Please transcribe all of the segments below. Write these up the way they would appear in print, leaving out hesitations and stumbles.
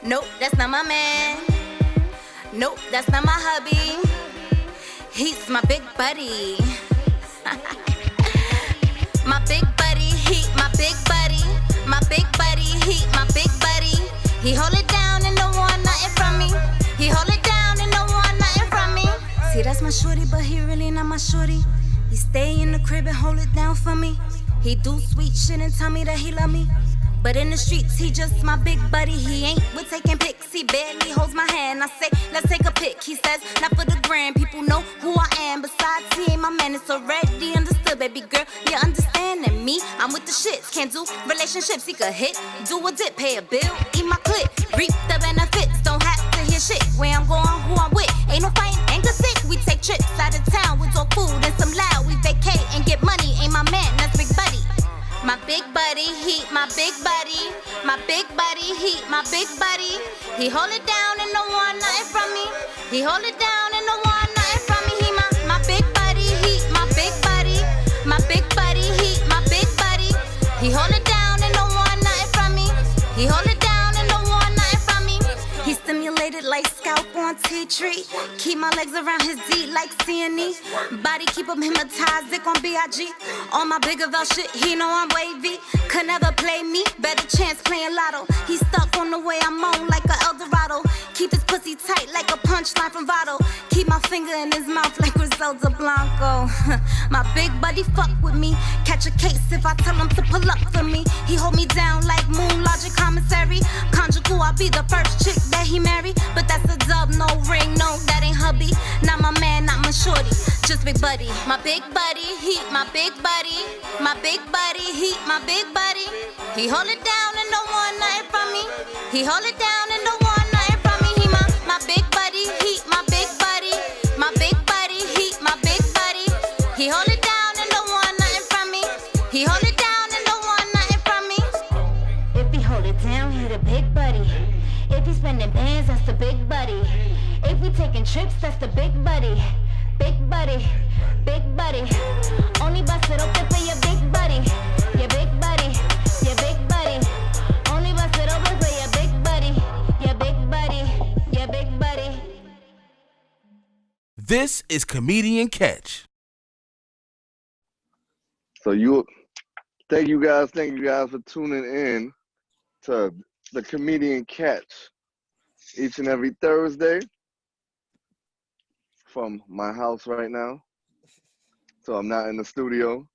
Nope, that's not my man. Nope, that's not my hubby. He's my big buddy. My big buddy, he my big buddy. My big buddy, he my big buddy. He hold it down and don't want nothing from me. He hold it down and don't want nothing from me. See, that's my shorty, but he really not my shorty. He stay in the crib and hold it down for me. He do sweet shit and tell me that he love me. But in the streets, he just my big buddy. He ain't with taking pics, he barely holds my hand. I say, let's take a pic. He says, not for the gram, people know who I am. Besides, he ain't my man, it's already understood, baby girl. You understanding me? I'm with the shits, can't do relationships. He could hit, do a dip, pay a bill, eat my clip, reap the benefits. Don't have to hear shit, where I'm going, who I'm with. Ain't no fighting, ain't good sick. We take trips out of town with dog food and some loud. We vacate and get money, ain't my man, that's big buddy. My big buddy, he my big buddy. My big buddy, he my big buddy. He hold it down and don't want nothing from me. He hold it down and don't want nothing from me. He my big buddy, he my big buddy. My big buddy, he my big buddy. He hold it down and don't want nothing from me. He hold it down and don't want nothing from me. He stimulated like scalp on tea tree. Keep my legs around his D like C&E. Body keep him hypnotized, dick on B.I.G. On my bigger Vel shit, he know I'm wavy. Could never play me, better chance playing lotto. He stuck on the way I'm on like a Eldorado. Keep his pussy tight like a punchline from Vado. Keep my finger in his mouth like Griselda Blanco. My big buddy fuck with me. Catch a case if I tell him to pull up for me. He hold me down like Moon Logic Commissary. Conjugal, I'll be the first chick that he marry. But that's a dub, no ring, no, that ain't hubby. Not my man, not my shorty, just big buddy. My big buddy, he my big buddy. My big buddy, he my big buddy. He hold it down and don't want nothing from me. He hold it down and don't want nothing from me. He my big buddy, he my big buddy. My big buddy, he my big buddy. He hold it down and don't want nothing from me. He hold it down and don't want nothing from me. If he hold it down, he the big buddy. If he spending bands, that's the big buddy. If we taking trips, that's the big buddy. Big buddy, big buddy. Only bust it open for your big buddy. Your big buddy, your big buddy. Only bust it open for your big buddy. Your big buddy, your big buddy. This is Comedian Catch. So thank you guys for tuning in to the Comedian Catch each and every Thursday from my house right now. So I'm not in the studio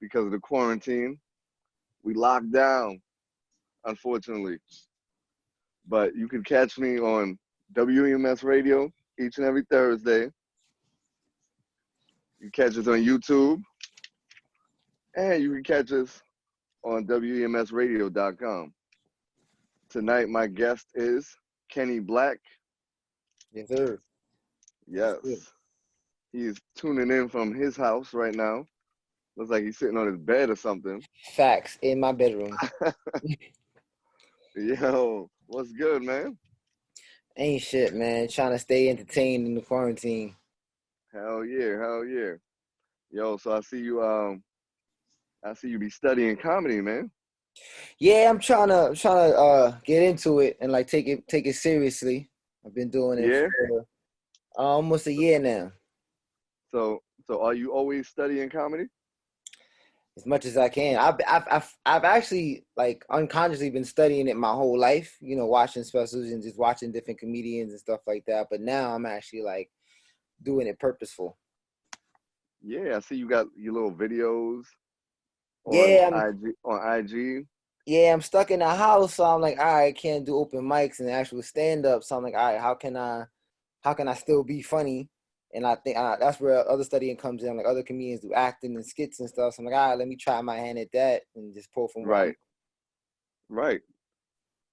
because of the quarantine. We locked down, unfortunately. But you can catch me on WEMS Radio each and every Thursday. You can catch us on YouTube. And you can catch us on WEMSradio.com. Tonight, my guest is Kenny Blacc. Yes, sir. Yes. He's tuning in from his house right now. Looks like he's sitting on his bed or something. Facts, in my bedroom. Yo, what's good, man? Ain't shit, man. Trying to stay entertained in the quarantine. Hell yeah. Yo, so I see you be studying comedy, man. Yeah, I'm trying to get into it and like take it seriously. I've been doing it for almost a year now. So are you always studying comedy? As much as I can. I've actually like unconsciously been studying it my whole life, you know, watching specials and just watching different comedians and stuff like that. But now I'm actually like doing it purposeful. Yeah, I see you got your little videos on IG. Yeah, I'm stuck in the house, so I'm like, all right, I can't do open mics and actual stand-up. So I'm like, all right, how can I still be funny? And I think that's where other studying comes in. Like other comedians do acting and skits and stuff. So I'm like, all right, let me try my hand at that and just pull from right.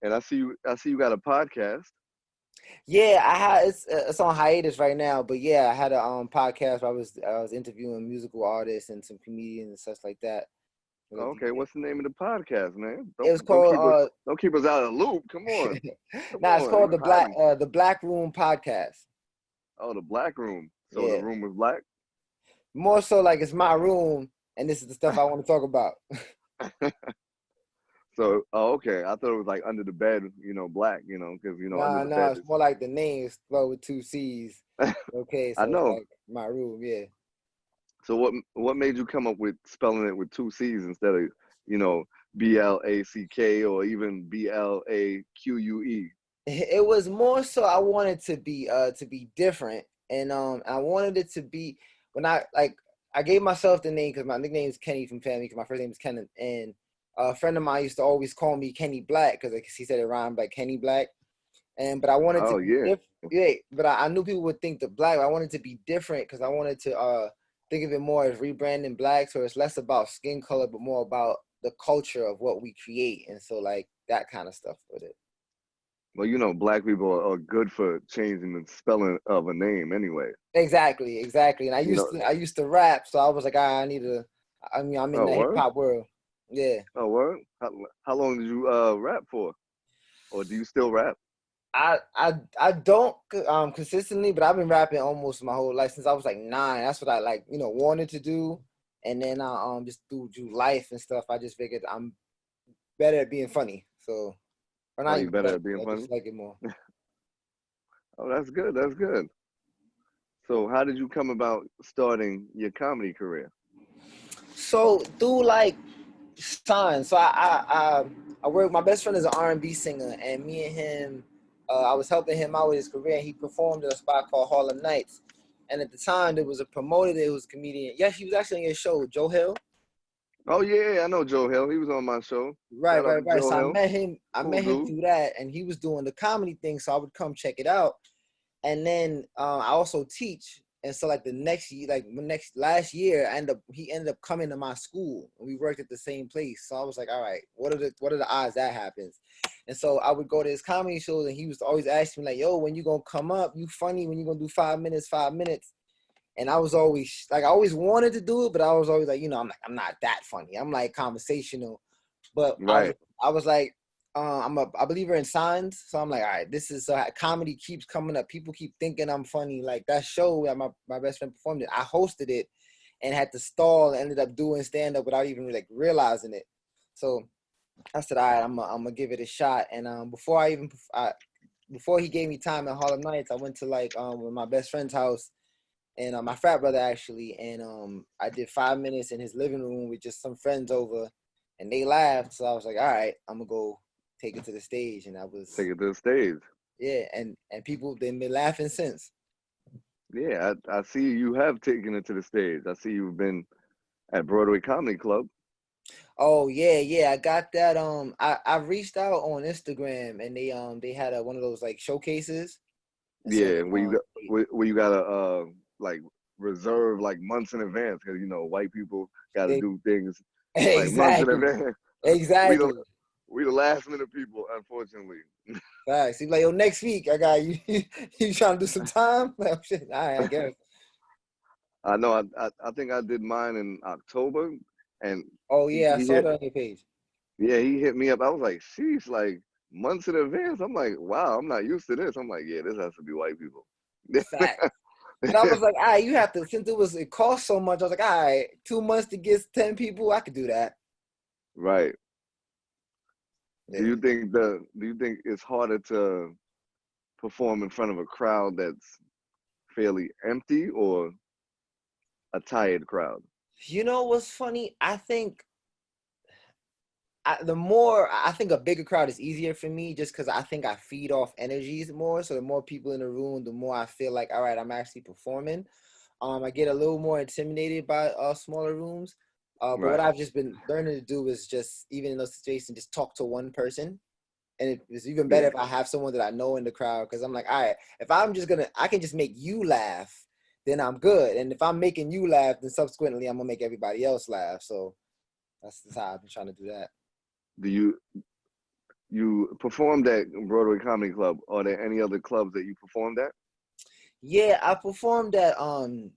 And I see you got a podcast. Yeah, it's on hiatus right now, but yeah, I had a podcast where I was interviewing musical artists and some comedians and such like that. Okay, what's the name of the podcast, man? It was called. Don't keep us out of the loop. Come on. It's called the Black Room Podcast. Oh, the Black Room. So yeah. The room was black? More so like it's my room, and this is the stuff I want to talk about. So, oh, okay. I thought it was like under the bed, Black, because under Nah, the nah, bed it's more like the name is spelled with two C's. is. Okay, I so it's know. like my room, yeah. So what made you come up with spelling it with two C's instead of Black or even Blaque? It was more so I wanted to be different, and I wanted it to be when I gave myself the name because my nickname is Kenny from family because my first name is Ken, and a friend of mine used to always call me Kenny Blacc because he said it rhymed like Kenny Black, but I wanted to Oh be yeah, different. Yeah, but I knew people would think the Black. I wanted to be different because I wanted to think of it more as rebranding Black, so it's less about skin color but more about the culture of what we create, and so like that kind of stuff with it. well, Black people are good for changing the spelling of a name anyway. Exactly. And You know, I used to rap, so I was like, I need to. I mean, I'm in oh the hip word, hop world. Yeah. oh word. How long did you rap for, or do you still rap? I don't consistently, but I've been rapping almost my whole life since I was like 9. That's what I like, wanted to do, and then I just do life and stuff. I just figured I'm better at being funny, so or Oh, not you even better better. at being I funny. just like it more. Oh, that's good. That's good. So, how did you come about starting your comedy career? So through like signs. So I work. My best friend is an R&B singer, and me and him, I was helping him out with his career. He performed at a spot called Harlem Nights, and at the time there was a promoter. There was a comedian. Yeah, he was actually on your show, Joe Hill. Oh yeah, I know Joe Hill. He was on my show. Right, Shout out right, to right. Joe So I Hill. met him. I Cool met him dude. through that, and he was doing the comedy thing. So I would come check it out. And then I also teach, and so like the next year, last year, he ended up coming to my school, and we worked at the same place. So I was like, all right, what are the odds that happens? And so I would go to his comedy shows, and he was always asking me like, yo, when you gonna come up? You funny? When you gonna do 5 minutes? 5 minutes? And I was always like, I always wanted to do it, but I was always like, I'm not that funny. I'm like conversational, but Right. I was like, I believer in signs, so I'm like, all right, this is comedy keeps coming up. People keep thinking I'm funny. Like that show that my best friend performed it, I hosted it, and had to stall. And ended up doing stand up without even like realizing it. So I said, all right, I'm gonna give it a shot. And before he gave me time at Harlem Nights, I went to like my best friend's house and my frat brother actually, and I did 5 minutes in his living room with just some friends over, and they laughed. So I was like, all right, I'm gonna go take it to the stage, and I was Take it to the stage. yeah, and people they've been laughing since. Yeah, I see you have taken it to the stage. I see you've been at Broadway Comedy Club. Oh yeah, I got that. I reached out on Instagram, and they had one of those like showcases, and so Yeah, where you gotta like reserve like months in advance because white people got to they do things like months in exactly advance. We the exactly. we the last minute people, unfortunately. Facts. He's like, yo, next week I got you. You trying to do some time? Like, shit, all right, I guess. I know. I think I did mine in October, and Oh he, yeah, I he saw hit that on your page. yeah he hit me up. I was like, sheesh, like months in advance. I'm like, wow, I'm not used to this. I'm like, yeah, this has to be white people. Fact. But I was like, all right, you have to since it cost so much. I was like, all right, 2 months to get 10 people, I could do that. Right. Do Yeah. you think it's harder to perform in front of a crowd that's fairly empty or a tired crowd? You know what's funny? I think the more I think a bigger crowd is easier for me just because I think I feed off energies more. So the more people in the room, the more I feel like, all right, I'm actually performing. I get a little more intimidated by smaller rooms. But what Right. I've just been learning to do is just, even in those situations, just talk to one person. And it's even better Yeah. if I have someone that I know in the crowd because I'm like, all right, if I can just make you laugh, then I'm good. And if I'm making you laugh, then subsequently I'm gonna make everybody else laugh. So that's how I've been trying to do that. Do you performed at Broadway Comedy Club? Are there any other clubs that you performed at? Yeah, I performed at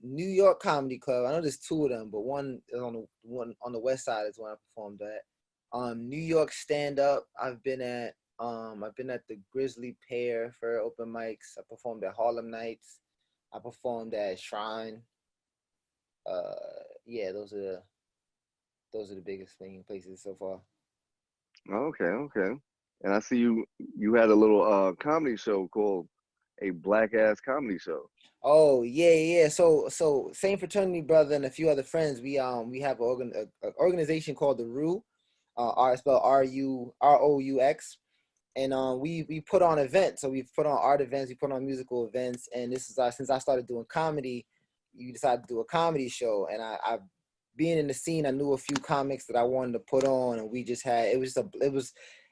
New York Comedy Club. I know there's two of them, but one is on the west side is one I performed at. New York Stand Up. I've been at the Grizzly Pear for open mics. I performed at Harlem Nights. I performed at Shrine. Yeah, those are the biggest places so far. Okay. And I see you had a little comedy show called a Black Ass Comedy Show. Oh yeah. So same fraternity brother and a few other friends. We have a organization called the RU, R spelled RUROUX, and we put on events. So we put on art events, we put on musical events, and this is since I started doing comedy, you decided to do a comedy show, and I being in the scene, I knew a few comics that I wanted to put on, and we just had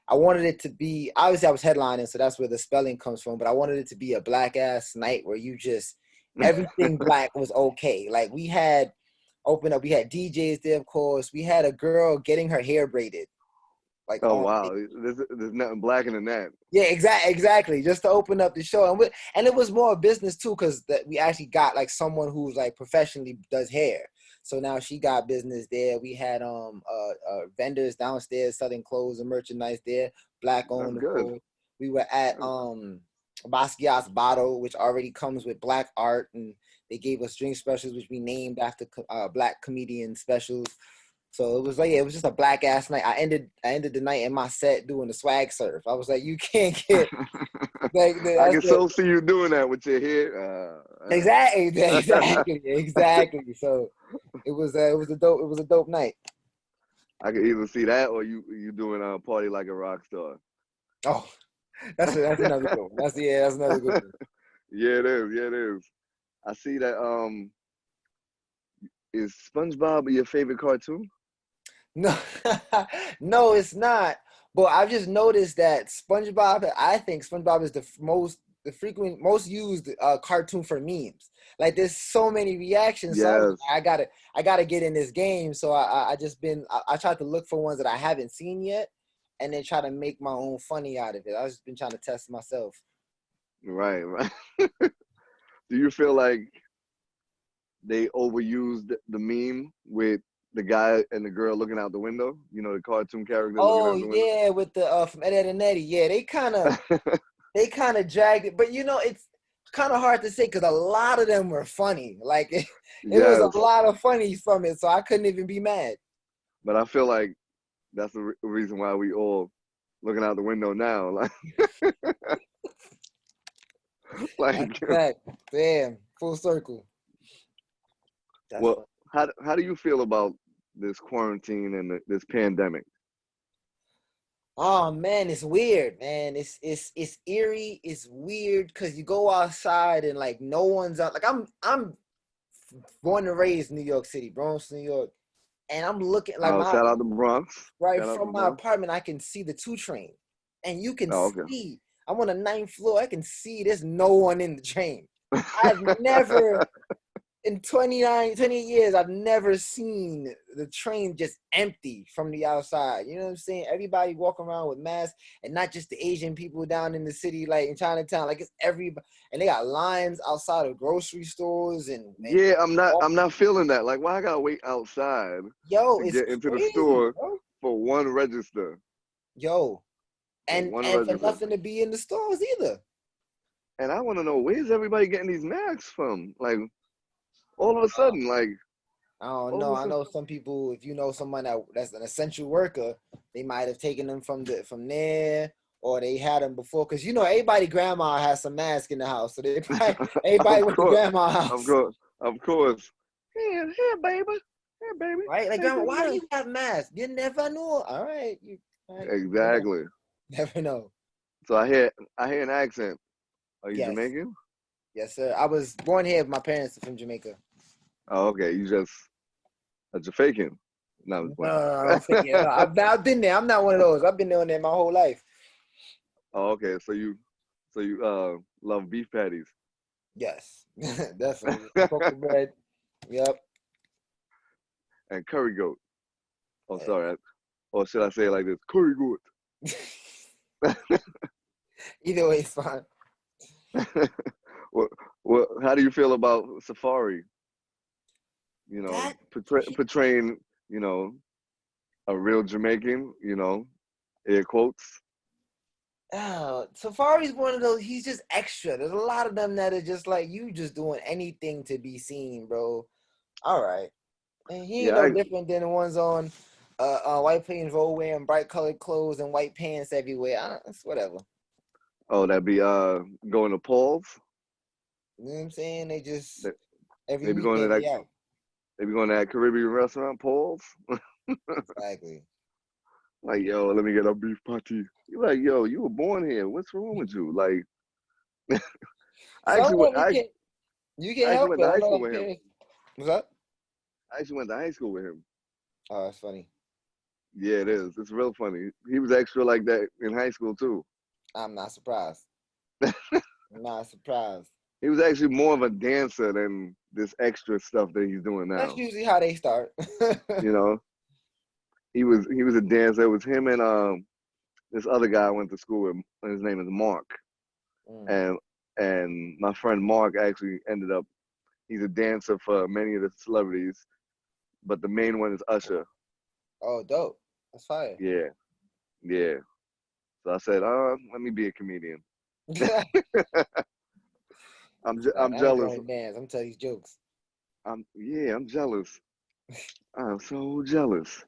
I wanted it to be, obviously I was headlining, so that's where the spelling comes from, but I wanted it to be a black ass night where you just everything black was okay. Like we had DJs there, of course. We had a girl getting her hair braided. Like Oh wow, there's nothing blacker than that. yeah, exactly. Just to open up the show, and it was more business too, because we actually got like someone who's like professionally does hair. So now she got business there. We had vendors downstairs selling clothes and merchandise there, black owned. That's good. We were at Basquiat's Bottle, which already comes with black art, and they gave us drink specials, which we named after black comedian specials. So it was like, yeah, it was just a black ass night. I ended the night in my set doing the swag surf. I was like, you can't get like I can so see you doing that with your hair. Exactly. So it was a dope night. I could either see that or you doing a party like a rock star. Oh, that's another good one. That's another good one. Yeah, it is. I see that. Is SpongeBob your favorite cartoon? No, no, it's not. But I've just noticed that I think SpongeBob is the most used cartoon for memes. Like there's so many reactions. Yes. So I gotta get in this game. So I tried to look for ones that I haven't seen yet, and then try to make my own funny out of it. I've just been trying to test myself. Right. Do you feel like they overused the meme with the guy and the girl looking out the window? You know, the cartoon character. Oh looking out the window? yeah, with the from Ed, Edd and Eddy. Yeah, they kind of dragged it, but you know it's kind of hard to say because a lot of them were funny. Like it was a lot of funny from it, so I couldn't even be mad. But I feel like that's the reason why we all looking out the window now. Like damn, full circle. Well, how do you feel about this quarantine and this pandemic? Oh man, it's weird, man. It's eerie. It's weird because you go outside and like no one's out. Like I'm born and raised in New York City, Bronx, New York, and I'm looking like shout out to Bronx. Right from my apartment, I can see the 2 train, and you can see. I'm on the 9th floor. I can see there's no one in the train. I've never. In 28 years, I've never seen the train just empty from the outside. You know what I'm saying? Everybody walking around with masks, and not just the Asian people down in the city, like in Chinatown. Like it's everybody, and they got lines outside of grocery stores. And yeah, I'm not feeling that. Like, why I gotta wait outside? To get into the store, bro, for one register. And for nothing to be in the stores either. And I want to know, where's everybody getting these masks from? Like, all of a sudden, like, I don't know. I know some people. If you know someone that's an essential worker, they might have taken them from there, or they had them before. Because you know, everybody grandma has some mask in the house, so they probably, everybody with the grandma house. Of course. Here, baby. Right, like grandma, why do you have masks? You never know. All right, exactly. Never know. So I hear an accent. Are you Jamaican? Yes, sir. I was born here. My parents are from Jamaica. Oh, okay. You just a Jamaican? No, I've been there. I'm not one of those. I've been doing that my whole life. Oh, okay. So you love beef patties? Yes, definitely. Cocoa bread. Yep. And curry goat. Oh, sorry. Or should I say it like this? Curry goat. Either way, it's fine. Well, how do you feel about Safari? You know, portraying, you know, a real Jamaican, you know, air quotes. Oh, Safari's one of those, he's just extra. There's a lot of them that are just like, you just doing anything to be seen, bro. All right. And he ain't no different than the ones on White Plains Road wearing bright colored clothes and white pants everywhere. It's whatever. Oh, that'd be going to Paul's. You know what I'm saying? They just They, every they be going to weekend that. they out. They be going to that Caribbean restaurant, Paul's. Exactly. Like, yo, let me get a beef patty. You like, yo, you were born here. What's wrong with you? Like, I actually went. Someone you I can actually help went it. to I high know school that with him. parents. What's up? I actually went to high school with him. Oh, that's funny. Yeah, it is. It's real funny. He was extra like that in high school too. I'm not surprised. I'm not surprised. He was actually more of a dancer than this extra stuff that he's doing That's now. usually how they start. You know, he was a dancer. It was him and this other guy I went to school with. His name is Mark, Mm. and my friend Mark actually ended up. He's a dancer for many of the celebrities, but the main one is Usher. Oh, dope. That's fire. Yeah, yeah. So I said, let me be a comedian. I'm I ain't jealous. going to dance. I'm telling you jokes. I'm jealous. I'm so jealous.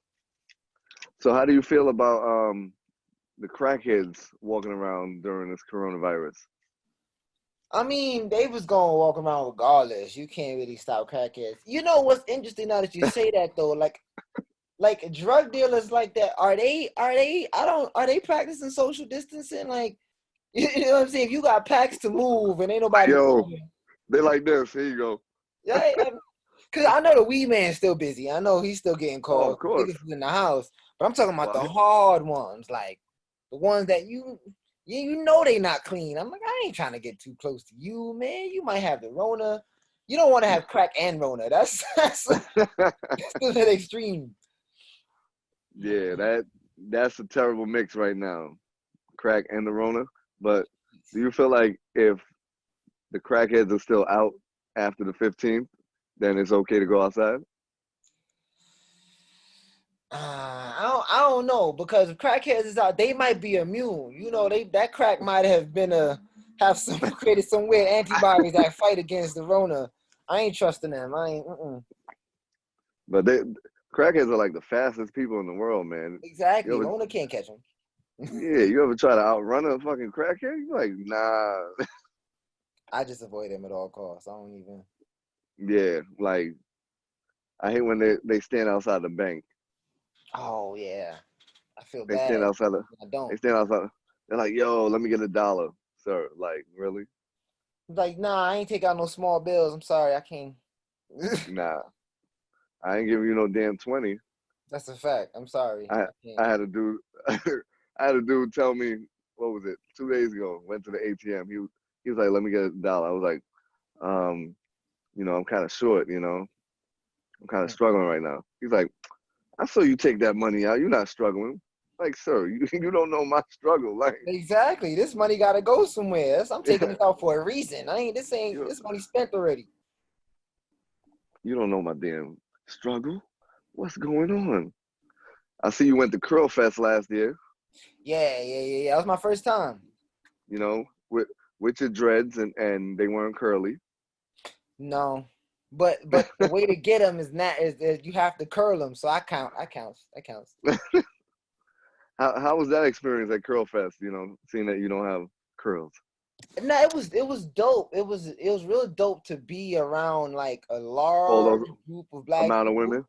So how do you feel about the crackheads walking around during this coronavirus? I mean, they was gonna walk around regardless. You can't really stop crackheads. You know what's interesting now that you say that though? Like drug dealers like that, are they practicing social distancing? Like you know what I'm saying? If you got packs to move and ain't nobody Yo, moving, they like this. Here you go. yeah, because I know the weed man's still busy. I know he's still getting Oh, calls. of course. Niggas is in the house. But I'm talking about Well, the hard ones, like the ones that you know they not clean. I'm like, I ain't trying to get too close to you, man. You might have the Rona. You don't want to have crack and Rona. That's still an extreme. yeah, that's a terrible mix right now. Crack and the Rona. But do you feel like if the crackheads are still out after the 15th, then it's okay to go outside? I don't know because if crackheads is out, they might be immune. You know, that crack might have been have some created some weird antibodies that fight against the Rona. I ain't trusting them. I ain't. But crackheads are like the fastest people in the world, man. You Exactly. ever, Rona can't catch them. yeah, you ever try to outrun a fucking crackhead? You're like, nah. I just avoid them at all costs. I don't even. Yeah, like I hate when they stand outside the bank. Oh yeah, I feel They stand bad. outside the I they don't. stand outside. They're like, yo, let me get $1, sir. Like, really? Like, nah, I ain't take out no small bills. I'm sorry, I can't. Nah, I ain't giving you no damn 20. That's a fact. I'm sorry, I I can't. I had a dude I had a dude tell me, what was it, 2 days ago, went to the ATM. He was like, let me get $1. I was like, I'm kind of short, I'm kind of struggling right now. He's like, I saw you take that money out. You're not struggling. Like, sir, you don't know my struggle. Like, Exactly. This money gotta go somewhere. I'm taking this out for a reason. you This money spent already. you don't know my damn struggle. What's going on? I see you went to Curl Fest last year. Yeah. That was my first time. You know, with your dreads and they weren't curly. No, but the way to get them is you have to curl them. So I count. That counts. How was that experience at Curl Fest? Seeing that you don't have curls. No, it was dope. It was real dope to be around like a All large those group of black amount of people. women.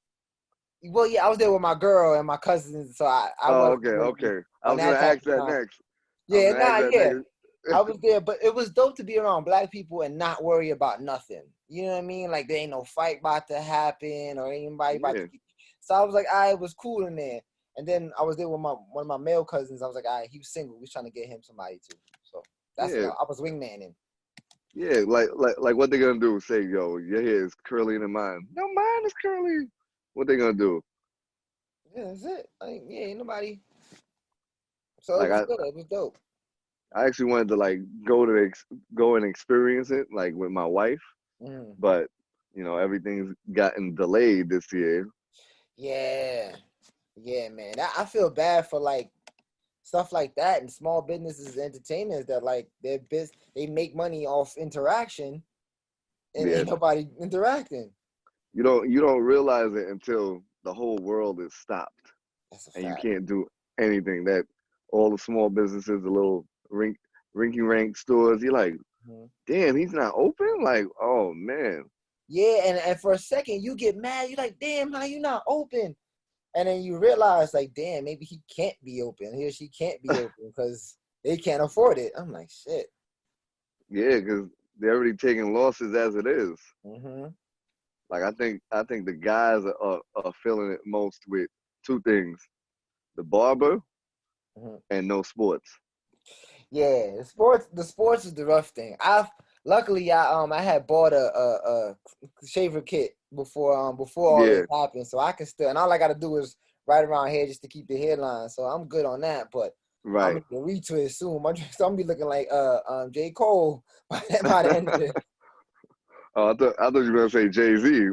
Well, yeah, I was there with my girl and my cousins, so I Oh, wasn't okay, really okay. I on was gonna that type ask of that time. next. I was Yeah, gonna ask nah, that yeah. next. I was there, but it was dope to be around black people and not worry about nothing. You know what I mean? Like there ain't no fight about to happen or anybody about to Yeah, get. So I was like, it was cool in there. And then I was there with one of my male cousins. I was like, he was single. We was trying to get him somebody too. So that's yeah, I was wingmanning. yeah. Like what they gonna do? Say, yo, your hair is curly than mine. No, mine is curly. What they gonna do? Yeah, that's it. Yeah, ain't nobody. So it Like was good. It was dope. I actually wanted to like go and experience it like with my wife, Mm. but everything's gotten delayed this year. Yeah, man. I feel bad for like stuff like that and small businesses, entertainers that like they make money off interaction and Yeah, ain't nobody interacting. you don't realize it until the whole world is stopped. That's a and you fact. can't do anything. That all the small businesses, the little rinky rank stores, you're like, Mhm. damn, he's not open. Like, oh man, Yeah, and for a second you get mad. You're like, damn, how you not open? And then you realize, like, damn, maybe he can't be open. He or she can't be open because they can't afford it. I'm like, shit. yeah, because they're already taking losses as it is. Mm-hmm. Like I think the guys are feeling it most with two things: the barber Mm-hmm. and no sports. Yeah, the sports is the rough thing. Luckily I had bought a shaver kit before all Yeah, this happened, so I can still, and all I gotta do is right around here just to keep the hairline. So I'm good on that. But I'm right. gonna retwist soon. So I'm gonna be looking like J. Cole by the end of it. Oh, I thought you were gonna say Jay-Z.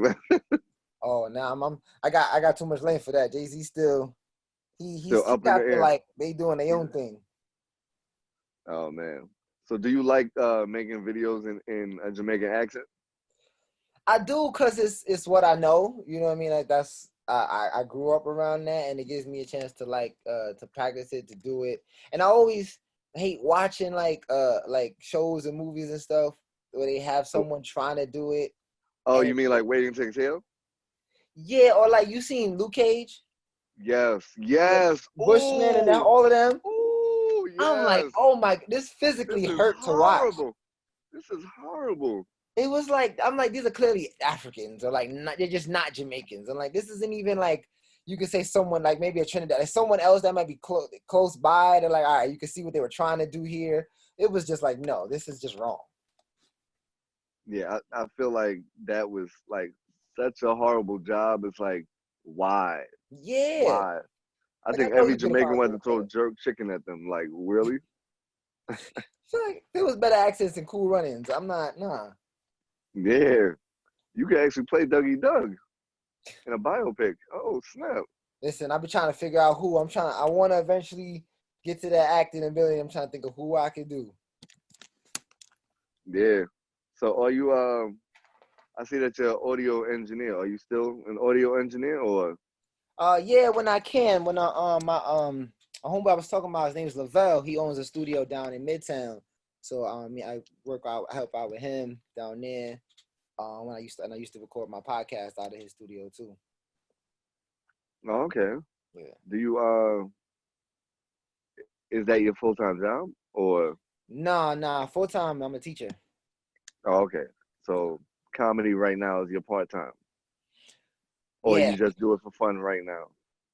Oh, now I got too much length for that. Jay-Z still Still he up in the got the, air. like, they doing their own thing. Oh man. So do you like making videos in a Jamaican accent? I do, because it's what I know. You know what I mean? Like, that's I grew up around that, and it gives me a chance to, like, to practice it, to do it. And I always hate watching like shows and movies and stuff where they have Oh, someone trying to do it. oh, And you mean like Waiting to Exhale? yeah, or like, you seen Luke Cage? Yes, Yeah, yes. Bushman and all of them. Oh, I'm like, yes. oh my, this This physically is hurt to watch. horrible. This is horrible. It was like, I'm like, these are clearly Africans, or like, not, they're just not Jamaicans. I'm like, this isn't even like, you could say someone like maybe a Trinidad, like someone else that might be close by. They're like, all right, you can see what they were trying to do here. It was just like, no, this is just wrong. Yeah, I feel like that was like such a horrible job. It's like, why? Yeah, Why? I like, I think know every he could have Jamaican found wanted to something throw better. jerk chicken at them. Like, really? I feel like there was better accents and Cool Runnings. I'm not, nah. Yeah. You can actually play Dougie Doug in a biopic. Oh, snap. Listen, I've been trying to figure out who I want to eventually get to that acting ability. I'm trying to think of who I could do. Yeah. So are you I see that you're an audio engineer. Are you still an audio engineer or Yeah, when I can, when a homeboy I was talking about, his name is Lavelle. He owns a studio down in Midtown. So yeah, I help out with him down there. When I used to record my podcast out of his studio too. oh, okay. Yeah. Do you is that your full-time job or Nah, full time. I'm a teacher. oh, okay. So comedy right now is your part-time or Yeah, you just do it for fun right now?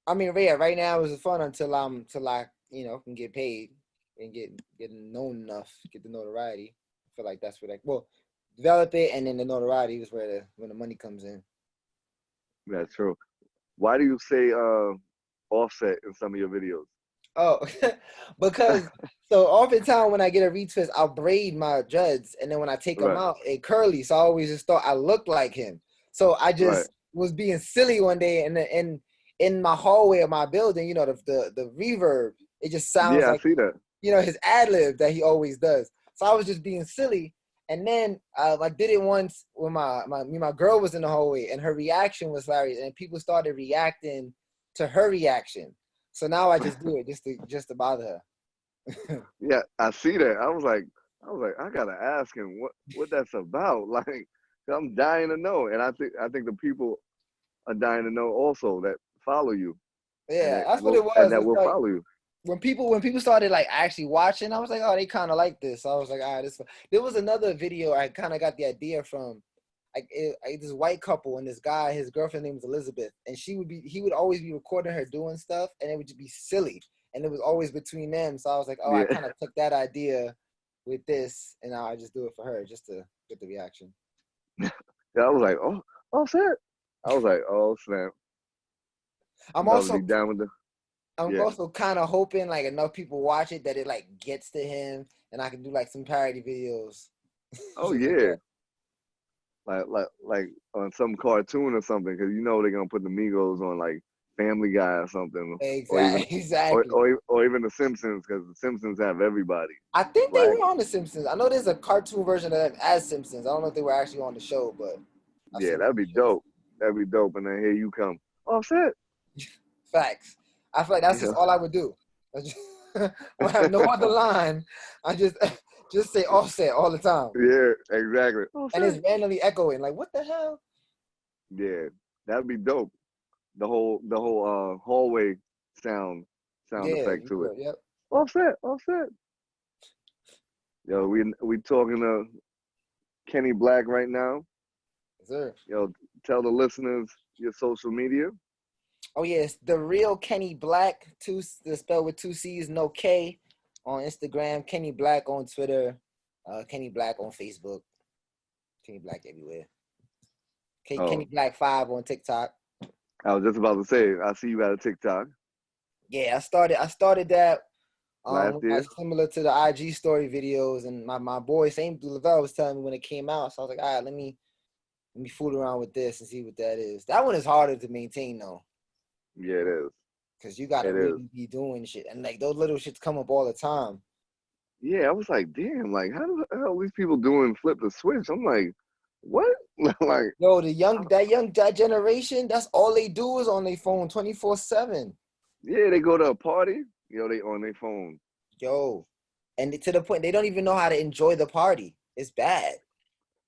I mean, yeah. Right now it's fun until I can get paid and get known enough, get the notoriety. I feel like that's what develop it, and then the notoriety is when the money comes in. That's true. Why do you say offset in some of your videos? Oh, because so oftentimes when I get a retwist, I'll braid my dreads, and then when I take them Right, out, it curly. So I always just thought I looked like him. So I right. just was being silly one day, and in my hallway of my building, the reverb, it just sounds Yeah, I like see that. his ad lib that he always does. So I was just being silly, and then I did it once when my girl was in the hallway, and her reaction was hilarious, and people started reacting to her reaction. So now I just do it just to bother her. Yeah, I see that. I was like, I gotta ask him what that's about. Like, I'm dying to know, and I think the people are dying to know also that follow you, Yeah, that's what it and was. that It's will like follow you. when people started like actually watching, I was like, oh, they kind of like this. So I was like, all right, this. There was another video I kind of got the idea from. This white couple, and this guy, his girlfriend name was Elizabeth, and he would always be recording her doing stuff, and it would just be silly, and it was always between them. So I was like, oh, I Yeah, kind of took that idea with this, and now I just do it for her just to get the reaction. yeah. I was like, oh, shit. I was like, oh snap. I'm About to be also down with the I'm yeah. also kind of hoping like enough people watch it that it like gets to him, and I can do like some parody videos. Oh Shit like yeah, that. like on some cartoon or something, because you know they're gonna put the Migos on like Family Guy or something, or even Exactly, exactly. or even the Simpsons, because the Simpsons have everybody. I think they Black. were on The Simpsons. I know there's a cartoon version of them as Simpsons. I don't know if they were actually on the show, but I've Yeah, seen them that'd on be the shows. dope. That'd be dope. And then here you come. Oh shit. Facts. I feel like that's just Yeah. all I would do. I just, I have no other line. I just say Offset all the time, Yeah, exactly. and it's randomly echoing. Like, what the hell? Yeah, that'd be dope. The whole hallway sound Yeah, effect to it. yep. Offset, offset. Yo, we talking to Kenny Blacc right now. Yes, sir. Yo, tell the listeners your social media. Oh yes, the real Kenny Blacc, the spell with 2 C's, no K, on Instagram. Kenny Blacc on Twitter. Kenny Blacc on Facebook. Kenny Blacc everywhere. Kenny Oh, Blacc 5 on TikTok. I was just about to say, I see you got a TikTok Yeah, I started that last year. similar to the IG story videos, and my boy Saint Lavelle was telling me when it came out. So I was like, all right, let me fool around with this and see what that is. That one is harder to maintain though, Yeah, it is. because you gotta It is. really be doing shit, and like those little shits come up all the time. Yeah, I was like, damn, like how the hell these people doing flip the switch? I'm like, what? Like, Yo, that generation, that's all they do is on their phone 24/7. yeah, they go to a party, they on their phone. Yo, and to the point they don't even know how to enjoy the party. It's bad.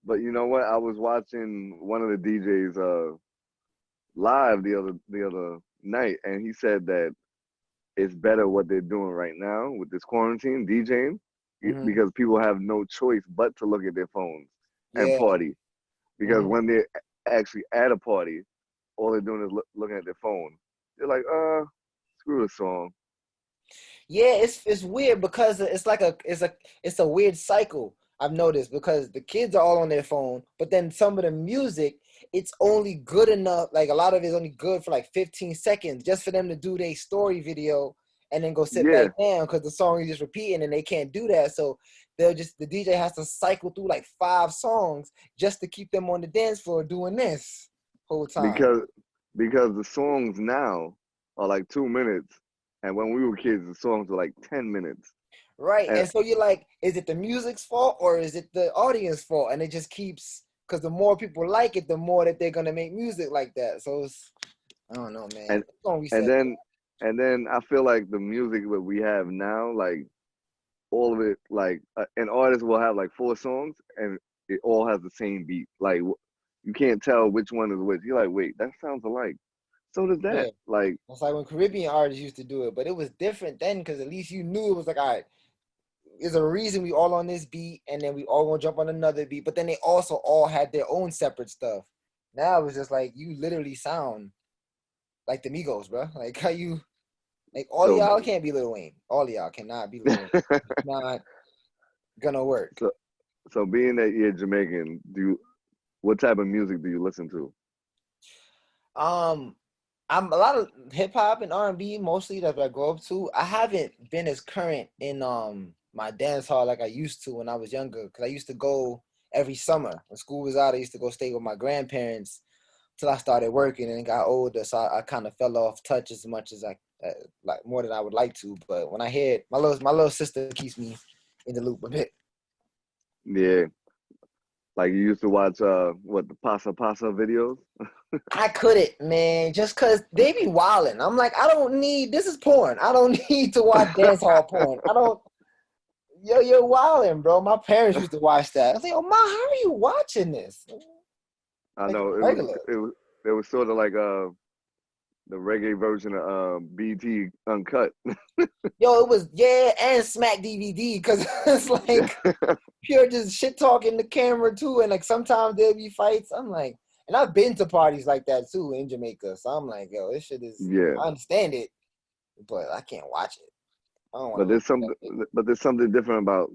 But you know what? I was watching one of the DJs live the other night, and he said that it's better what they're doing right now with this quarantine DJing Mhm. because people have no choice but to look at their phones and Yeah. party. Because Mhm. when they're actually at a party, all they're doing is looking at their phone. They're like, screw the song. Yeah, it's weird because it's a weird cycle. I've noticed because the kids are all on their phone, but then some of the music, it's only good enough. Like a lot of it's only good for like 15 seconds just for them to do their story video and then go sit Yeah, back down because the song is just repeating and they can't do that. So the DJ has to cycle through like 5 songs just to keep them on the dance floor doing this whole time. because the songs now are like 2 minutes, and when we were kids, the songs were like 10 minutes. Right. And And so you're like, is it the music's fault or is it the audience fault? And it just keeps, because the more people like it, the more that they're gonna make music like that. So it's, I don't know, man. and It's gonna and reset. then I feel like the music that we have now, like all of it, like an artist will have like 4 songs, and it all has the same beat. Like you can't tell which one is which. You're like, wait, that sounds alike. So does Yeah. that. Like, It's like when Caribbean artists used to do it, but it was different then because at least you knew it was like, all right, there's a reason we all on this beat, and then we all gonna jump on another beat. But then they also all had their own separate stuff. Now it's just like you literally sound like the Migos, bro. Like how you like all of so y'all can't be Lil Wayne. All of y'all cannot be Lil Wayne. It's not gonna work. so so being that you're Jamaican, what type of music do you listen to? I'm a lot of hip hop and R&B mostly that I grow up to. I haven't been as current in my dance hall like I used to when I was younger because I used to go every summer when school was out. I used to go stay with my grandparents till I started working and got older. So I kind of fell off touch as much as I like more than I would like to. But when I hear it, my little sister keeps me in the loop a bit. Yeah, like you used to watch what, the Pasa Pasa videos? I couldn't, man, just cause they be wilding. I'm like, I don't need this is porn. I don't need to watch dance hall porn. I don't. You're wilding, bro. My parents used to watch that. I was like, oh, Ma, how are you watching this? I Like know regular. it was sort of like the reggae version of BT Uncut. Yo, it was and Smack DVD because it's like pure just shit talking the camera too, and like sometimes there'll be fights. I'm like, and I've been to parties like that too in Jamaica, so I'm like, yo, this shit is. Yeah, I understand it, but I can't watch it. I don't want but to look there's at some that shit. but there's something different about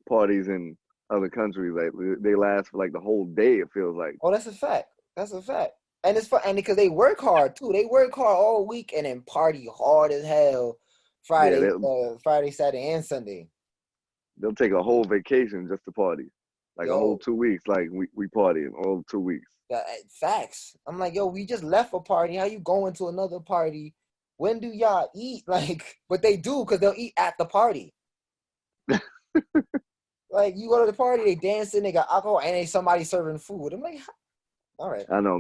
parties in other countries. Like they last for like the whole day. It feels like. Oh, that's a fact. That's a fact. And it's fun, and because they work hard too. They work hard all week and then party hard as hell. Yeah, Friday, Saturday, and Sunday. they'll take a whole vacation just to party, like a whole Yo, 2 weeks. Like we partying all 2 weeks. facts. I'm like, yo, we just left a party. How you going to another party? When do y'all eat? Like, but they do because they'll eat at the party. Like, you go to the party, they dancing, they got alcohol, and they somebody serving food. I'm like, all right. I know.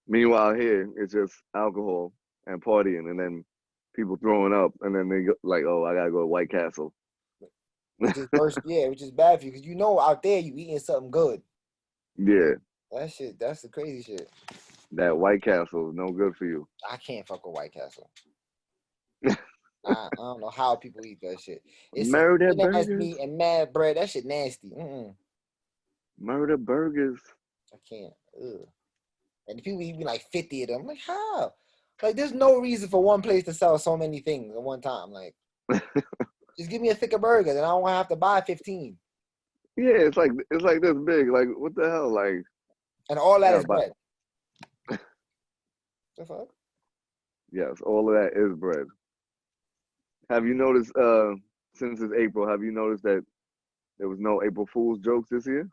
Meanwhile, here it's just alcohol and partying, and then people throwing up, and then they go, like, oh, I gotta go to White Castle. Which is worse, yeah, which is bad for you because out there you eating something good. Yeah, That's the crazy shit. that White Castle is no good for you. I can't fuck with White Castle. I don't know how people eat that shit. It's Murder thin ass burgers. meat and mad bread. That shit nasty. Murder burgers. I can't. Ugh. And people eat like 50 of them. I'm like, how? Like, there's no reason for one place to sell so many things at one time. Like, just give me a thicker burger, then I don't want to have to buy 15. Yeah, it's like this big. Like, what the hell? Like, And all that yeah, is bread. The fuck? yes, all of that is bread. Have you noticed? Since it's April, have you noticed that there was no April Fool's jokes this year?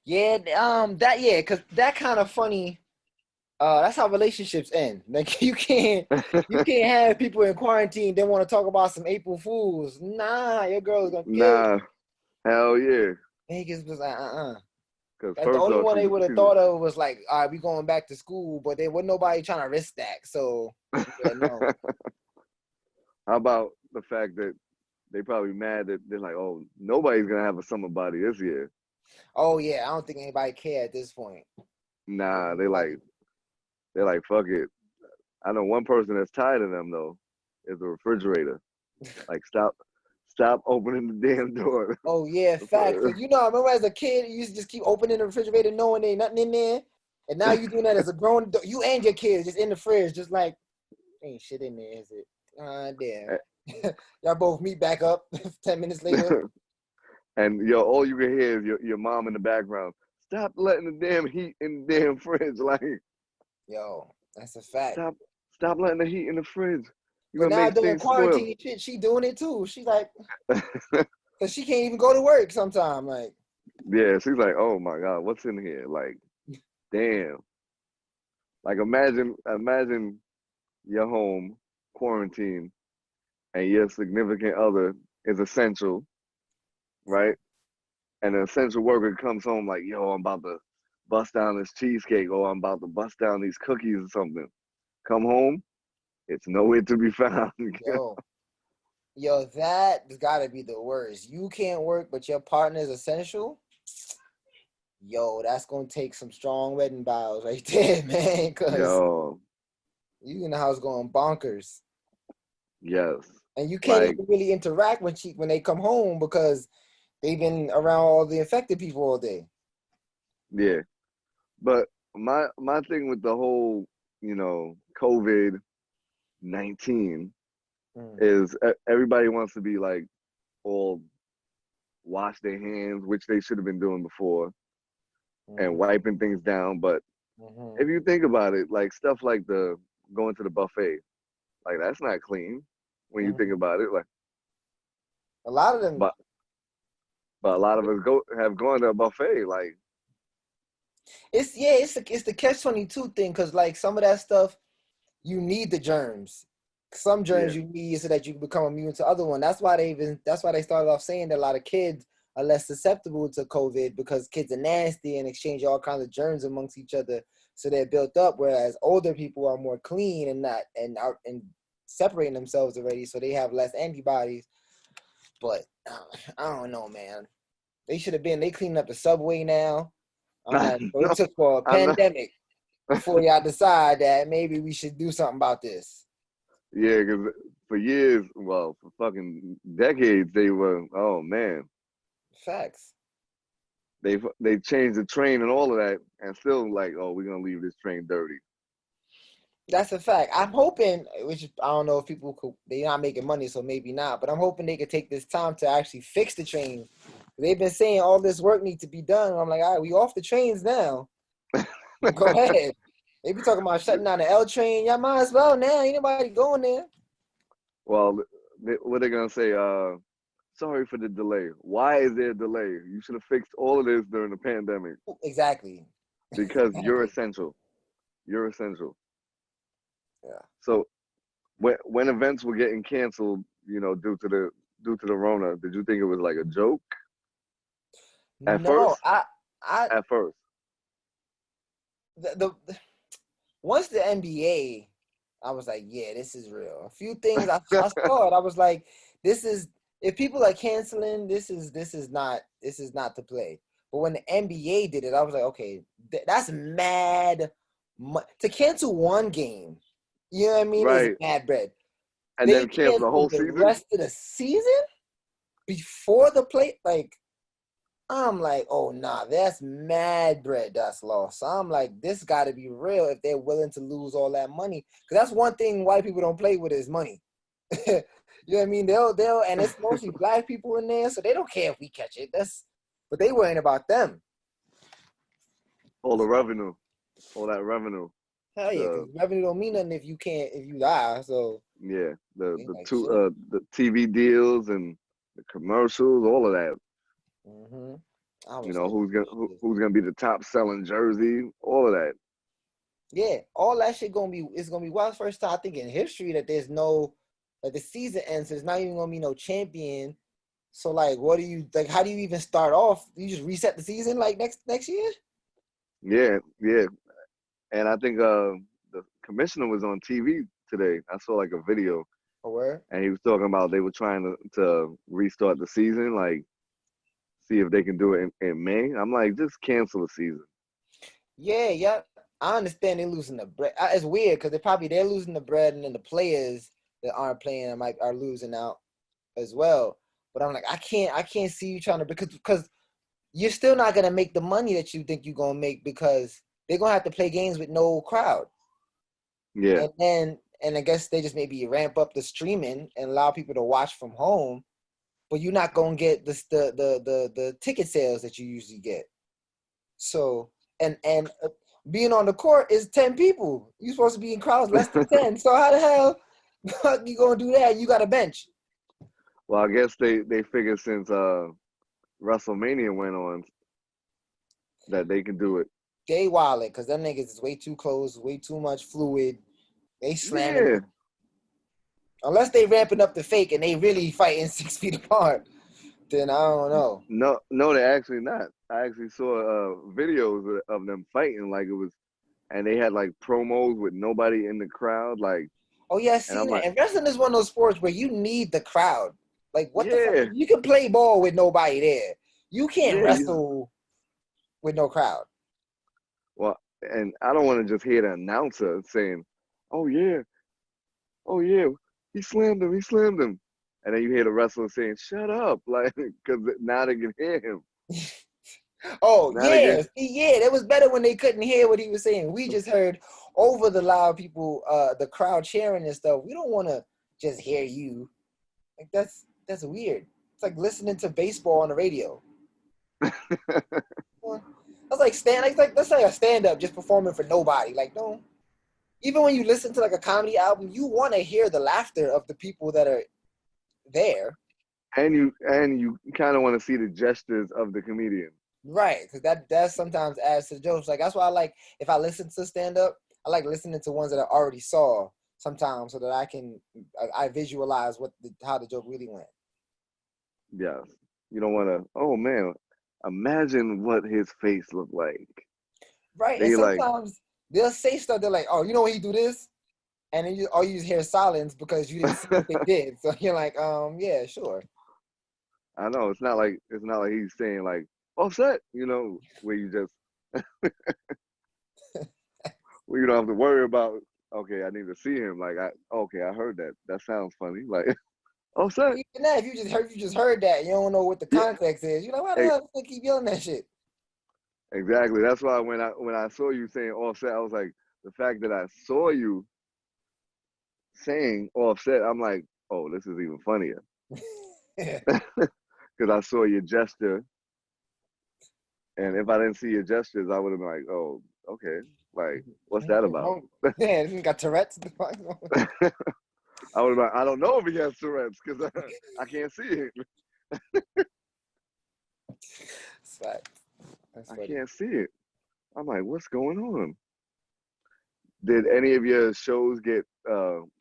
Yeah, because that kind of funny. That's how relationships end. Like you can't have people in quarantine then want to talk about some April Fools. Nah, your girl's gonna kill you. Nah, hell yeah. Niggas was like, Because That's the first only off, one they would have thought of was like, all right, we going back to school, but there wasn't nobody trying to risk that. So yeah, no. How about the fact that they probably mad that they're like, oh, nobody's gonna have a summer body this year. Oh yeah, I don't think anybody care at this point. Nah, they're like, fuck it. I know one person that's tired of them though, is the refrigerator. Like, stop opening the damn door. Oh yeah, facts. Cause I remember as a kid, you used to just keep opening the refrigerator knowing there ain't nothing in there. And now you doing that as a grown adult. You and your kids just in the fridge, just like, ain't shit in there, is it? Damn. Y'all both meet back up 10 minutes later. And all you can hear is your mom in the background. Stop letting the damn heat in the damn fridge. Like, yo, that's a fact. Stop letting the heat in the fridge. But now during quarantine shit, she doing it too. She's like, cause she can't even go to work sometime. Like, yeah, she's like, oh my God, what's in here? Like, damn. Like, imagine your home quarantine and your significant other is essential, right? And an essential worker comes home like, yo, I'm about to bust down this cheesecake, or I'm about to bust down these cookies or something. Come home, it's nowhere to be found. Yo, that's gotta be the worst. You can't work, but your partner is essential. Yo, that's gonna take some strong wedding vows right there, man. Cause you in the house going bonkers. Yes. And you can't even really interact when they come home because they've been around all the infected people all day. Yeah. But my thing with the whole, COVID-19 is everybody wants to be like all wash their hands, which they should have been doing before, and wiping things down. But if you think about it, like stuff like the going to the buffet, like that's not clean when you think about it. Like a lot of them, but a lot of us have gone to a buffet. Like it's the catch-22 thing, because like some of that stuff you need the germs. Some germs you need so that you become immune to other one. That's why they started off saying that a lot of kids are less susceptible to COVID because kids are nasty and exchange all kinds of germs amongst each other, so they're built up. Whereas older people are more clean and separating themselves already, so they have less antibodies. But I don't know, man. They cleaning up the subway now. I'm like, it took for a pandemic before y'all decide that maybe we should do something about this. Yeah, because for years, for fucking decades, they were, oh man. Facts. They changed the train and all of that, and still like, oh, we're gonna leave this train dirty. That's a fact. I'm hoping, which I don't know if they're not making money, so maybe not, but I'm hoping they could take this time to actually fix the train. They've been saying all this work needs to be done. I'm like, all right, we off the trains now. Go ahead. They be talking about shutting down the L train. Y'all might as well now. Ain't nobody going there. Well, what they gonna say? Sorry for the delay. Why is there a delay? You should have fixed all of this during the pandemic. Exactly. Because you're essential. You're essential. Yeah. So when events were getting canceled, due to the Rona, did you think it was like a joke? At first? At first. Once the NBA I was like, yeah, this is real. A few things I saw it. I was like, this is, if people are canceling, this is not to play. But when the NBA did it, I was like, okay, that's mad. To cancel one game, you know what I mean, is Right. mad bread. And They then cancel the whole canceled the season? rest of the season before the play. Like, I'm like, oh nah, that's mad bread that's lost. So I'm like, this got to be real if they're willing to lose all that money. Because that's one thing white people don't play with is money. You know what I mean? They'll, and it's mostly black people in there, so they don't care if we catch it. But they worrying about them. All the revenue, all that revenue. Hell yeah, because revenue don't mean nothing if you die. So Yeah, the like, the TV deals and the commercials, all of that. mm-hmm. You know, who's gonna be the top selling jersey, all of that. Yeah, all that shit gonna be wild. First time I think in history that there's no, like, the season ends, there's not even gonna be no champion. So like, what do you like? How do you even start off? You just reset the season like next year? Yeah. And I think the commissioner was on TV today. I saw like a video, Where? and he was talking about they were trying to restart the season, like see if they can do it in May. I'm like, just cancel the season. Yeah. I understand they're losing the bread. It's weird because they're losing the bread, and then the players that aren't playing are losing out as well. But I'm like, I can't see you trying to, because you're still not gonna make the money that you think you're gonna make, because they're gonna have to play games with no crowd. Yeah. And I guess they just maybe ramp up the streaming and allow people to watch from home, but you're not gonna get the ticket sales that you usually get. So and being on the court is 10 people. You're supposed to be in crowds less than 10. So how the hell you gonna do that? You got a bench. Well, I guess they figured since WrestleMania went on that they can do it. They wildin' because them niggas is way too close, way too much fluid. They slamming. Yeah. Unless they ramping up the fake and they really fighting 6 feet apart, then I don't know. No, they actually not. I actually saw videos of them fighting like it was, and they had like promos with nobody in the crowd, like. Oh yeah, I seen that. And wrestling is one of those sports where you need the crowd. Like, what the fuck? You can play ball with nobody there. You can't wrestle with no crowd. Well, and I don't want to just hear the announcer saying, "Oh yeah, he slammed him," and then you hear the wrestler saying, "Shut up," like, because now they can hear him. Oh yeah, that was better when they couldn't hear what he was saying. We just heard over the loud people, the crowd cheering and stuff. We don't want to just hear you. Like that's weird. It's like listening to baseball on the radio. That's like a stand-up just performing for nobody. Like, no. Even when you listen to like a comedy album, you want to hear the laughter of the people that are there. And you kind of want to see the gestures of the comedian. Right, because that sometimes adds to the jokes. Like, that's why I like, if I listen to stand-up, I like listening to ones that I already saw sometimes, so that I visualize how the joke really went. Yeah, you don't want to. Oh man, imagine what his face looked like. Right, and sometimes they'll say stuff. They're like, "Oh, you know when he do this," and then you just hear silence because you didn't see what they did. So you're like, yeah, sure." I know it's not like he's saying like offset, you know, where you just where you don't have to worry about. Okay, I need to see him. Like, I heard that. That sounds funny. Like, offset. Even that, if you just heard that, you don't know what the context is. You're like, why the hell do they keep yelling that shit? Exactly. That's why when I saw you saying offset, I was like, the fact that I saw you saying offset, I'm like, oh, this is even funnier. Because I saw your gesture, and if I didn't see your gestures, I would have been like, oh, okay, like, what's that about? Yeah, he got Tourette's. I would have been like, I don't know if he has Tourette's because I can't see it. I can't see it. I'm like, what's going on? Did any of your shows get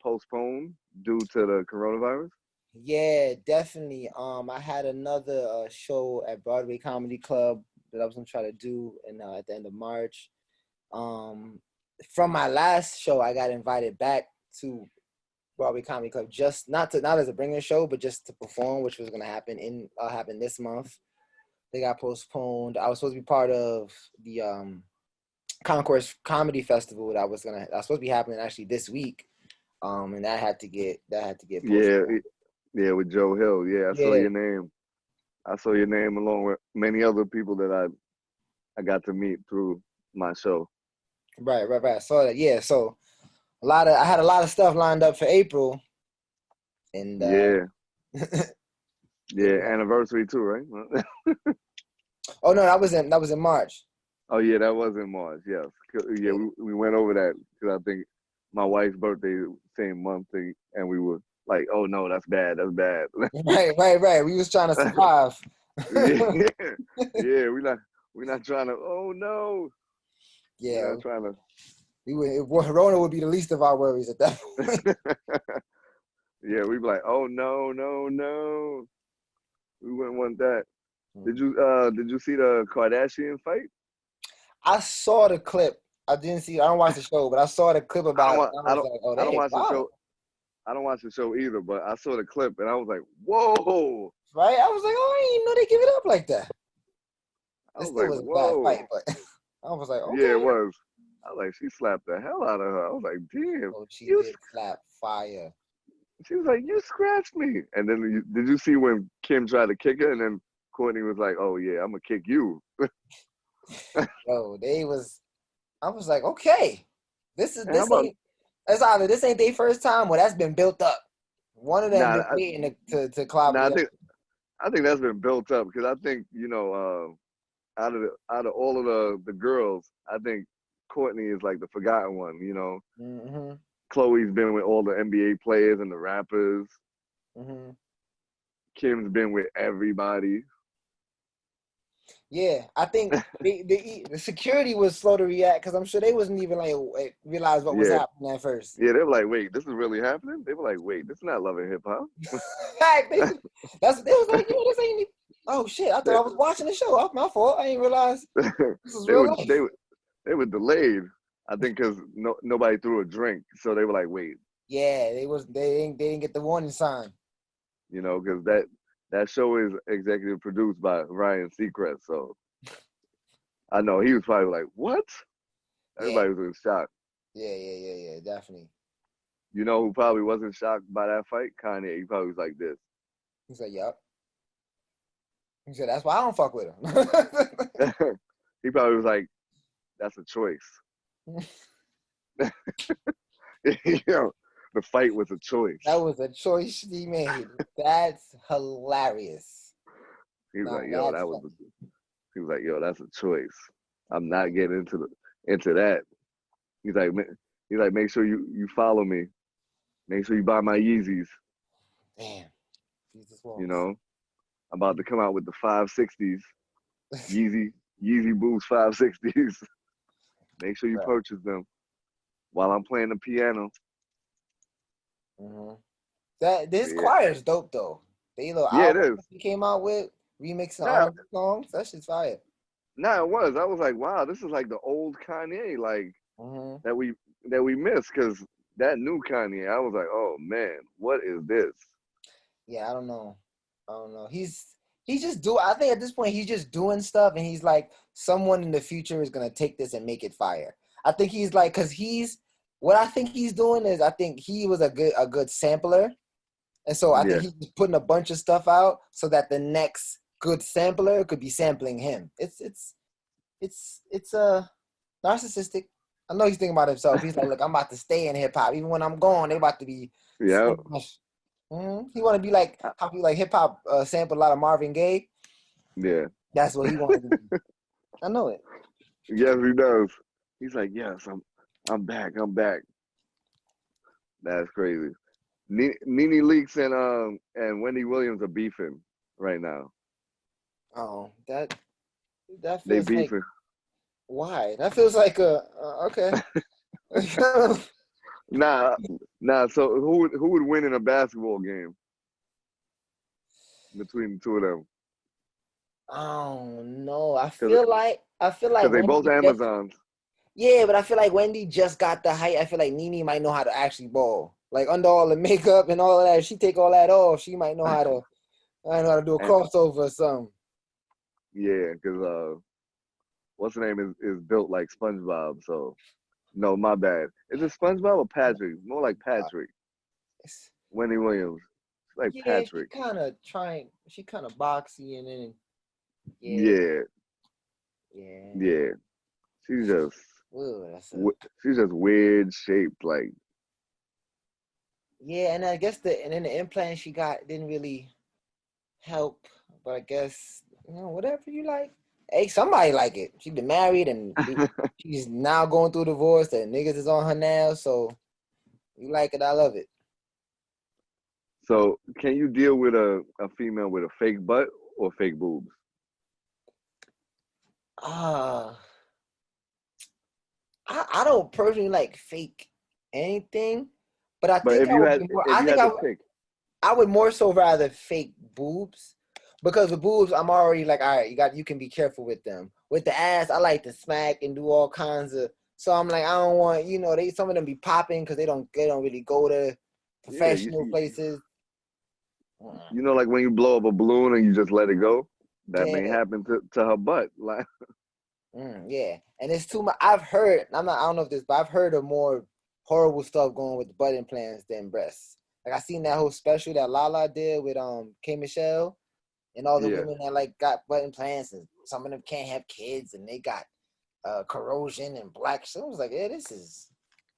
postponed due to the coronavirus? Yeah, definitely. I had another show at Broadway Comedy Club that I was gonna try to do at the end of March. From my last show, I got invited back to Broadway Comedy Club, just not as a bringer show, but just to perform, which was gonna happen this month. They got postponed. I was supposed to be part of the Concourse Comedy Festival that was supposed to be happening actually this week, and that had to get postponed. Yeah, with Joe Hill. Yeah, I saw Yeah. your name. I saw your name along with many other people that I got to meet through my show. Right. I saw that. Yeah, so I had a lot of stuff lined up for April, and Yeah, anniversary too, right? oh no, that was in March. Oh yeah, that was in March. Yes, yeah, we went over that because I think my wife's birthday same month thing, and we were like, oh no, that's bad. Right. We was trying to survive. yeah. We're not trying to. Oh no. Yeah, we're not trying to. Rona would be the least of our worries at that point. Yeah, we'd be like, oh no. We wouldn't want that. Did you see the Kardashian fight? I saw the clip. I don't watch the show, but I saw the clip about it. I don't watch the show. I don't watch the show either, but I saw the clip and I was like, whoa. Right? I was like, oh, I didn't know they give it up like that. I was It still was whoa. a bad fight, but I was like, okay. Yeah, it was. I was like, she slapped the hell out of her. I was like, damn. Oh, she did slap fire. She was like, you scratched me. And then did you see when Kim tried to kick her and then Courtney was like, oh yeah, I'm going to kick you. Yo, I was like, okay. This ain't their first time. Well, that's been built up. One of them been waiting to clobber. I think that's been built up because I think, out of all of the girls, I think Courtney is like the forgotten one, Mm-hmm. Chloe's been with all the NBA players and the rappers. Mm-hmm. Kim's been with everybody. Yeah, I think the security was slow to react because I'm sure they wasn't even like realize what was happening at first. Yeah, they were like, "Wait, this is really happening?" They were like, "Wait, this is not Love and Hip Hop." They was like, "Yo, this ain't." Oh shit! I thought I was watching the show. My fault. I didn't realize this was real life. They were delayed. I think because nobody threw a drink, so they were like, "Wait." Yeah, they didn't get the warning sign. Because that show is executive produced by Ryan Seacrest, so I know he was probably like, "What?" Everybody was in shock. Yeah, definitely. You know who probably wasn't shocked by that fight? Kanye. He probably was like this. He said, "Yup." He said, "That's why I don't fuck with him." He probably was like, "That's a choice." The fight was a choice. That was a choice he made. That's hilarious. He was like, "Yo, He was like, "Yo, that's a choice. I'm not getting into that." He's like, "Make sure you follow me. Make sure you buy my Yeezys." Damn. Jesus walks. I'm about to come out with the 560s. Yeezy Boost 560s. Make sure you purchase them while I'm playing the piano. Mm-hmm. This choir is dope though. It is. He came out with remixing R&B songs. That shit's fire. It was. I was like, wow, this is like the old Kanye, like that we missed. Because that new Kanye, I was like, oh man, what is this? Yeah, I don't know. He's just I think at this point he's just doing stuff, and he's like, someone in the future is gonna take this and make it fire. I think he's like, what I think he's doing is, I think he was a good sampler, and so I think he's putting a bunch of stuff out so that the next good sampler could be sampling him. It's narcissistic. I know he's thinking about himself. He's like, look, I'm about to stay in hip hop. Even when I'm gone, they about to be. Yeah. He want to be like how people like hip hop sample a lot of Marvin Gaye. Yeah. That's what he wants to be. I know it. Yes, he does. He's like, yes, I'm back. That's crazy. Nene Leakes and Wendy Williams are beefing right now. Oh, that feels they beefing. Like, why? That feels like okay. Nah. So who would win in a basketball game between the two of them? Oh no, I feel like because they both Amazons. Yeah, but I feel like Wendy just got the height. I feel like Nene might know how to actually ball. Like under all the makeup and all of that, if she take all that off, she might know how to. I know how to do a And crossover or something. yeah, because what's the name is built like SpongeBob. So no, my bad. Is it SpongeBob or Patrick? More like Patrick. It's, Wendy Williams. It's like yeah, Patrick. She kind of boxy, and then yeah, Yeah, yeah. yeah. She's just Ooh, she's just weird shaped. Like yeah, and I guess and then the implant she got didn't really help, but I guess whatever you like. Hey, somebody like it. She been married and she's now going through divorce. The niggas is on her now, so you like it, I love it. so, can you deal with a female with a fake butt or fake boobs? Ah, I don't personally like fake anything, but I But think I would be more. if you had to pick, I would more so rather fake boobs because with boobs, I'm already like, all right, you can be careful with them. With the ass, I like to smack and do all kinds of. So I'm like, I don't want, some of them be popping because they don't really go to yeah, professional places. you know, like when you blow up a balloon and you just let it go, that may Yeah, happen to her butt. Like, yeah, and it's too much. I've heard. I don't know if this, but I've heard of more horrible stuff going with the butt implants than breasts. Like I seen that whole special that Lala did with K Michelle. And all the yeah, women that like got butt implants and some of them can't have kids and they got corrosion and black. So I was like, yeah, this is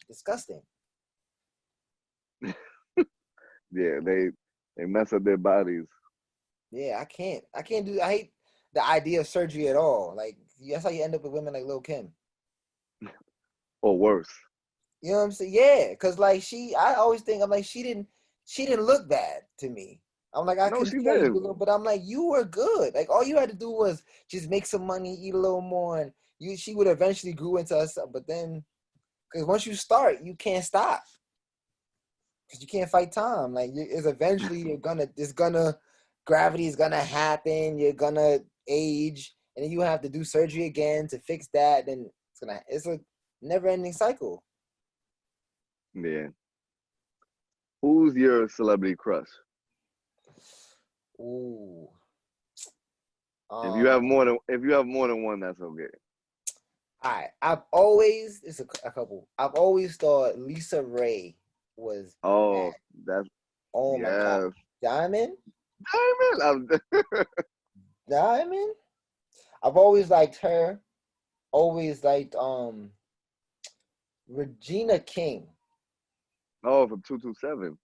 disgusting. yeah, they mess up their bodies Yeah, I can't do. I hate the idea of surgery at all. Like that's how you end up with women like Lil Kim. or worse. You know what I'm saying? Yeah, because like I always think I'm like she didn't look bad to me. I'm like I No, can she tell you, didn't. but I'm like you were good. Like all you had to do was just make some money, eat a little more, and she would eventually grew into herself. But then because once you start, you can't stop because you can't fight time. Like it's eventually gravity is gonna happen. You're gonna age, and then you have to do surgery again to fix that. Then it's a never ending cycle. Yeah. Who's your celebrity crush? Ooh. If you have more than one, that's okay. All right. It's a couple. I've always thought Lisa Ray was Oh, bad. that's Oh my God. yes. Diamond? Diamond. Diamond? I've always liked her. Always liked Regina King. Oh, from 227.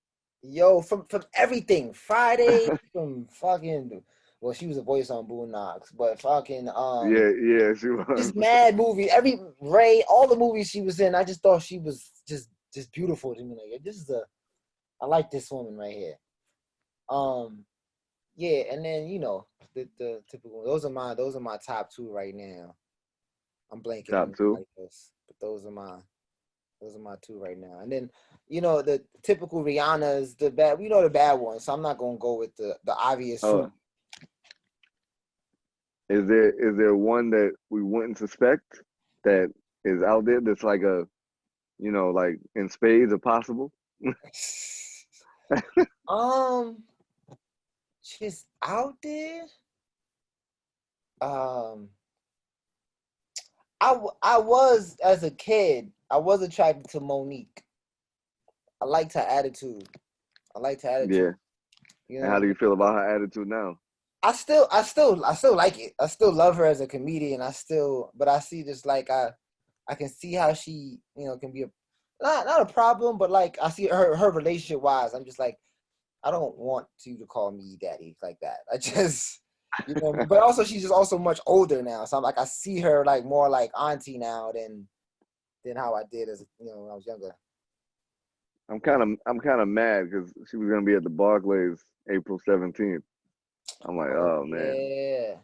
Yo, from everything. Friday, from fucking well, she was a voice on Boondocks, but fucking Yeah, yeah, she was. just mad movie. Every Ray, all the movies she was in, I just thought she was just beautiful to me. Like I like this woman right here. Yeah, and then the typical. Those are my top two right now. I'm blanking on Top two. anybody else, but those are my two right now. And then the typical Rihanna's the bad. We know the bad ones, so I'm not gonna go with the obvious fruit. Oh, is there one that we wouldn't suspect that is out there that's like like in spades or possible? Just out there. Um, I was as a kid. I was attracted to Monique. I liked her attitude. I liked her Yeah. attitude. You know And what how I do mean? you feel about her attitude now? I still like it. I still love her as a comedian. But I see just like I can see how she, can be not a problem, but like I see her relationship wise. I'm just like, I don't want you to call me daddy like that. I just, but also she's just also much older now. So I'm like, I see her like more like auntie now than how I did as when I was younger. I'm kind of mad because she was gonna be at the Barclays April 17th. I'm like, Oh oh man, yeah,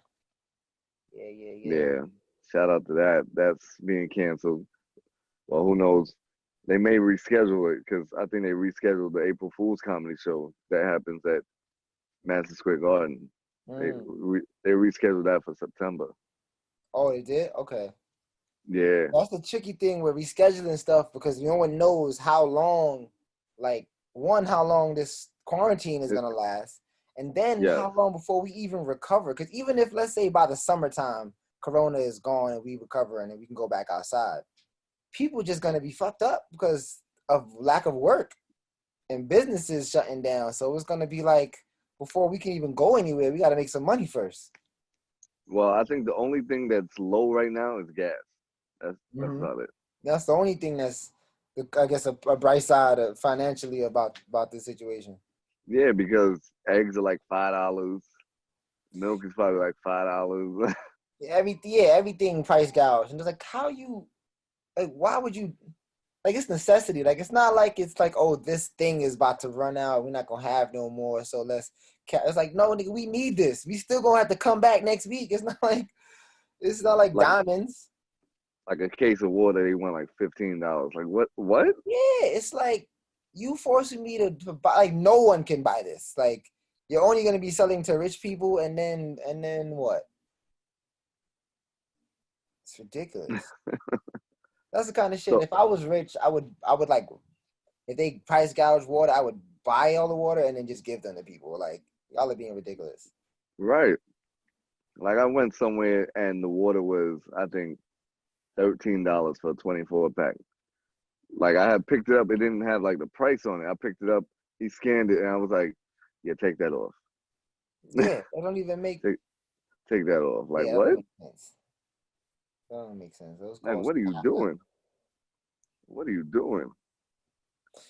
yeah. yeah. Shout out to that. That's being canceled. Well, who knows? They may reschedule it because I think they rescheduled the April Fool's comedy show that happens at Madison Square Garden. Mm. They rescheduled that for September. Oh, they did? Okay. Yeah. That's the tricky thing with rescheduling stuff because no one knows how long, like, how long this quarantine is gonna last, and then Yes. how long before we even recover. Because even if, let's say, by the summertime, Corona is gone and we recover and then we can go back outside, people just gonna be fucked up because of lack of work and businesses shutting down. So it's gonna be like before we can even go anywhere, we got to make some money first. Well, I think the only thing that's low right now is gas. That's Mhm. about it. That's the only thing that's, I guess, a bright side financially about this situation. Yeah, because eggs are like $5. Milk is probably like $5. Everything price gouge, and it's like, how you, like, why would you, like, it's necessity. Like, it's not like it's like, oh, this thing is about to run out, we're not gonna have no more, so it's like, no, nigga, we need this. We still gonna have to come back next week. It's not like Like diamonds. like a case of water, they want like $15. Like what? What? Yeah, it's like you forcing me to buy. Like, no one can buy this. Like, you're only gonna be selling to rich people, and then what? It's ridiculous. That's the kind of shit. So If I was rich, I would like, if they price gouge water, I would buy all the water and then just give them to people. Like, y'all are being ridiculous. right. Like I went somewhere and the water was, I think, $13 for a 24 pack. Like I had picked it up, it didn't have like the price on it. I picked it up, he scanned it, and I was like, "Yeah, take that off. Yeah, it don't even make. Take that off." Like Yeah, that don't what? make sense. That don't make sense. Those Like costs what are you half that. doing? What are you doing?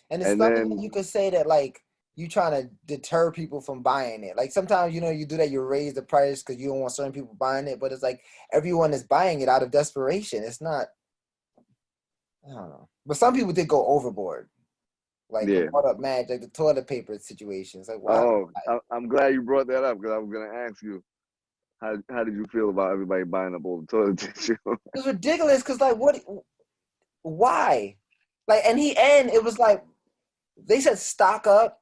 And it's And not even, then you could say that, like, you trying to deter people from buying it. Like, sometimes, you do that, you raise the price because you don't want certain people buying it, but it's like everyone is buying it out of desperation. It's not, I don't know. But some people did go overboard. Like, yeah. brought up mad, like the toilet paper situations. Like, why? Oh, I'm glad you brought that up because I was gonna ask you how did you feel about everybody buying up all the toilet tissue? It's ridiculous because, like, why? Like, and it was like, they said stock up,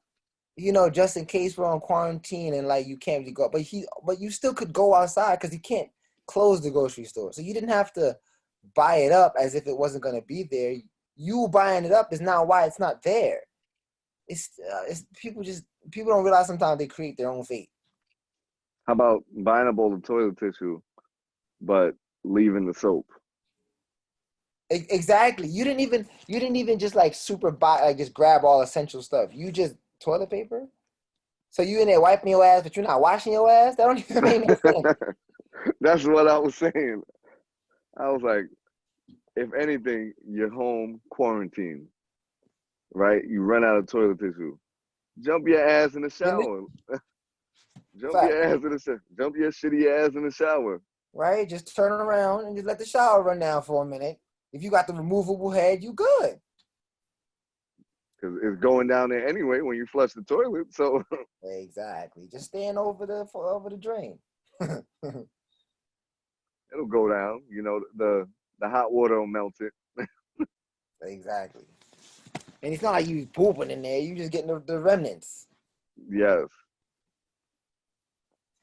just in case we're on quarantine and, like, you can't really go. But you still could go outside because he can't close the grocery store. So you didn't have to buy it up as if it wasn't going to be there. You buying it up is not why it's not there. It's people don't realize sometimes they create their own fate. How about buying up all the toilet tissue, but leaving the soap? Exactly. You didn't even just, like, super buy, like, just grab all essential stuff. You just toilet paper. So you in there wiping your ass, but you're not washing your ass? That don't even make no sense. That's what I was saying. I was like, if anything, you're home quarantine, right? You run out of toilet tissue. Jump your ass in the shower. Jump Fact, your ass in the shower. Jump your shitty ass in the shower. right? Just turn around and just let the shower run down for a minute. If you got the removable head, you good. Because it's going down there anyway when you flush the toilet. So Exactly. Just stand over the drain. it'll go down. The hot water will melt it. Exactly. And it's not like you pooping in there. You just getting the remnants. Yes.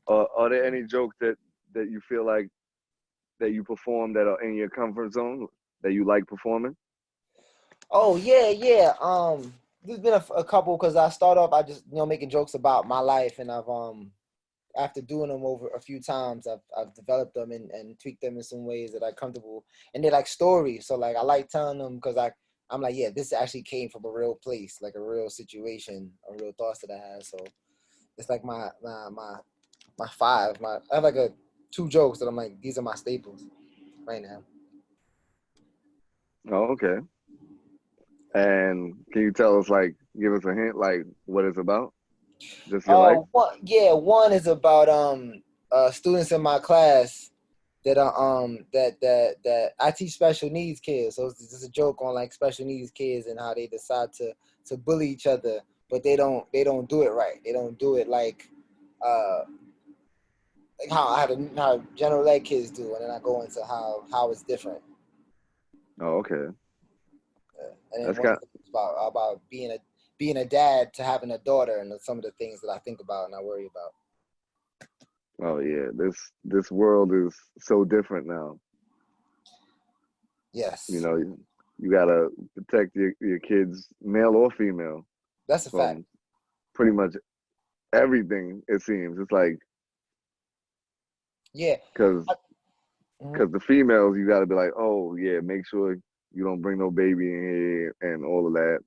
Are there any jokes that you feel like that you perform that are in your comfort zone that you like performing? Oh yeah. There's been a couple because I start off, I just making jokes about my life, and I've after doing them over a few times, I've developed them and tweaked them in some ways that I'm comfortable, and they're like stories. So, like, I like telling them because I'm like, yeah, this actually came from a real place, like a real situation, a real thoughts that I had. So it's like my five. I have like two jokes that I'm like, these are my staples right now. Oh, okay. And can you tell us, like, give us a hint, like, what it's about? Just your life? Oh, one is about students in my class that are that I teach special needs kids. So it's just a joke on, like, special needs kids and how they decide to bully each other, but they don't do it right. They don't do it like how general ed kids do, and then I go into how it's different. Oh, okay. And then That's one kind. is about being a dad to having a daughter, and some of the things that I think about and I worry about. Oh yeah. This world is so different now. Yes, You know, you gotta protect your kids, male or female, that's a fact. from pretty much everything. It seems it's like Yeah. because Mhm. the females, you gotta be like, oh yeah, make sure you don't bring no baby in here and all of that.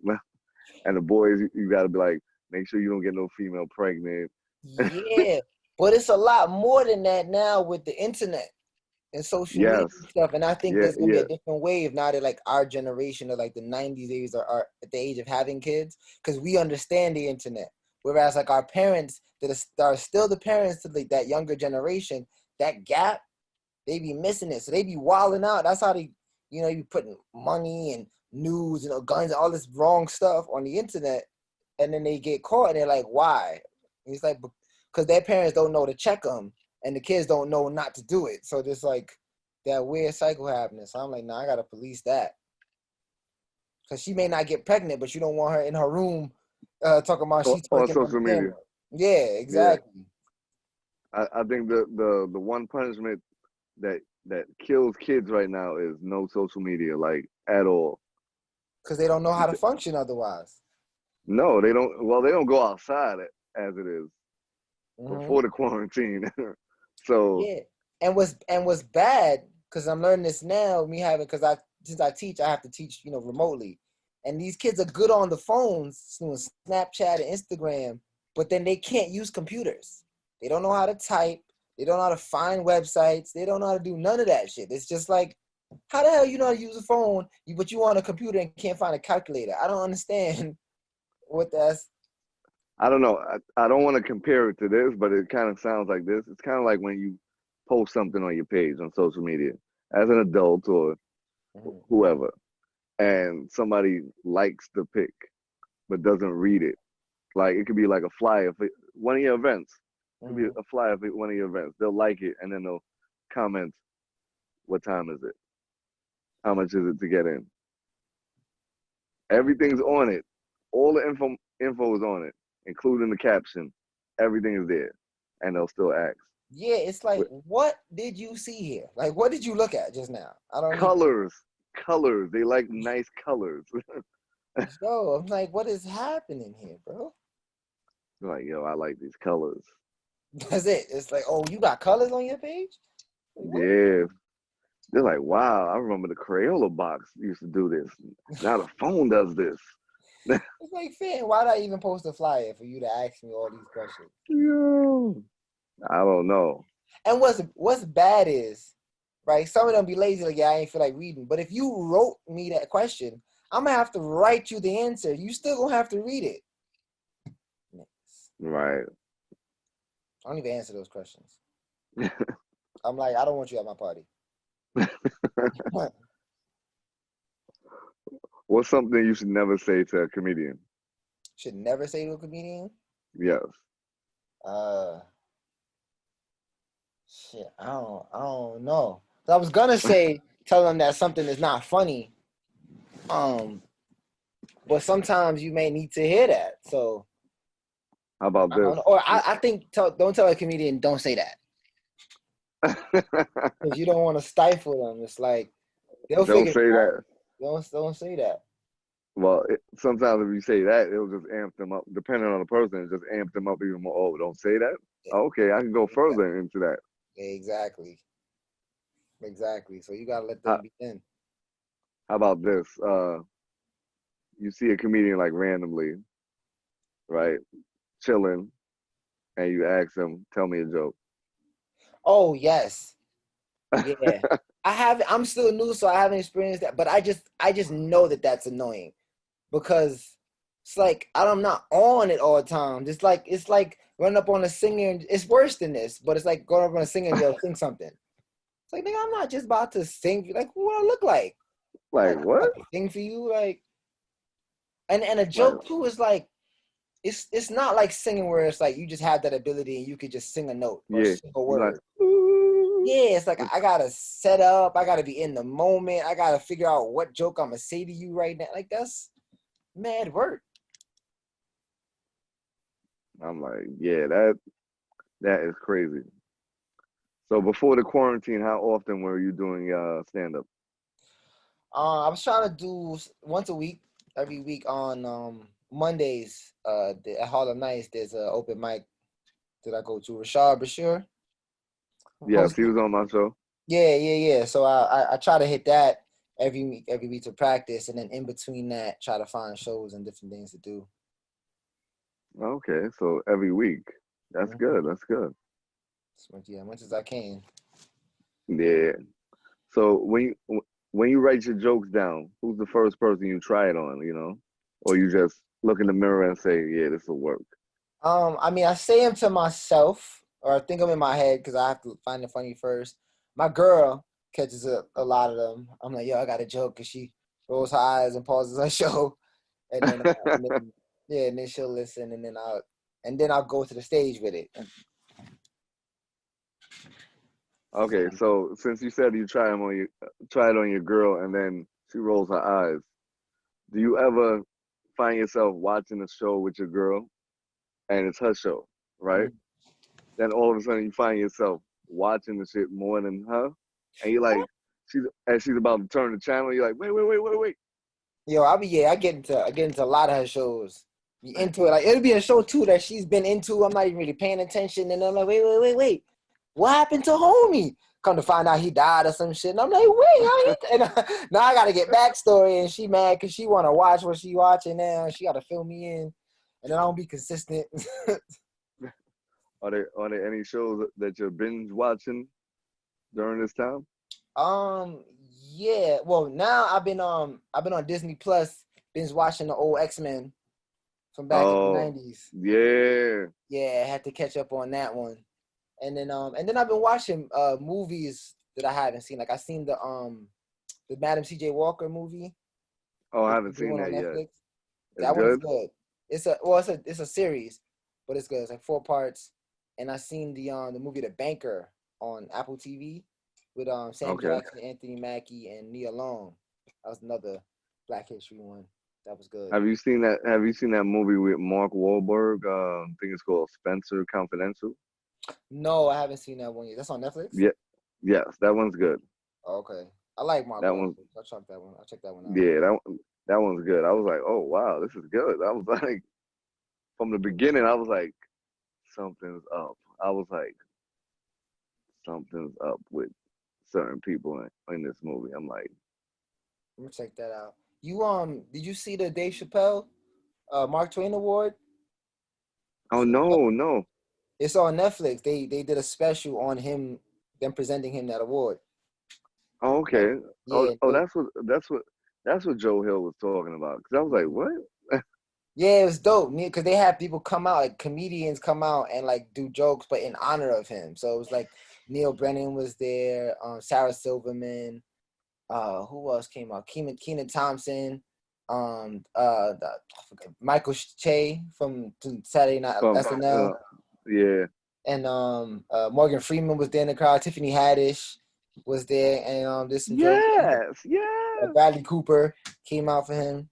And the boys, you gotta be like, make sure you don't get no female pregnant. Yeah, but it's a lot more than that now with the internet and social media Yes, and stuff. And I think yeah, there's gonna be yeah. a different wave now that like our generation or like the 90s age are at the age of having kids because we understand the internet. Whereas like our parents are still the parents to like that younger generation, that gap, they be missing it. So they be wilding out. That's how they, you be putting money and news and guns and all this wrong stuff on the internet. And then they get caught and they're like, why? And it's like, because their parents don't know to check them and the kids don't know not to do it. So there's like that weird cycle happening. So I'm like, nah, I got to police that. Because she may not get pregnant, but you don't want her in her room talking about she's On twerking on social the media. camera. Yeah, Yeah, exactly. I think the one punishment that kills kids right now is no social media, like at all. Because they don't know how to function otherwise. No, they don't. Well, they don't go outside as it is Mm-hmm. before the quarantine. So Yeah, and what's bad because I'm learning this now. Me having because since I teach, I have to teach remotely, and these kids are good on the phones doing Snapchat and Instagram, but then they can't use computers. They don't know how to type. They don't know how to find websites. They don't know how to do none of that shit. It's just like, how the hell you know how to use a phone, but you on a computer and can't find a calculator? I don't understand what that's. I don't know. I don't want to compare it to this, but it kind of sounds like this. It's kind of like when you post something on your page on social media as an adult or Mhm. whoever, and somebody likes the pic but doesn't read it. Like it could be like a flyer for one of your events. It could be Mhm. a flyer for one of your events. They'll like it and then they'll comment, "What time is it? How much is it to get in?" Everything's on it. All the info is on it, including the caption. Everything is there, and they'll still ask. Yeah, it's like, With what did you see here? Like, what did you look at just now? I don't even. colors, colors. They like nice colors. Yo, I'm like, what is happening here, bro? They're like, yo, I like these colors. That's it. It's like, oh, you got colors on your page? Like, what? Yeah. They're like, wow, I remember the Crayola box used to do this. Now the phone does this. It's like, fam, why'd I even post a flyer for you to ask me all these questions? Yo, I don't know. And what's bad is, right? Some of them be lazy, like, yeah, I ain't feel like reading. But if you wrote me that question, I'm gonna have to write you the answer. You still gonna have to read it. Right. I don't even answer those questions. I'm like, I don't want you at my party. What's something you should never say to a comedian? Should never say to a comedian. Yes. Uh, shit, I don't know. I was gonna say tell them that something is not funny. Um, but sometimes you may need to hear that. So How about I don't this? know. Or I think don't tell a comedian don't say that because you don't want to stifle them. It's like they'll Don't figure it say out. that. Don't say that. Well, sometimes if you say that, it'll just amp them up. Depending on the person, it just amp them up even more. Oh, don't say that? Okay, I can go further into that. Exactly. Exactly. So you gotta let How, them be in. how about this? You see a comedian like randomly, right? Chilling, and you ask them, tell me a joke. Oh yes. Yeah. I'm still new, so I haven't experienced that. But I just know that that's annoying because it's like I'm not on it all the time. It's like running up on a singer. And it's worse than this, but it's like going up on a singer and they'll sing something. It's like, nigga, I'm not just about to sing. Like, what do I look like? I'm Like not what? about to sing for you. Like, and a Like joke too is like it's not like singing where it's like you just have that ability and you could just sing a note or yeah, sing a you're like word. Yeah, it's like I gotta set up. I gotta be in the moment. I gotta figure out what joke I'm gonna say to you right now. Like that's mad work. I'm like, yeah, that is crazy. So before the quarantine, how often were you doing stand up? I was trying to do once a week, every week on Mondays. At Harlem Nights, there's an open mic that I go to. Rashad Bashir Yes, hosts he it. was on my show. Yeah. So I try to hit that every week to practice, and then in between that, try to find shows and different things to do. Okay, so every week. That's Mhm. good. That's good. As much as I can. Yeah. So when you write your jokes down, who's the first person you try it on, you know? Or you just look in the mirror and say, yeah, this will work. I mean, I say them to myself, or I think them in my head because I have to find it funny first. My girl catches a lot of them. I'm like, yo, I got a joke, and she rolls her eyes and pauses her show, and then yeah, and then she'll listen, and then I'll go to the stage with it. Okay, so since you said you try it on your girl and then she rolls her eyes, do you ever find yourself watching a show with your girl and it's her show, right? Mhm. Then all of a sudden you find yourself watching the shit more than her, and you're like, she's about to turn the channel. You're like, wait. Yo, I get into a lot of her shows. Be into it. Like it'll be a show too that she's been into. I'm not even really paying attention, and I'm like, wait. What happened to homie? Come to find out he died or some shit. And I'm like, wait, how he? And now I gotta get backstory, and she mad because she wanna watch what she watching now. She gotta fill me in, and then I don't be consistent. Are there any shows that you're binge watching during this time? um, yeah. Well, now I've been on Disney Plus, binge watching the old X-Men from back in the Oh, '90s. yeah. Yeah, I had to catch up on that one. And then I've been watching movies that I haven't seen. Like I seen the Madam C.J. Walker movie. Oh, I They've haven't been seen doing on that yet. Netflix. It's That one's good. good. It's a series, but it's good. It's like 4 parts. And I seen the movie The Banker on Apple TV with Sam Okay. Jackson, Anthony Mackie, and Nia Long. That was another Black History one. That was good. Have you seen that movie with Mark Wahlberg? I think it's called Spencer Confidential. No, I haven't seen that one yet. That's on Netflix? Yeah, yes, that one's good. Oh, okay. I like Mark That Wahlberg. one, I'll check that one. I'll check that one out. yeah, that one's good. I was like, oh wow, this is good. I was like, from the beginning, I was like, something's up. I was like, something's up with certain people in this movie. I'm like, I'm gonna check that out. Did you see the Dave Chappelle Mark Twain Award? oh no. It's on Netflix. They did a special on him, them presenting him that award. Oh, Like, okay. yeah, That's what Joe Hill was talking about. Because I was like, what? yeah, it was dope. Because they have people come out, like comedians come out and like do jokes, but in honor of him. So it was like Neil Brennan was there, Sarah Silverman. Who else came out? Keenan Thompson. I forget, Michael Che from Saturday Night From SNL. yeah. And Morgan Freeman was there in the crowd. Tiffany Haddish was there, and there's some jokes. Yes. Bradley Cooper came out for him,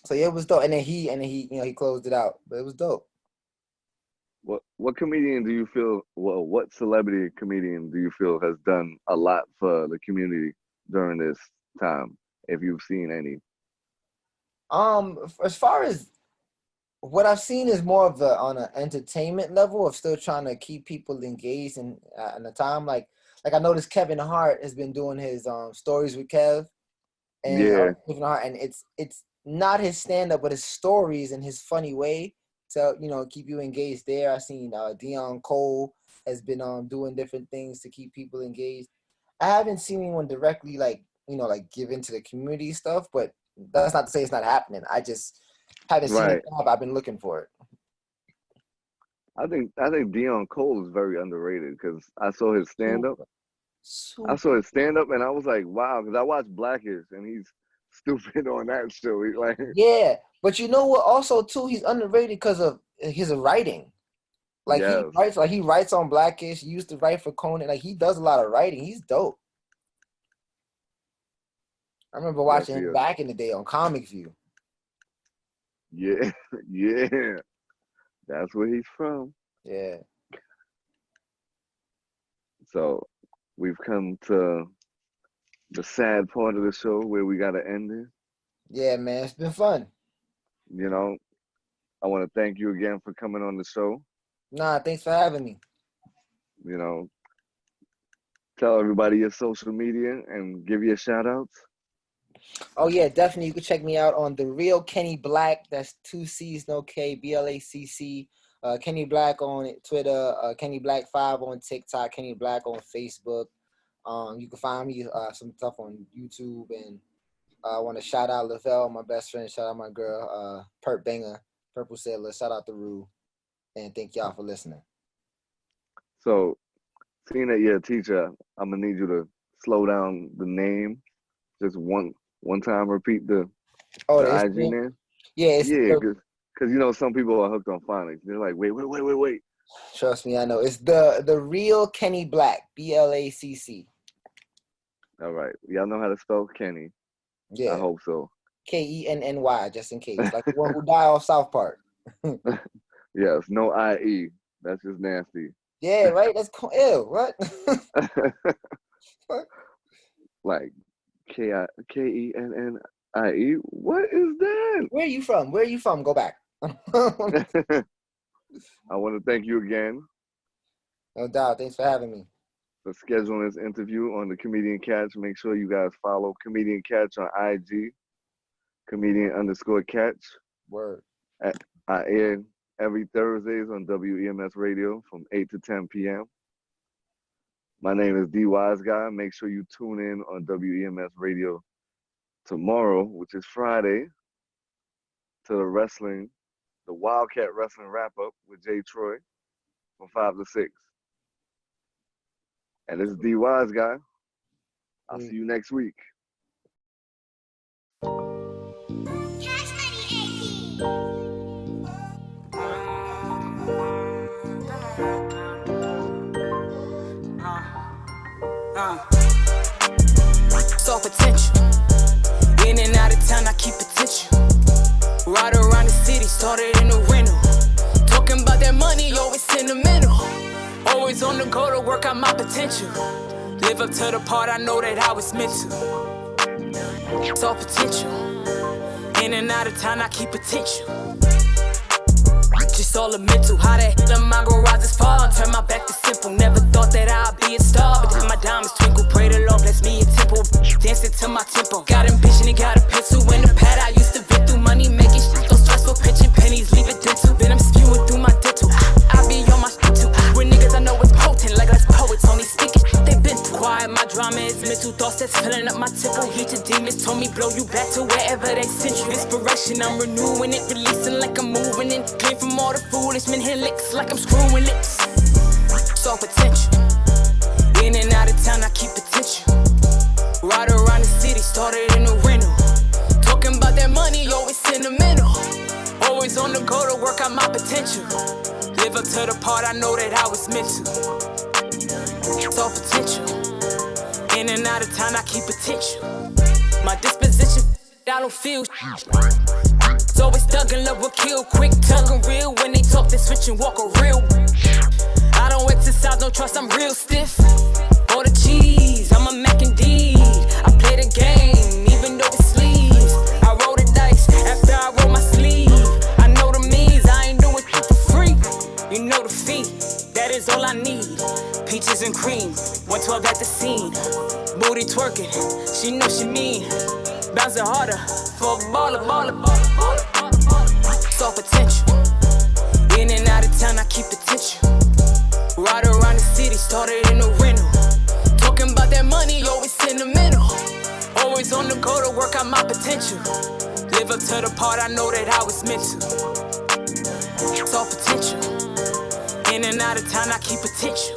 so yeah, it was dope. And then he closed it out, but it was dope. What comedian do you feel? Well, what celebrity comedian do you feel has done a lot for the community during this time? If you've seen any. As far as what I've seen is more of the on an entertainment level of still trying to keep people engaged in the time. Like I noticed Kevin Hart has been doing his stories with Kev and Yeah. Kevin Hart, and it's not his stand up, but his stories and his funny way to keep you engaged there. I've seen Dion Cole has been doing different things to keep people engaged. I haven't seen anyone directly like give into the community stuff, but that's not to say it's not happening. I just haven't seen it Right. happen. I've been looking for it. I think Dion Cole is very underrated because I saw his stand up. Super, I super. saw his stand up and I was like, wow, because I watched Blackish and he's stupid on that show. He's like, Yeah, but you know what? Also, too, he's underrated because of his writing. Like yes, he writes on Blackish. He used to write for Conan. Like he does a lot of writing. He's dope. I remember yes, watching he him is. back in the day on Comic View. Yeah, yeah, that's where he's from. Yeah. So we've come to the sad part of the show where we gotta end it. Yeah, man, it's been fun. You know, I want to thank you again for coming on the show. Nah, thanks for having me. You know, tell everybody your social media and give you a shout outs. Oh yeah, definitely. You can check me out on The Real Kenny Blacc. That's 2 C's, no K, BLACC. Kenny Blacc on Twitter, Kenny Blacc 5 on TikTok, Kenny Blacc on Facebook. You can find me some stuff on YouTube, and I want to shout out Lavelle, my best friend. Shout out my girl, Perp Banger, Purple Sailor. Shout out to Rue, and thank y'all for listening. So, seeing that you're a teacher, I'm gonna need you to slow down the name. Just one time, repeat the IG name. Yeah, because you know some people are hooked on phonics. They're like, wait. Trust me, I know. It's the Real Kenny Blacc, BLACC. All right, y'all know how to spell Kenny. Yeah, I hope so. KENNY, just in case, like the one who died off South Park. Yes, no IE. That's just nasty. Yeah, right. That's ew. What? What? Like KENNIE. What is that? Where are you from? Go back. I want to thank you again No doubt. Thanks for having me. for scheduling this interview on the Comedian Catch. Make sure you guys follow Comedian Catch on IG, Comedian_Catch. Word. I air every Thursdays on WEMS Radio from 8 to 10 p.m. My name is D Wise Guy. Make sure you tune in on WEMS Radio tomorrow, which is Friday, to the Wildcat Wrestling Wrap-Up with Jay Troy from 5 to 6. And this is D Wise Guy. I'll see you next week. So potential. In and out of town, I keep attention. Ride around the city, started in a rental. Talking about that money, always sentimental. Always on the go to work out my potential. Live up to the part I know that I was meant to. So potential. In and out of town, I keep attention. Just all the mental, how that hell in my garage is fall. Turn my back to simple, never thought that I'd be a star. But then my diamonds twinkle, pray the Lord bless me a temple. Dancing to my tempo, got ambition and got a pencil in the pad. I used to vet through money, making shit, those stressful pinching pennies, leave it dental. Then I'm spewing through my dental, I be on my shit too. With niggas I know it's potent, like us poets, only speaking they been through. Quiet, my drama is mental, thoughts that's filling up my temple. Heat to demons, told me blow you back to wherever they sent you. Inspiration, I'm renewing it, releasing like I'm moving it. Clean from all the foolish men, hit licks like I'm screwing lips. So potential. In and out of town, I keep attention. Ride around the city, started in a rental. Talking about that money, always sentimental. Always on the go to work out my potential. Live up to the part I know that I was meant to. So potential. In and out of town, I keep attention. My disposition, I don't feel. It's always thug and love will kill. Quick tongue and real. When they talk, they switch and walk a real. I don't exercise, no trust, I'm real stiff. All the cheese, I'm a Mac indeed. I play the game, even though it's sleeves. I roll the dice after I roll my sleeve. I know the means, I ain't doing shit for free. You know the fee, that is all I need. Peaches and cream, 112 at the scene. Booty twerking, she know she mean. Bouncing harder for a baller. So potential. In and out of town, I keep attention. Ride around the city, started in a rental. Talking about that money, always sentimental. Always on the go to work out my potential. Live up to the part I know that I was meant to. So potential. In and out of town, I keep attention.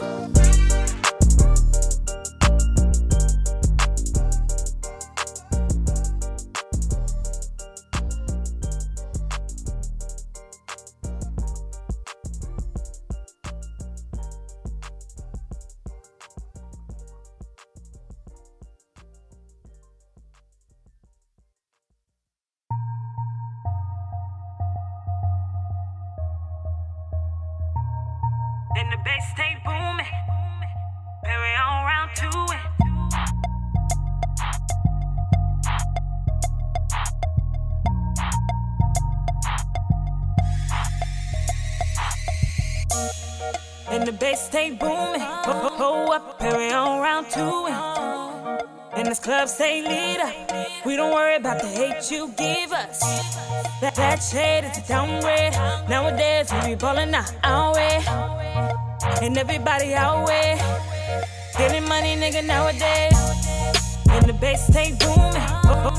And the bass stay booming. Perry on round 2. And the bass stay booming. Ho up, Perry on round 2. And this club stay lit up. We don't worry about the hate you give us. That shade is a downgrade. Nowadays we be ballin' out our way. And everybody our way. Getting money, nigga, nowadays. And the bass stay booming.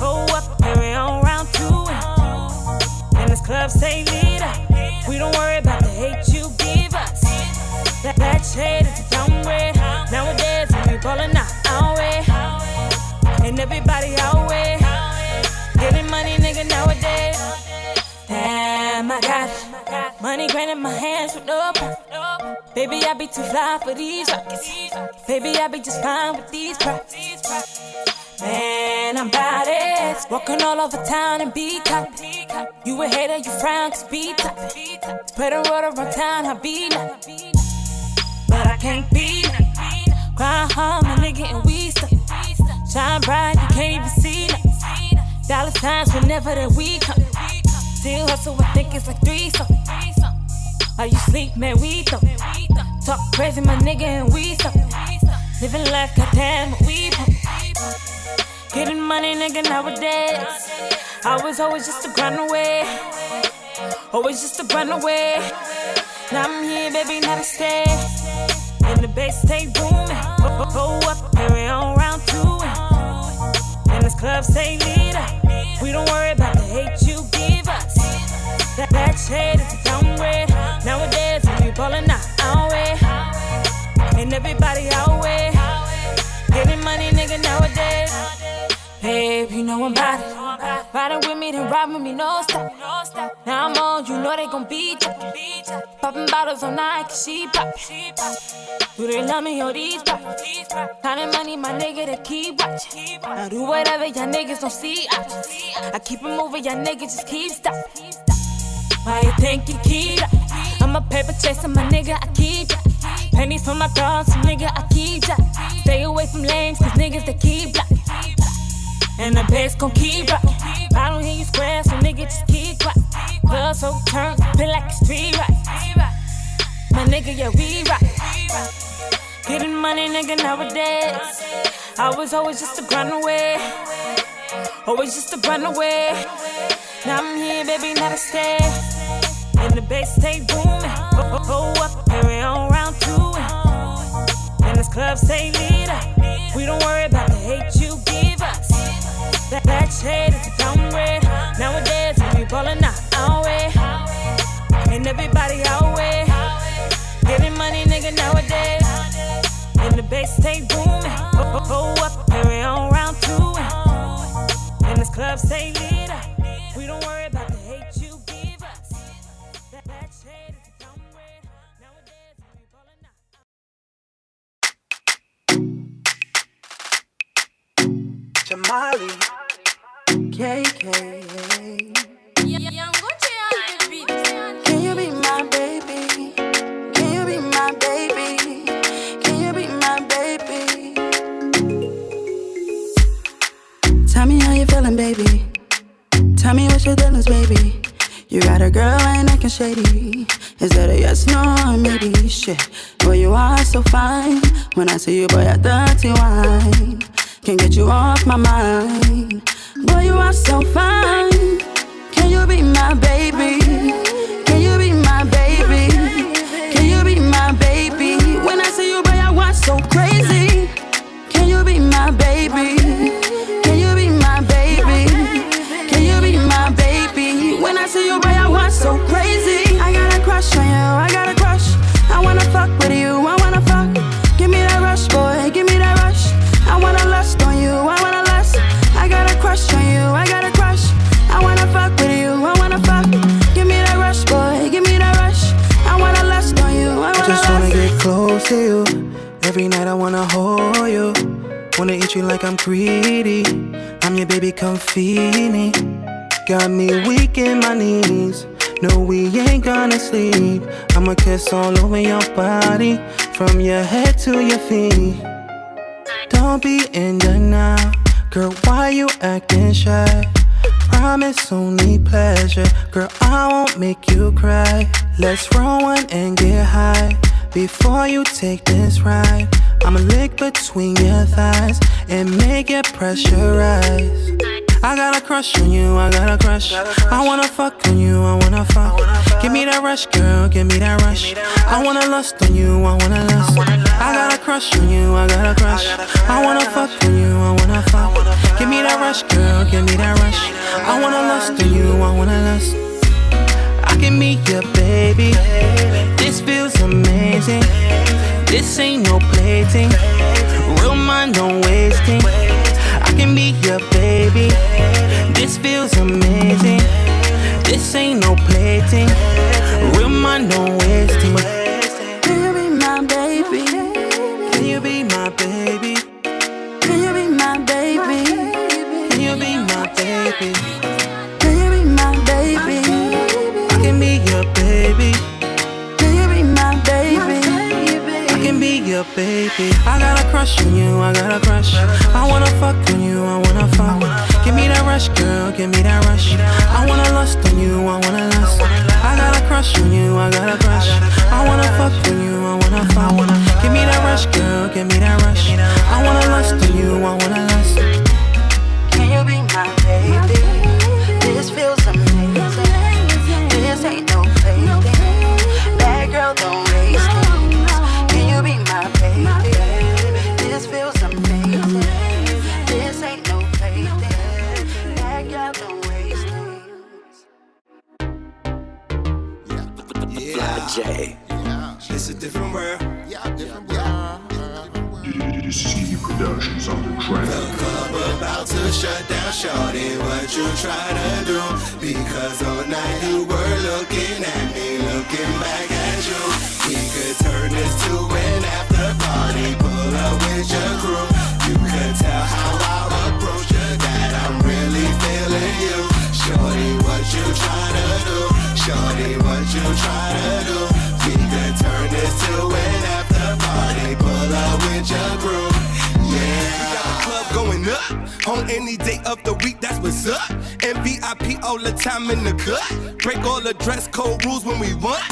Ho up, Perry on round 2. And this club stay lit up. We don't worry about the hate you give us. That shade is a downgrade. Nowadays we be ballin' out our way. And everybody our way. Getting money, nigga, nowadays. Damn, I got it. Money grand in my hands with no profit. Baby, I be too fly for these rockets. Baby, I be just fine with these profits. Man, I'm bout it. Walking all over town and be top. You a hater, you frown, cause be top. Spread a word around town, I be not. But I can't be not. Grind hard, my nigga, and we stuck. Shine bright, you can't even see that. Dollar signs whenever that we come. Still hustle, I think it's like 3 something. While you sleep, man, we thump. Talk crazy, my nigga, and we stuck. Living life, goddamn, we pump. Getting money, nigga, nowadays. I was always just a grind away. Always just a grind away. Now I'm here, baby, now to stay. And the bass stay booming. Go up, carry on round 2. And this club stay lit up. We don't worry about the hate you give us. That shade is a downgrade. Nowadays we be ballin' out our way. And everybody our way. Getting money, nigga, nowadays. Babe, you know I'm bout it. Riding with me, then ride with me, no stop. Now I'm on, you know they gon' beat ya. Poppin' bottles all night, cause she pop. Do they love me or these pop? Counting money, my nigga, to keep watchin'. I do whatever y'all niggas don't see. I keep it moving, y'all niggas just keep stop. Why you think you keep up? I'm a paper chaser, my nigga, I keep ya. Pennies for my girls, so nigga, I keep ya. Stay away from lames, cause niggas, they keep block. And the bass gon' keep rockin'. I don't hear you square, so nigga, just keep rockin'. Club so turned, feel like a street rock. My nigga, yeah, we rock. Getting money, nigga, nowadays. I was always just a grind away. Always just a grind away. Now I'm here, baby, now to stay. And the bass stay booming. Go up, carry on round 2. And this club stay lit up. We don't worry about the hate you give us. That shade is a downgrade. Nowadays we be ballin' out our way. And everybody our way. Getting money, nigga, nowadays. And the bass stay booming. Go up, carry on round 2. And this club stay lit up. We don't worry about the hate you give us. That shade is a downgrade. Nowadays we be ballin' out. Jamali, KK. Can you be my baby? Can you be my baby? Can you be my baby? Tell me how you feeling, baby. Tell me what's your dealings, baby. You got a girl ain't acting shady. Is that a yes, no, or maybe? Shit, boy, you are so fine. When I see you, boy, I dirty wine. Can't get you off my mind. Boy, you are so fine. Can you be my baby? Can you be my baby? Can you be my baby? When I see you, boy, I want so crazy. Can you be my baby? Can you be my baby? Can you be my baby? When I see you, boy, I want so crazy. I got a crush on you, I got a crush. I wanna fuck with you, I wanna fuck. Give me that rush, boy, give me that rush. I wanna lust on you, I wanna lust. I got a crush on you, I got a crush. I wanna fuck with you, I wanna fuck. Give me that rush, boy, give me that rush. I wanna lust on you, I wanna just wanna lust. get close to you. Every night I wanna hold you. Wanna eat you like I'm greedy. I'm your baby, come feed me. Got me weak in my knees. No, we ain't gonna sleep. I'ma kiss all over your body, from your head to your feet. Don't be in denial, girl, why you acting shy? promise only pleasure. Girl, I won't make you cry. Let's roll one and get high. Before you take this ride, I'ma lick between your thighs and make it pressurize. I got a crush on you, I got a crush. I wanna fuck on you, I wanna fuck. Give me that rush, girl, give me that rush. I wanna lust on you, I wanna lust. I got a crush on you, I got a crush. I wanna fuck on you, I wanna fuck. Give me that rush, girl, give me that rush. I wanna lust on you, I wanna lust. I can meet your baby. This feels amazing. This ain't no plaything. Real mind, don't wasting. I can be your baby. This feels amazing. This ain't no plaything. Real mind, don't wasting. Can you be my baby? Can you be my baby? Can you be my baby? Can you be my baby? Can you be my baby? I can be your baby. Can you be my baby? I can be your baby. I got a crush on you, I got a crush. I wanna fuck on you, I wanna fuck. Give me that rush, girl, give me that rush. I wanna lust on you, I wanna lust. I got a crush on you, I got a crush. I wanna fuck on you, I wanna fuck. Give me that rush, girl, give me that rush. I wanna lust on you, I wanna lust. Can you be my baby? This feels amazing. This ain't no plaything. Bad girl, don't waste things. Can you be my baby? This feels amazing. This ain't no plaything. Bad girl, don't waste things. J. It's a different world. This is Kenny Productions on the track. The club about to shut down, shorty. What you try to do? Because all night you were looking at me, looking back at you. We could turn this to an after party. Pull up with your crew. You could tell how I approach you, that I'm really feeling you. Shorty, what you try to do? Shorty, what you try to do? We could turn this to an after party. Pull up with your crew. Yeah. We got the club going up on any day of the week, that's what's up. And VIP all the time in the cut. Break all the dress code rules when we want.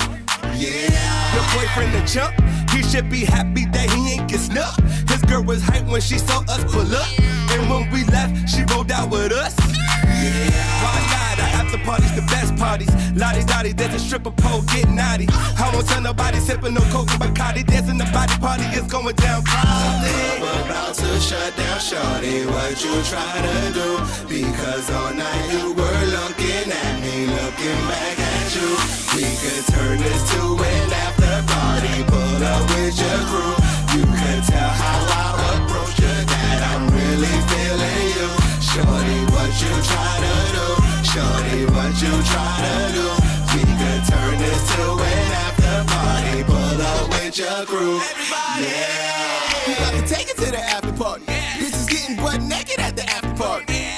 Yeah. Your boyfriend the chump, he should be happy that he ain't get snuffed. His girl was hyped when she saw us pull up. And when we left, she rolled out with us. Yeah. Why not? The after party's the best parties. Lottie dottie, there's a stripper pole, get naughty. I won't tell nobody sipping no coke and Bacardi. Dancing the body party is going down. I'm about to shut down, shorty. What you try to do? Because all night you were looking at me, looking back at you. We could turn this to an after party. Pull up with your crew. You could tell how I approach you, that I'm really feeling you. Shorty, what you try to do? Shorty, what you try to do? We could turn this to an after party. Pull up with your crew. Yeah. We about to take it to the after party. Bitches getting butt naked at the after party.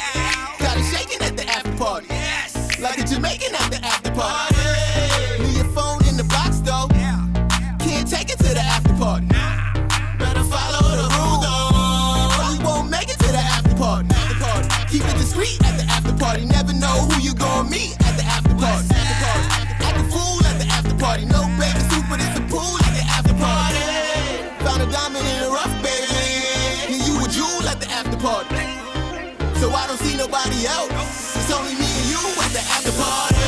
Got it shaking at the after party. Like a Jamaican at the after party. Leave your phone in the box though. Can't take it to the after party. Better follow the rule though. You won't make it to the after party. Keep it discreet at the after party. Never know who you gon' meet at the after party. Act a fool at the after party. No baby soup, but it's a pool at the after party. Found a diamond in the rough, baby. And you a jewel at the after party. So I don't see nobody else. It's only me and you at the after party.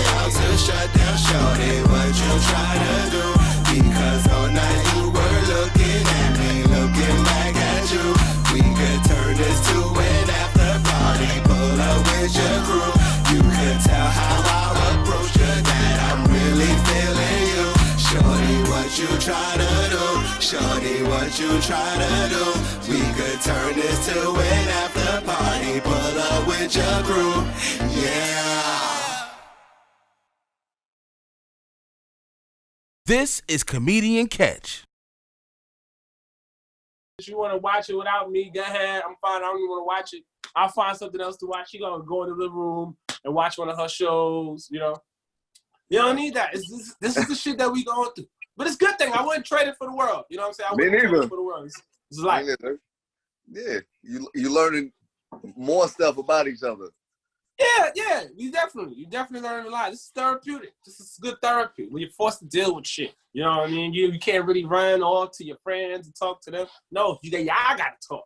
About to shut down, shorty. What you try to do? Because all night you were looking at me, looking back at you. We could turn this to an after party. Pull up with your crew. You could tell how I approach you, that I'm really feeling you. Shorty, what you try to do? Shorty, what you try to do? We could turn this to an after party. Pull up with your crew. Yeah. This is Comedian Catch. If you want to watch it without me, go ahead. I'm fine. I don't even want to watch it. I'll find something else to watch. She gonna go in the living room and watch one of her shows. You know, you don't need that. This is the shit that we going through. But it's a good thing. I wouldn't trade it for the world. You know what I'm saying? I wouldn't trade it for the world. It's life. Yeah, you learning more stuff about each other. Yeah. You definitely learn a lot. This is therapeutic. This is good therapy when you're forced to deal with shit. You know what I mean? You can't really run off to your friends and talk to them. No, I gotta talk.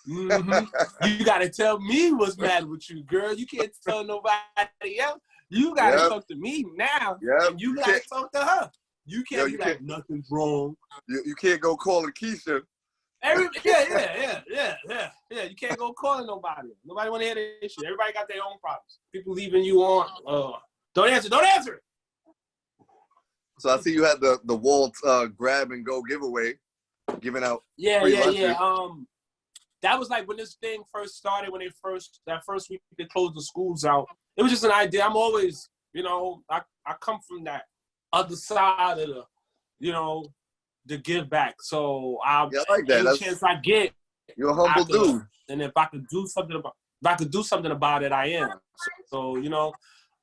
You gotta tell me what's mad with you, girl. You can't tell nobody else. You gotta talk to me now. And you gotta talk to her. You can't be like, nothing's wrong. You can't go calling Keisha. Yeah. You can't go calling nobody. Nobody want to hear that shit. Everybody got their own problems. People leaving you on. Don't answer it. So I see you had the Walt grab and go giveaway, giving out. Yeah. That was like when this thing first started. That first week they closed the schools out. It was just an idea. I'm always, I come from that other side of the give back. So I like that. Any chance I get, you're a humble dude. And if I could do something about it, I am. So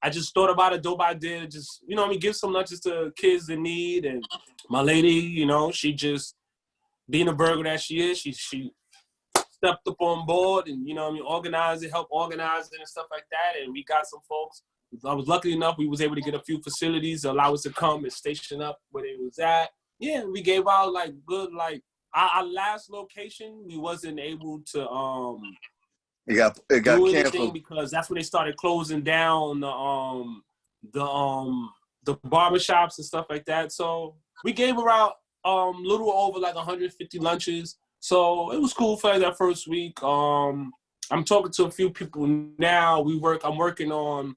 I just thought about a dope idea. Just give some lunches to kids in need. And my lady, she just being a burger that she is, she stepped up on board and help organize it and stuff like that. And we got some folks. I was lucky enough we was able to get a few facilities to allow us to come and station up where they was at. Yeah, we gave out our last location. We wasn't able to it got do anything canceled because that's when they started closing down the barbershops and stuff like that. So we gave around little over 150 lunches. So it was cool for that first week. I'm talking to a few people now. I'm working on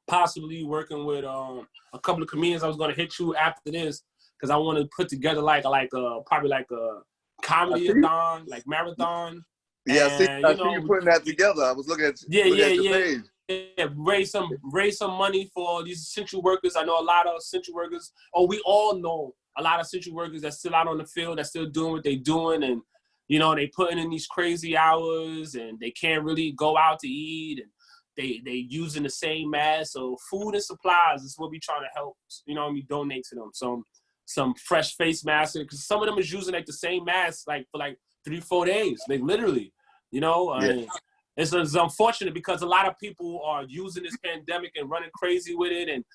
possibly working with a couple of comedians. I was gonna hit you after this because I want to put together probably a comedy-a-thon, marathon. Yeah, I see you putting that together. I was looking at your page. Yeah, raise some money for these essential workers. I know a lot of essential workers. We all know a lot of essential workers that's still out on the field, that's still doing what they're doing, and they putting in these crazy hours, and they can't really go out to eat, and they using the same mask. So food and supplies is what we trying to help. We donate to them some fresh face masks because some of them is using the same mask for 3-4 days, literally. It's unfortunate because a lot of people are using this pandemic and running crazy with it and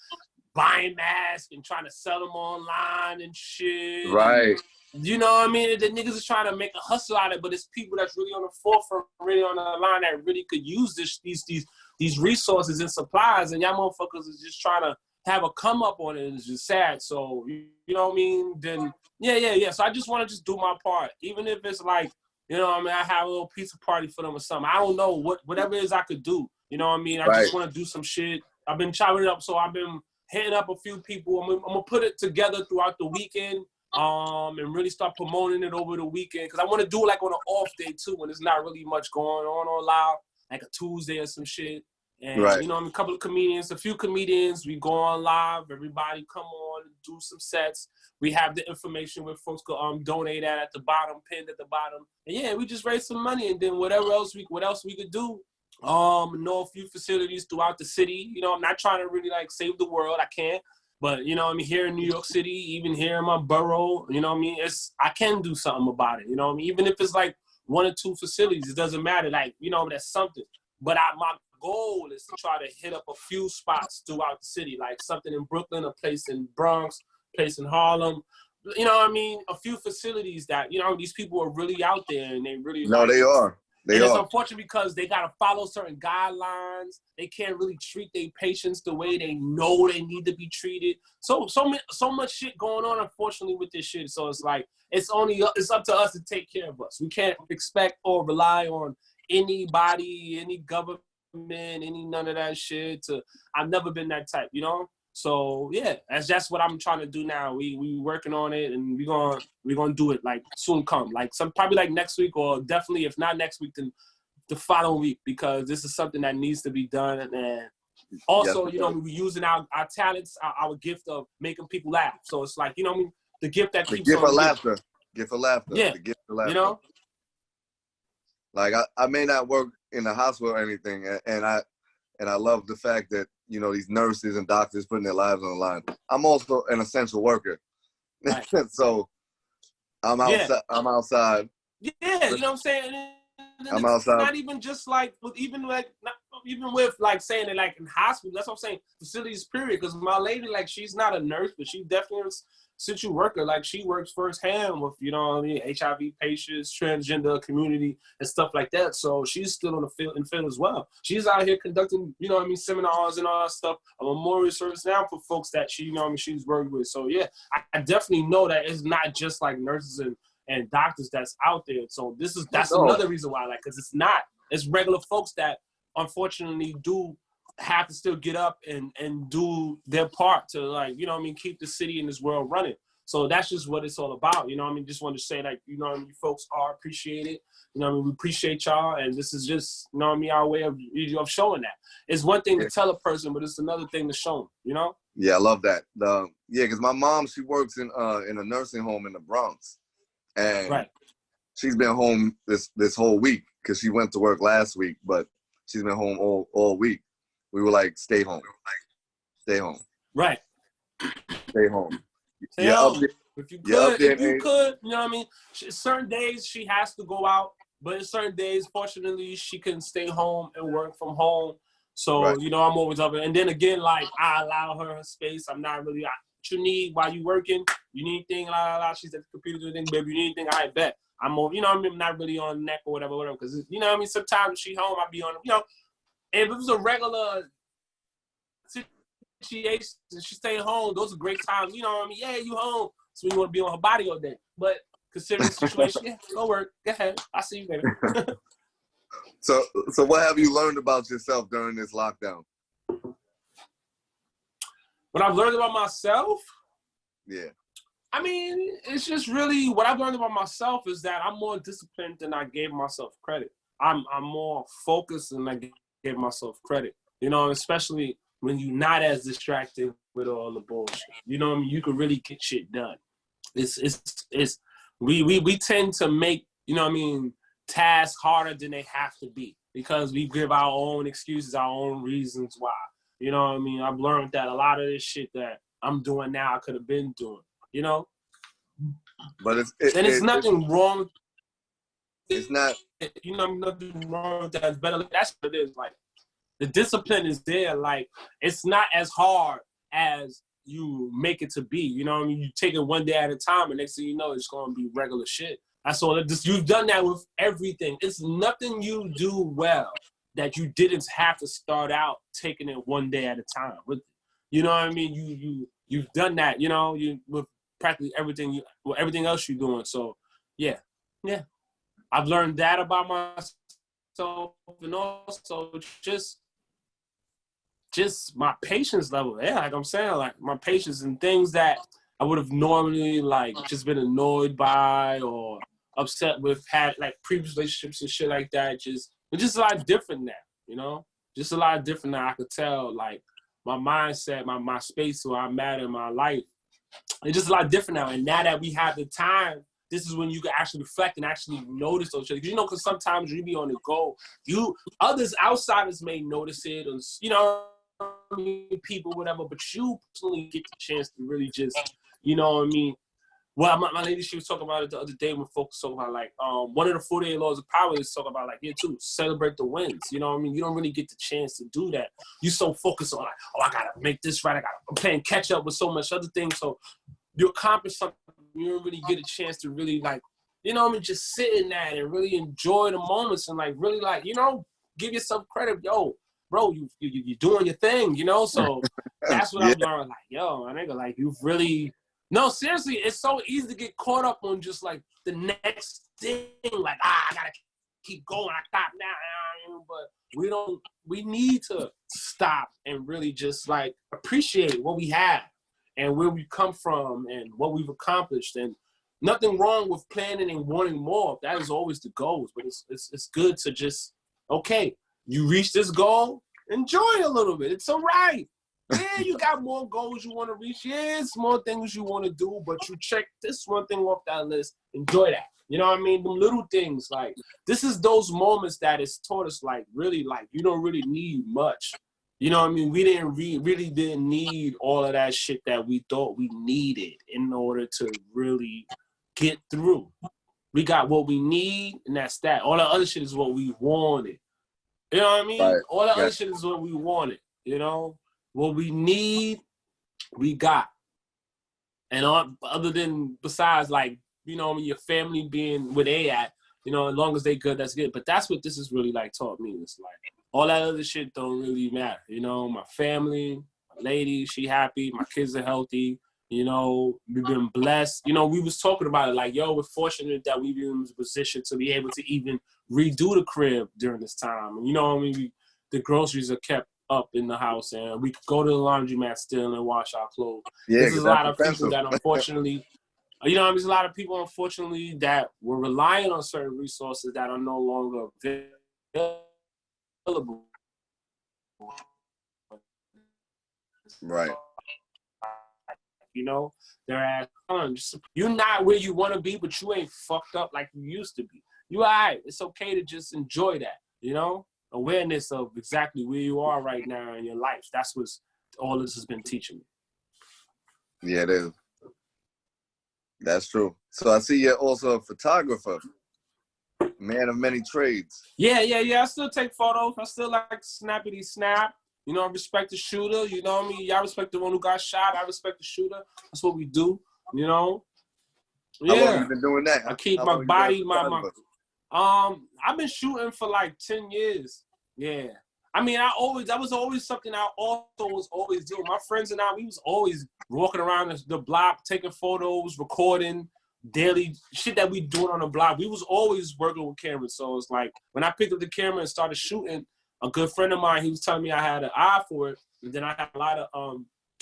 buying masks and trying to sell them online and shit. Right. You know what I mean? The niggas is trying to make a hustle out of it, but it's people that's really on the forefront, really on the line that really could use these resources and supplies, and y'all motherfuckers is just trying to have a come up on it, and it's just sad. So, you know what I mean? Then, yeah. So I just want to just do my part, even if it's I have a little pizza party for them or something. I don't know, whatever it is I could do. You know what I mean? I just want to do some shit. I've been chopping it up, so I've been hitting up a few people. I'm gonna put it together throughout the weekend. And really start promoting it over the weekend because I want to do it on an off day too when there's not really much going on live, like a Tuesday or some shit. And a few comedians, we go on live. Everybody come on and do some sets. We have the information where folks could donate at the bottom, pinned at the bottom. And we just raise some money, and then what else we could do. Know a few facilities throughout the city. I'm not trying to really save the world. I can't. But, here in New York City, even here in my borough, I can do something about it, even if it's 1 or 2 facilities, it doesn't matter, that's something. But my goal is to try to hit up a few spots throughout the city, something in Brooklyn, a place in Bronx, a place in Harlem, a few facilities that, these people are really out there and they really they are. It's unfortunate because they got to follow certain guidelines. They can't really treat their patients the way they know they need to be treated. So much shit going on, unfortunately, with this shit. So it's it's up to us to take care of us. We can't expect or rely on anybody, any government, none of that shit. I've never been that type, So yeah, that's what I'm trying to do now. We working on it, and we gonna do it soon come, probably next week, or definitely if not next week, then the following week, because this is something that needs to be done. And also, we're using our talents, our gift of making people laugh. So it's the gift that keeps gift of laughter. Gift of laughter. Yeah. The gift of laughter. I may not work in the hospital or anything, and I love the fact that these nurses and doctors putting their lives on the line. I'm also an essential worker, right. So I'm outside. Yeah. I'm outside. Yeah, you know what I'm saying. I'm outside. Not even just even with like saying it like in hospitals, that's what I'm saying, facilities period. Because my lady, like, she's not a nurse, but she definitely is a situ worker. Like, she works firsthand with, you know what I mean, HIV patients, transgender community and stuff like that. So she's still in the field as well. She's out here conducting, you know what I mean, seminars and all that stuff, a memorial service now for folks that she, you know what I mean, she's working with. So yeah, I definitely know that it's not just like nurses and doctors that's out there. So that's another reason why, like, because it's regular folks that unfortunately do have to still get up and do their part to, like, you know what I mean, keep the city and this world running. So that's just what it's all about. You know what I mean? Just wanted to say, like, you know what I mean, you folks are appreciated. You know what I mean? We appreciate y'all, and this is just, you know what I mean, our way of showing that. It's one thing to tell a person, but it's another thing to show them, you know? Yeah, I love that. Because my mom, she works in a nursing home in the Bronx. And she's been home this whole week because she went to work last week, but she's been home all week. We were like, stay home. Stay home. Right. Stay home. Stay home. If you could, you know what I mean? Certain days she has to go out, but in certain days, fortunately, she can stay home and work from home. So, you know, I'm always up. And then again, like, I allow her space. I'm not really, what you need while you working, you need anything, she's at the computer doing things, baby, you need anything, I bet. I'm over, you know what I mean, I'm not really on the neck or whatever, because, you know what I mean, sometimes when she home, I be on, you know, if it was a regular situation, she stay home, those are great times, you know what I mean, yeah, you home, so you want to be on her body all day, but considering the situation, yeah, go work, go ahead, I'll see you later. So what have you learned about yourself during this lockdown? What I've learned about myself? Yeah. I mean, it's just really, what I've learned about myself is that I'm more disciplined than I gave myself credit. I'm more focused than I gave myself credit. You know, especially when you're not as distracted with all the bullshit. You know what I mean? You can really get shit done. We tend to make, you know what I mean, tasks harder than they have to be because we give our own excuses, our own reasons why. You know what I mean? I've learned that a lot of this shit that I'm doing now, I could have been doing, you know? But it's nothing wrong. It's not. You know, nothing wrong with that. It's better. That's what it is. Like, the discipline is there. Like, it's not as hard as you make it to be. You know what I mean? You take it one day at a time, and next thing you know, it's going to be regular shit. That's all. You've done that with everything. It's nothing you do well that you didn't have to start out taking it one day at a time. You know what I mean? You've done that, you know, with practically everything else you're doing. So yeah. I've learned that about myself, and also just my patience level. Yeah, like I'm saying, like my patience and things that I would have normally like just been annoyed by or upset with, had like previous relationships and shit like that. It's just a lot different now, you know? Just a lot different now. I could tell, like, my mindset, my space where I'm at in my life, it's just a lot different now. And now that we have the time, this is when you can actually reflect and actually notice those shit. You know, because sometimes you be on the go, outsiders may notice it, or, you know, people, whatever, but you personally get the chance to really just, you know what I mean? Well, my lady, she was talking about it the other day when folks talking about, like, one of the 48 laws of power is talking about, like, here too, celebrate the wins. You know what I mean? You don't really get the chance to do that. You so focused on, like, oh, I gotta make this right. I'm playing catch up with so much other things. So you accomplish something, you don't really get a chance to really, like, you know what I mean, just sit in that and really enjoy the moments and, like, really, like, you know, give yourself credit. Yo, bro, you doing your thing, you know? So that's what I've learned. Like, yo, my nigga, like, you've really... No, seriously, it's so easy to get caught up on just, like, the next thing. Like, I gotta keep going. I stop now. But we need to stop and really just, like, appreciate what we have and where we come from and what we've accomplished. And nothing wrong with planning and wanting more. That is always the goals. But it's good to just, okay, you reach this goal, enjoy it a little bit. It's all right. Yeah, you got more goals you want to reach. Yeah, it's more things you want to do, but you check this one thing off that list. Enjoy that. You know what I mean? The little things, like, this is those moments that it's taught us, like, really, like, you don't really need much. You know what I mean? We really didn't need all of that shit that we thought we needed in order to really get through. We got what we need, and that's that. All the other shit is what we wanted. You know what I mean? Right. All the other shit is what we wanted. You know, what we need, we got. And other than besides, like, you know, your family being where they at, you know, as long as they good, that's good. But that's what this is really like taught me. It's like all that other shit don't really matter. You know, my family, my lady, she happy, my kids are healthy. You know, we've been blessed. You know, we was talking about it like, yo, we're fortunate that we've been in this position to be able to even redo the crib during this time. And you know, I mean, the groceries are kept up in the house, and we could go to the laundromat still and wash our clothes. Yeah, There's a lot of expensive. people that unfortunately, you know, there's a lot of people unfortunately that were relying on certain resources that are no longer available. Right. You know, they're at you're not where you want to be, but you ain't fucked up like you used to be. You all right. It's okay to just enjoy that, you know? Awareness of exactly where you are right now in your life. That's what all this has been teaching me. Yeah, it is. That's true. So I see you're also a photographer, man of many trades. Yeah. I still take photos. I still like snappity snap. You know, I respect the shooter. You know what I mean? Y'all respect the one who got shot. I respect the shooter. That's what we do. You know? Yeah. How long have you been doing that? I keep my body, I've been shooting for like 10 years. Yeah. I mean, that was always something I also was always doing. My friends and I, we was always walking around the block, taking photos, recording daily shit that we doing on the block. We was always working with cameras. So it's like, when I picked up the camera and started shooting, a good friend of mine, he was telling me I had an eye for it. And then I had I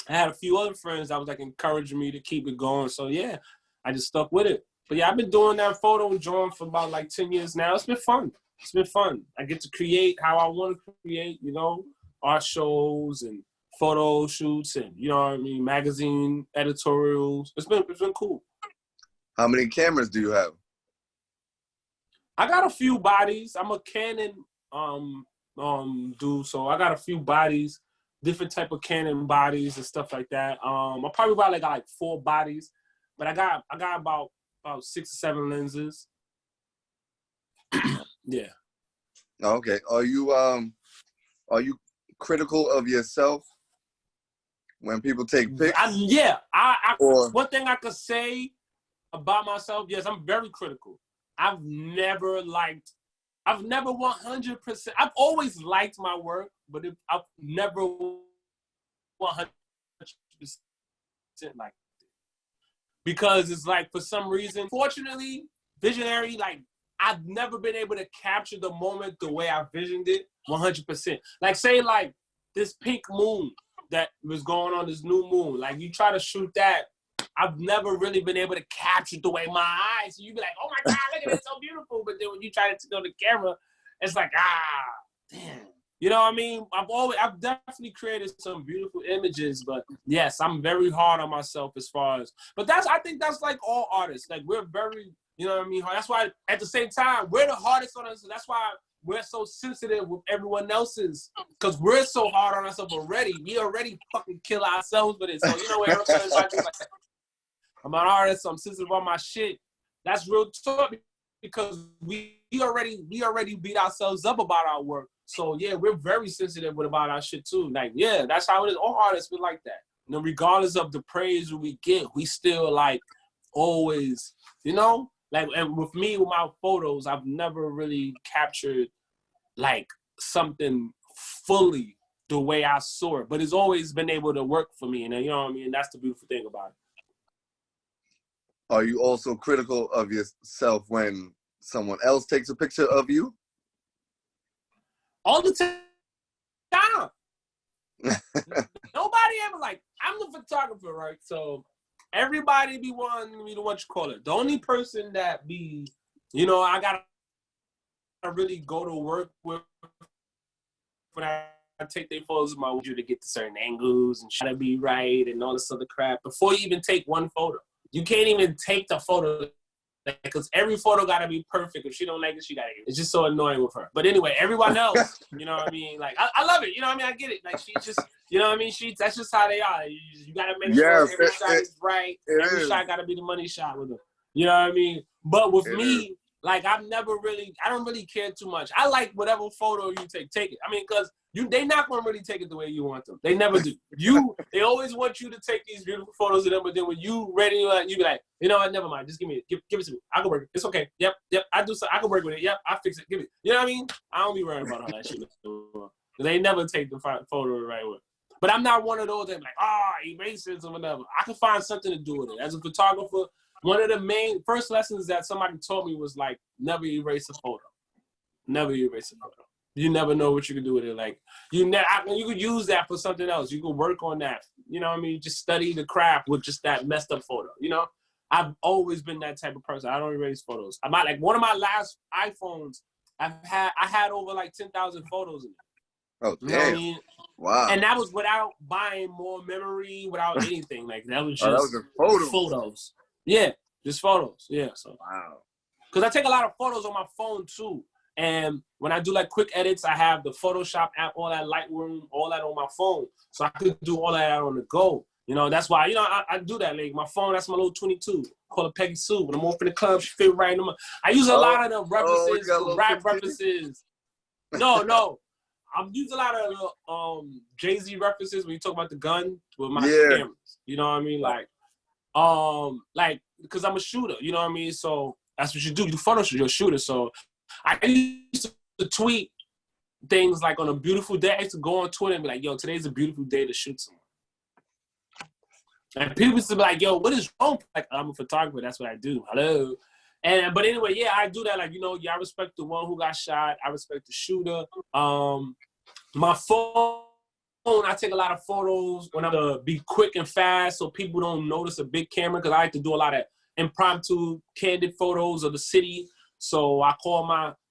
had a few other friends that was like encouraging me to keep it going. So yeah, I just stuck with it. But yeah, I've been doing that photo and drawing for about like 10 years now. It's been fun. It's been fun. I get to create how I want to create, you know, art shows and photo shoots and, you know what I mean, magazine editorials. It's been cool. How many cameras do you have? I got a few bodies. I'm a Canon dude, so I got a few bodies, different type of Canon bodies and stuff like that. I probably got like 4 bodies, but I got about 6 or 7 lenses. Yeah. Okay. Are you critical of yourself when people take pics? One thing I could say about myself, yes, I'm very critical. I've never 100%. I've always liked my work, but I've never 100% liked it. Because it's like, for some reason, fortunately, visionary, like, I've never been able to capture the moment the way I visioned it 100%. Like, say, like, this pink moon that was going on, this new moon. Like, you try to shoot that, I've never really been able to capture the way my eyes. So you be like, oh my God, look at it, it's so beautiful. But then when you try to go to the camera, it's like, damn. You know what I mean? I've definitely created some beautiful images, but yes, I'm very hard on myself as far as, but I think that's like all artists. Like, we're very, you know what I mean? That's why at the same time, we're the hardest on us. That's why we're so sensitive with everyone else's, because we're so hard on ourselves already. We already fucking kill ourselves with it. So, you know what I'm saying? I'm an artist, so I'm sensitive on my shit. That's real talk, because we already beat ourselves up about our work. So yeah, we're very sensitive about our shit too. Like, yeah, that's how it is. All artists be like that. You know, regardless of the praise we get, we still like always, you know? Like, and with me, with my photos, I've never really captured like something fully the way I saw it. But it's always been able to work for me. And you know what I mean? That's the beautiful thing about it. Are you also critical of yourself when someone else takes a picture of you? All the time. Nobody ever, like, I'm the photographer, right? So everybody be wanting me to, what you call it, the only person that be, you know, I gotta really go to work with when I take their photos of my video to get to certain angles and try to be right and all this other crap before you even take one photo. You can't even take the photo, because every photo gotta be perfect. If she don't like it, she gotta get it. It's just so annoying with her. But anyway, everyone else, you know what I mean? Like, I love it. You know what I mean? I get it. Like, she just, you know what I mean? That's just how they are. You gotta make sure every shot is right. Every shot gotta be the money shot with them. You know what I mean? But with me, like I don't really care too much. I like whatever photo you take it. I mean, because they not gonna really take it the way you want them. They never do. They always want you to take these beautiful photos of them, but then when you ready, you be like, you know what, never mind, just give it to me. I can work it. It's okay. Yep. I do so. I can work with it. Yep. I fix it. Give it. You know what I mean? I don't be worrying about all that shit. They never take the photo the right way. But I'm not one of those that like, erasers or whatever. I can find something to do with it. As a photographer, one of the main first lessons that somebody taught me was like, never erase a photo. Never erase a photo. You never know what you can do with it. Like you could use that for something else. You could work on that. You know what I mean? Just study the craft with just that messed up photo. You know, I've always been that type of person. I don't erase photos. Like one of my last iPhones, I had over like 10,000 photos in it. Oh, damn. You know what I mean? Wow. And that was without buying more memory, without anything. Like that was just, that was photos. Yeah, just photos. Yeah. So wow. Because I take a lot of photos on my phone too. And when I do like quick edits, I have the Photoshop app, all that Lightroom, all that on my phone. So I could do all that on the go. You know, that's why, you know, I do that. Like my phone, that's my little 22. Call it Peggy Sue. When I'm off in the club, she fit right in my. I use a lot of the references, rap 15? References. No. I'm using a lot of Jay-Z references when you talk about the gun with my cameras. You know what I mean? Like, because I'm a shooter, you know what I mean? So that's what you do. You photo shoot, you're a shooter. So I used to tweet things like on a beautiful day. I used to go on Twitter and be like, yo, today's a beautiful day to shoot someone. And people used to be like, yo, what is wrong? Like, I'm a photographer. That's what I do. Hello. But anyway, yeah, I do that. Like, you know, I respect the one who got shot. I respect the shooter. My phone, I take a lot of photos when I'm to be quick and fast so people don't notice a big camera because I like to do a lot of impromptu, candid photos of the city. So I call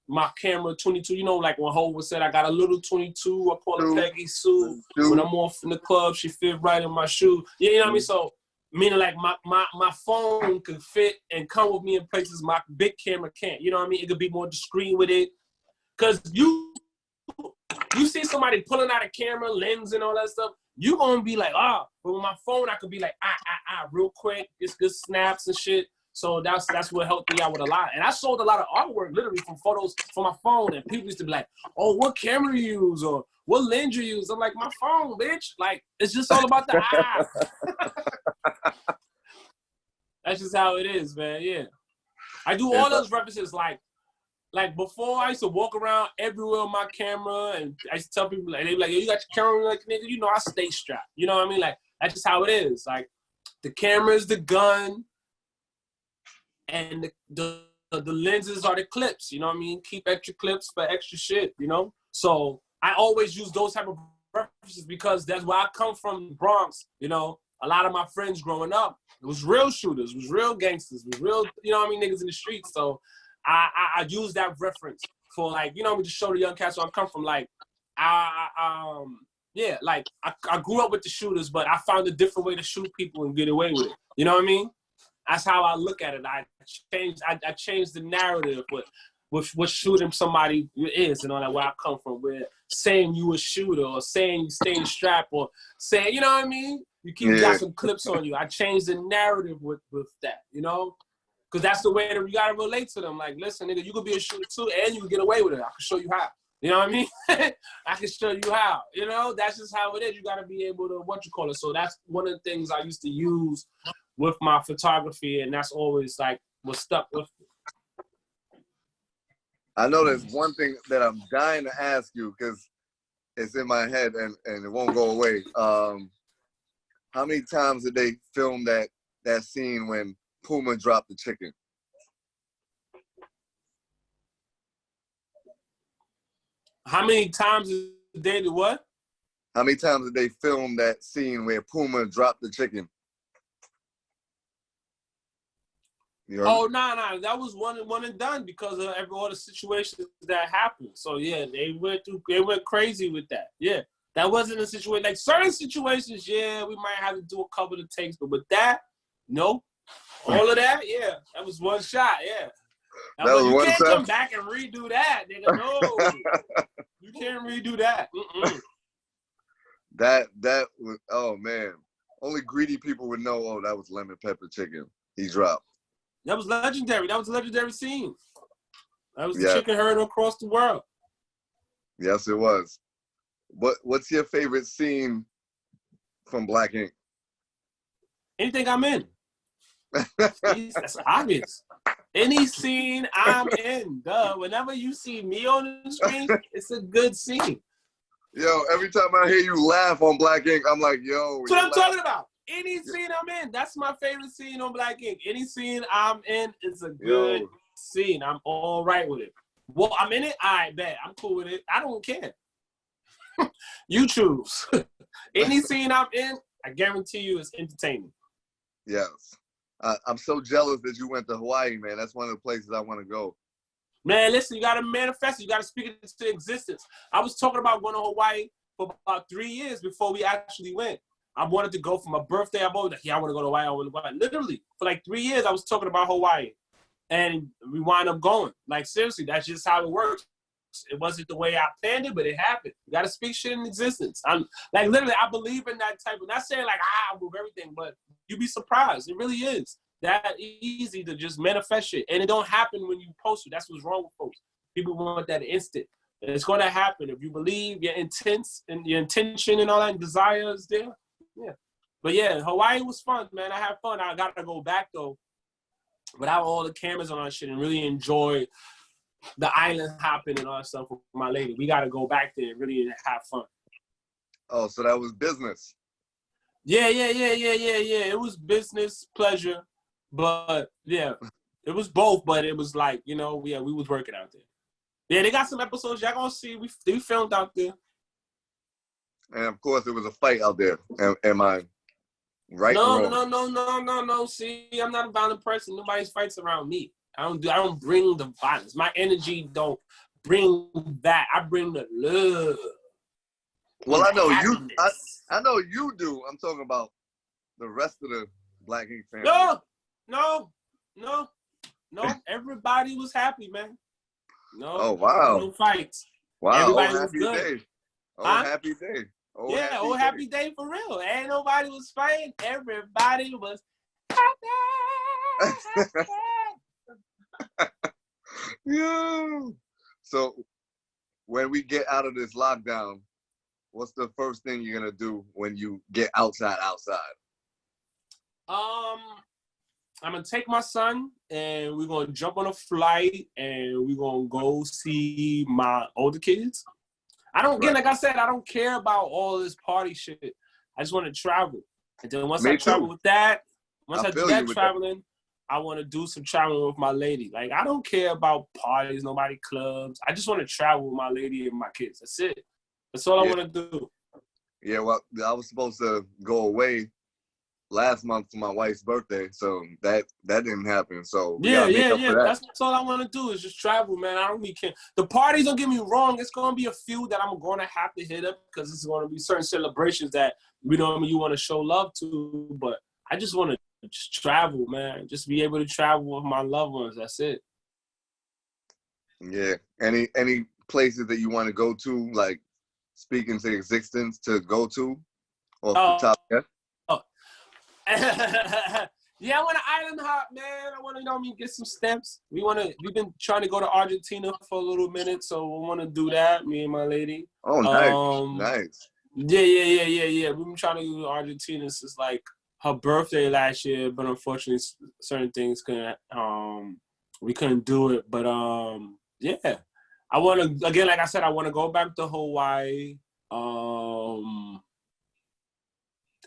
my camera 22. You know, like when Hov said, I got a little 22. I call it Peggy Sue. When I'm off in the club, she fit right in my shoe. Yeah, you know what I mean? So meaning like my phone could fit and come with me in places my big camera can't. You know what I mean? It could be more discreet with it. Because you see somebody pulling out a camera, lens and all that stuff, you gonna be like, but with my phone, I could be like, real quick, just good snaps and shit. So that's what helped me out with a lot. And I sold a lot of artwork literally from photos from my phone. And people used to be like, oh, what camera you use? Or what lens you use? I'm like, my phone, bitch. Like, it's just all about the eye. That's just how it is, man. Yeah. I do all those references like before I used to walk around everywhere with my camera and I used to tell people, like, they be like, yo, you got your camera? Like, nigga, you know, I stay strapped. You know what I mean? Like, that's just how it is. Like, the camera is the gun and the lenses are the clips. You know what I mean? Keep extra clips for extra shit, you know? So I always use those type of references because that's where I come from, Bronx. You know, a lot of my friends growing up, it was real shooters, it was real gangsters, it was real, you know what I mean, niggas in the streets. So I use that reference for, like, you know, to show the young cats where I come from. Like, I grew up with the shooters, but I found a different way to shoot people and get away with it. You know what I mean? That's how I look at it. I changed the narrative with what shooting somebody is and all that, where I come from, where saying you a shooter or saying you stay strapped or saying, you know what I mean? You got some clips on you. I changed the narrative with that, you know? Because that's the way that you got to relate to them. Like, listen, nigga, you could be a shooter too, and you can get away with it. I can show you how. You know what I mean? I can show you how. You know, that's just how it is. You got to be able to, So that's one of the things I used to use with my photography, and that's always, like, what stuck with me. I know there's one thing that I'm dying to ask you because it's in my head and it won't go away. How many times did they film that scene when Puma dropped the chicken? How many times did they do what? How many times did they film that scene where Puma dropped the chicken? Oh, no, that was one and done because of all the situations that happened. So yeah, they went crazy with that. Yeah, that wasn't a situation, like certain situations. Yeah, we might have to do a couple of takes, but with that, no. All of that, yeah, that was one shot. Yeah, you can't come back and redo that, nigga. No, you can't redo that. That was, oh man, only greedy people would know. Oh, that was lemon pepper chicken he dropped. That was legendary. That was a legendary scene. That was the chicken herd across the world. Yes, it was. What's your favorite scene from Black Ink? Anything I'm in. That's obvious. Any scene I'm in, whenever you see me on the screen, it's a good scene. Yo, every time I hear you laugh on Black Ink, I'm like, yo. That's what I'm talking about. Any scene I'm in, that's my favorite scene on Black Ink. Any scene I'm in is a good scene. I'm all right with it. Well, I'm in it, I bet. I'm cool with it. I don't care. You choose. Any scene I'm in, I guarantee you it's entertaining. Yes. I'm so jealous that you went to Hawaii, man. That's one of the places I want to go. Man, listen, you got to manifest it. You got to speak it into existence. I was talking about going to Hawaii for about 3 years before we actually went. I wanted to go for my birthday. I'm always like, yeah, I want to go to Hawaii. I want to go. Literally, for like 3 years, I was talking about Hawaii. And we wound up going. Like, seriously, that's just how it works. It wasn't the way I planned it, but it happened. You got to speak shit in existence. I'm like, literally, I believe in that type of, not saying like, I move everything, but you'd be surprised. It really is that easy to just manifest shit. And it don't happen when you post it. That's what's wrong with folks. People want that instant. And it's going to happen. If you believe your intention and all that desire is there. Yeah. But yeah, Hawaii was fun, man. I had fun. I got to go back though, without all the cameras on our shit, and really enjoy the island hopping and all that stuff with my lady. We got to go back there and really have fun. Oh, so that was business. Yeah. It was business, pleasure, but yeah, it was both. But it was like, we was working out there. Yeah, they got some episodes y'all gonna see. We filmed out there. And of course, there was a fight out there. Am I right? No. See, I'm not a violent person. Nobody's fights around me. I don't bring the violence. My energy don't bring that. I bring the love. Well, I know you. I know you do. I'm talking about the rest of the Black Ink family. No. Everybody was happy, man. No. Oh wow. No fights. Wow. Everybody oh, was happy good. Day. Oh, happy day. Oh, yeah, happy day for real. Ain't nobody was fighting. Everybody was happy. Yeah. So when we get out of this lockdown, what's the first thing you're gonna do when you get outside? I'm gonna take my son and we're gonna jump on a flight and we're gonna go see my older kids. Like I said, I don't care about all this party shit. I just want to travel. And then once I travel with that, I do that traveling, I want to do some traveling with my lady. Like, I don't care about parties, nobody clubs. I just want to travel with my lady and my kids. That's it. That's all I want to do. Yeah, well, I was supposed to go away last month for my wife's birthday, so that didn't happen. So yeah. That's all I want to do is just travel, man. I don't really care. The parties, don't get me wrong, it's gonna be a few that I'm gonna have to hit up because it's gonna be certain celebrations that you want to show love to. But I just want to just travel, man. Just be able to travel with my loved ones. That's it. Yeah. Any places that you want to go to, like speak into existence to go to, off the top? Yeah. Yeah, I want to island hop, man. I want to, get some steps. We've been trying to go to Argentina for a little minute, so we want to do that, me and my lady. Oh, nice. Yeah. We've been trying to go to Argentina since like her birthday last year, but unfortunately, certain things we couldn't do it. But yeah, I want to, again, like I said, I want to go back to Hawaii.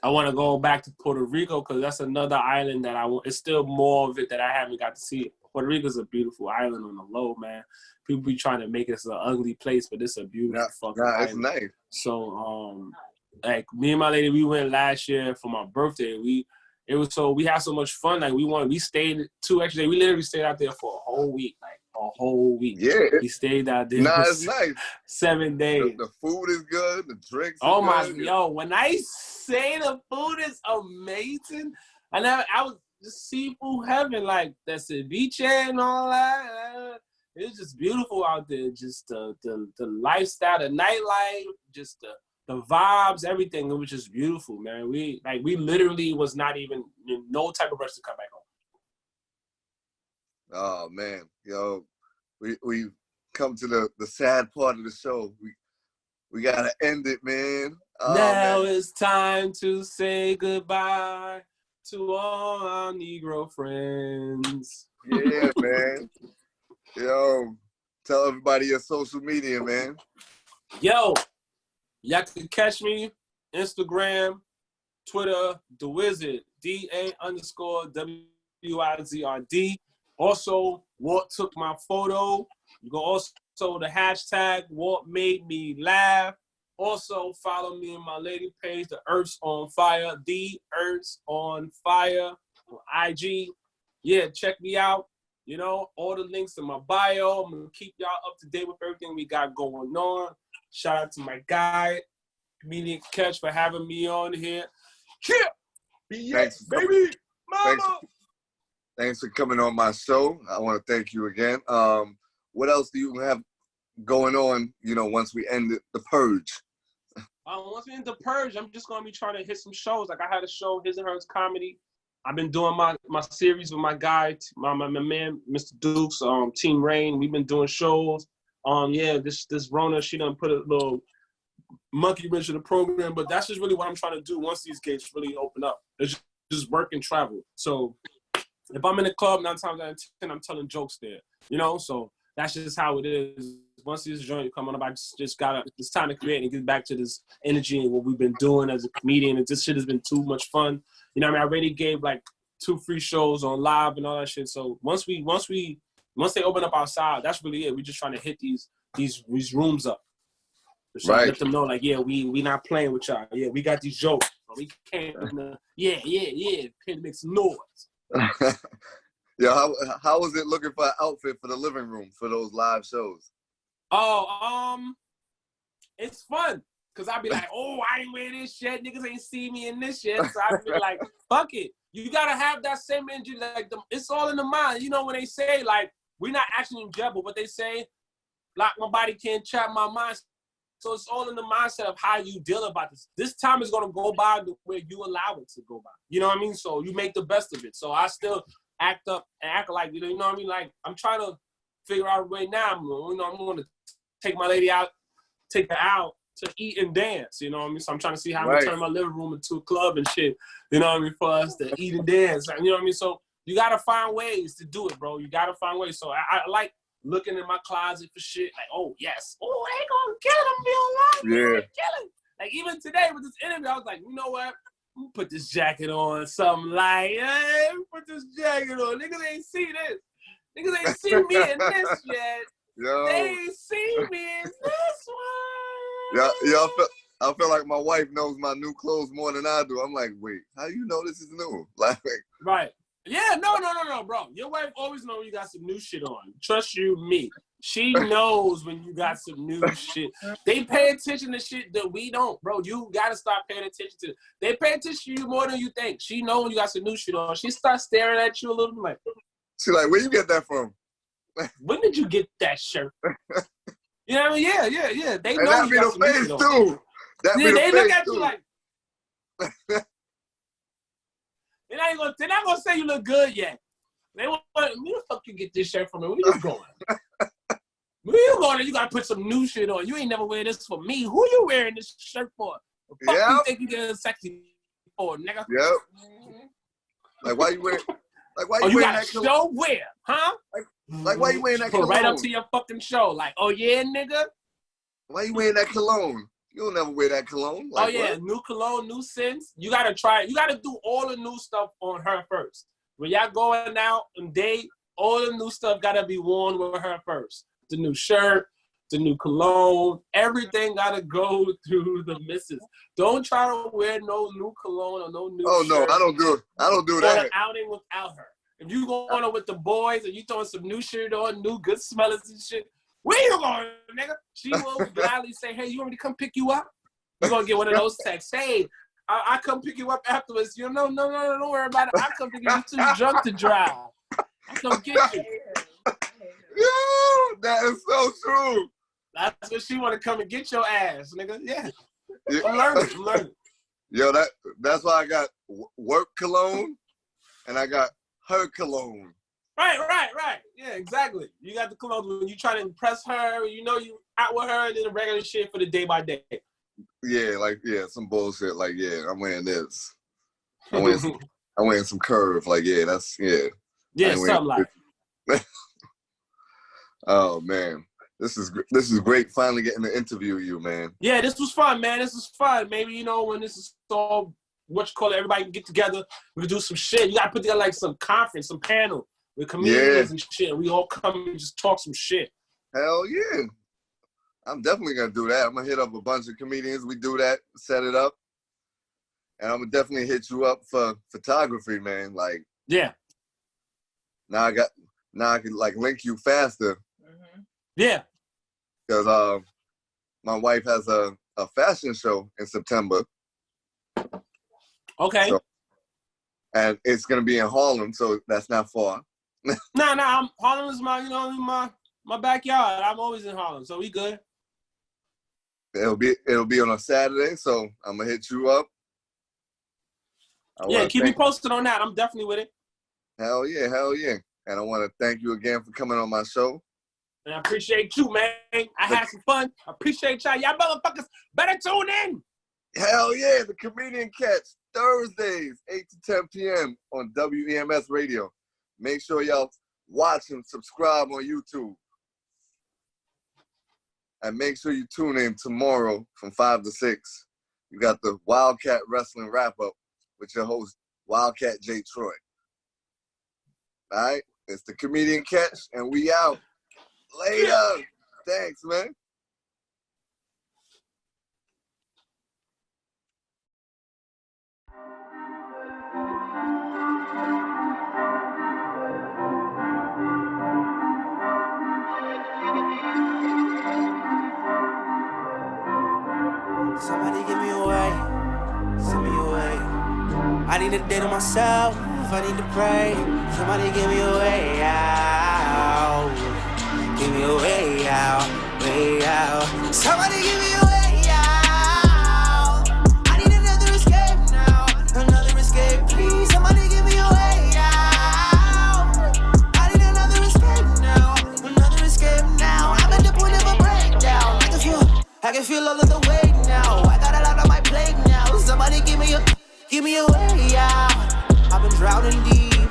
I want to go back to Puerto Rico because that's another island that I want. It's still more of it that I haven't got to see. Puerto Rico's a beautiful island on the low, man. People be trying to make it an ugly place, but it's a beautiful fucking island. It's nice. So, like me and my lady, we went last year for my birthday. We had so much fun. Like we stayed 2 extra days. We literally stayed out there for a whole week. Yeah. We stayed out there. It's nice. 7 days. The food is good. The drinks. Oh my! When I say the food is amazing, I was just seafood heaven. Like the ceviche and all that. It's just beautiful out there. Just the lifestyle, the nightlife, just the vibes, everything. It was just beautiful, man. We literally was not even no type of rush to come back home. Oh man, yo, we come to the sad part of the show. We gotta end it, man. Now it's time to say goodbye to all our Negro friends. Yeah, man. Yo, tell everybody your social media, man. Yo, y'all can catch me Instagram, Twitter, The Wizard, DA_WIZRD. Also, Walt took my photo. You can also the hashtag Walt made me laugh. Also, follow me on my lady page, The Earth's on Fire, The Earth's on Fire on IG. Yeah, check me out. You know, all the links in my bio. I'm gonna keep y'all up to date with everything we got going on. Shout out to my guy, Comedian Catch, for having me on here. Thanks, baby, mama. Thanks for coming on my show. I want to thank you again. What else do you have going on, you know, once we end the purge? Once we end the purge, I'm just going to be trying to hit some shows. Like I had a show, His and Hers Comedy. I've been doing my series with my guy, my man, Mr. Dukes, Team Rain. We've been doing shows. Yeah, this Rona, she done put a little monkey wrench in the program, but that's just really what I'm trying to do once these gates really open up. It's just work and travel. So if I'm in the club, 9 times out of 10, I'm telling jokes there, you know? So that's just how it is. Once this joint come on, I just gotta, it's time to create and get back to this energy and what we've been doing as a comedian. And this shit has been too much fun. You know what I mean? I already gave like 2 free shows on live and all that shit. So once they open up outside, that's really it. We're just trying to hit these rooms up. So right. Let them know, like, yeah, we not playing with y'all. Yeah, we got these jokes. We came yeah, came to make some noise. Yeah, how was it looking for an outfit for the living room for those live shows? Oh, it's fun. Cause I'd be like, oh, I ain't wearing this shit. Niggas ain't see me in this shit. So I'd be like, fuck it. You gotta have that same energy. Like, it's all in the mind. You know, when they say, like, we're not actually in jail, but what they say, like, my body can't trap my mind. So it's all in the mindset of how you deal about this. This time is gonna go by the way you allow it to go by. You know what I mean? So you make the best of it. So I still act up and act like, you know what I mean? Like, I'm trying to figure out a way now. I'm gonna take my lady out, take her out to eat and dance, you know what I mean? So I'm trying to see how I'm gonna turn my living room into a club and shit, you know what I mean, for us to eat and dance, you know what I mean? So you gotta find ways to do it, bro. You gotta find ways. So I like looking in my closet for shit, like, oh, yes. Oh, they gonna kill him, yeah. Kill him. Like, even today with this interview, I was like, you know what? I'm gonna put this jacket on, something like, hey, put this jacket on. Niggas ain't see this. Niggas ain't see me in this yet. Yo. They ain't see me in this one. Yeah, I feel like my wife knows my new clothes more than I do. I'm like, wait, how you know this is new? Like, right. Yeah, no, bro. Your wife always knows you got some new shit on. Trust you, me. She knows when you got some new shit. They pay attention to shit that we don't, bro. You gotta start paying attention to it. They pay attention to you more than you think. She knows when you got some new shit on. She starts staring at you a little bit like, she like, where you get that from? When did you get that shirt? You know what I mean? Yeah. They know that you be got the some face new too. They look at too. you like, they're not gonna say you look good yet. They want, where the fuck you get this shirt from? Where you going? Where you going? You gotta put some new shit on. You ain't never wear this for me. Who you wearing this shirt for? The fuck you think you get sexy for, nigga? Yep. Like, why you wearing? Like, why you you wearing got that? A show where? Huh? Like, why you wearing that cologne? Right up to your fucking show. Like, oh yeah, nigga. Why you wearing that cologne? You'll never wear that cologne. Like, oh yeah, what? New cologne, new scents. You gotta try it. You gotta do all the new stuff on her first. When y'all going out and date, all the new stuff gotta be worn with her first. The new shirt, the new cologne, everything gotta go through the missus. Don't try to wear no new cologne or no new shirt. Oh no, I don't do it. I don't do that. On an outing without her. If you go on it with the boys and you throwing some new shit on, new good smellers and shit, where you going, nigga? She will gladly say, hey, you want me to come pick you up? You're going to get one of those texts. Hey, I come pick you up afterwards. You know, no, don't worry about it. I come pick you up. You too drunk to drive. I come get you. Yo, that is so true. That's what she want to come and get your ass, nigga. Yeah. I'm learning. Yo, that's why I got work cologne and I got her cologne. Right. Yeah, exactly. You got the clothes when you try to impress her, you know you out with her, and then the regular shit for the day by day. Yeah, some bullshit. Like, yeah, I'm wearing this. I'm wearing some curve. Like, yeah, that's Yeah, something like. Oh man, this is great. Finally getting to interview you, man. Yeah, this was fun, man. This was fun. Maybe when this is all everybody can get together. We can do some shit. You gotta put together like some conference, some panel with comedians and shit. We all come and just talk some shit. Hell yeah. I'm definitely gonna do that. I'm gonna hit up a bunch of comedians. We do that, set it up. And I'm gonna definitely hit you up for photography, man. Like, yeah. Now I can like link you faster. Mm-hmm. Yeah. Because my wife has a fashion show in September. Okay. And it's gonna be in Harlem, so that's not far. Nah. Harlem is my backyard. I'm always in Harlem, so we good. It'll be on a Saturday, so I'm gonna hit you up. Keep me posted on that. I'm definitely with it. Hell yeah. And I want to thank you again for coming on my show. And I appreciate you, man. I had some fun. I appreciate y'all. Y'all motherfuckers better tune in. Hell yeah, the Comedian Catch, Thursdays, 8 to 10 p.m. on WEMS Radio. Make sure y'all watch and subscribe on YouTube. And make sure you tune in tomorrow from 5 to 6. You got the Wildcat Wrestling Wrap-Up with your host, Wildcat J. Troy. All right? It's the Comedian Catch, and we out. Later. Thanks, man. Somebody give me away, send me away. I need a day to myself, I need to pray. Somebody give me a way out. Give me a way out, way out. Somebody give me a way out. I need another escape now, another escape, please. Somebody give me a way out. I need another escape now, another escape now. I'm at the point of a breakdown. I can feel all of the weight now. I got a lot on my plate now. Somebody give me a way out. I've been drowning deep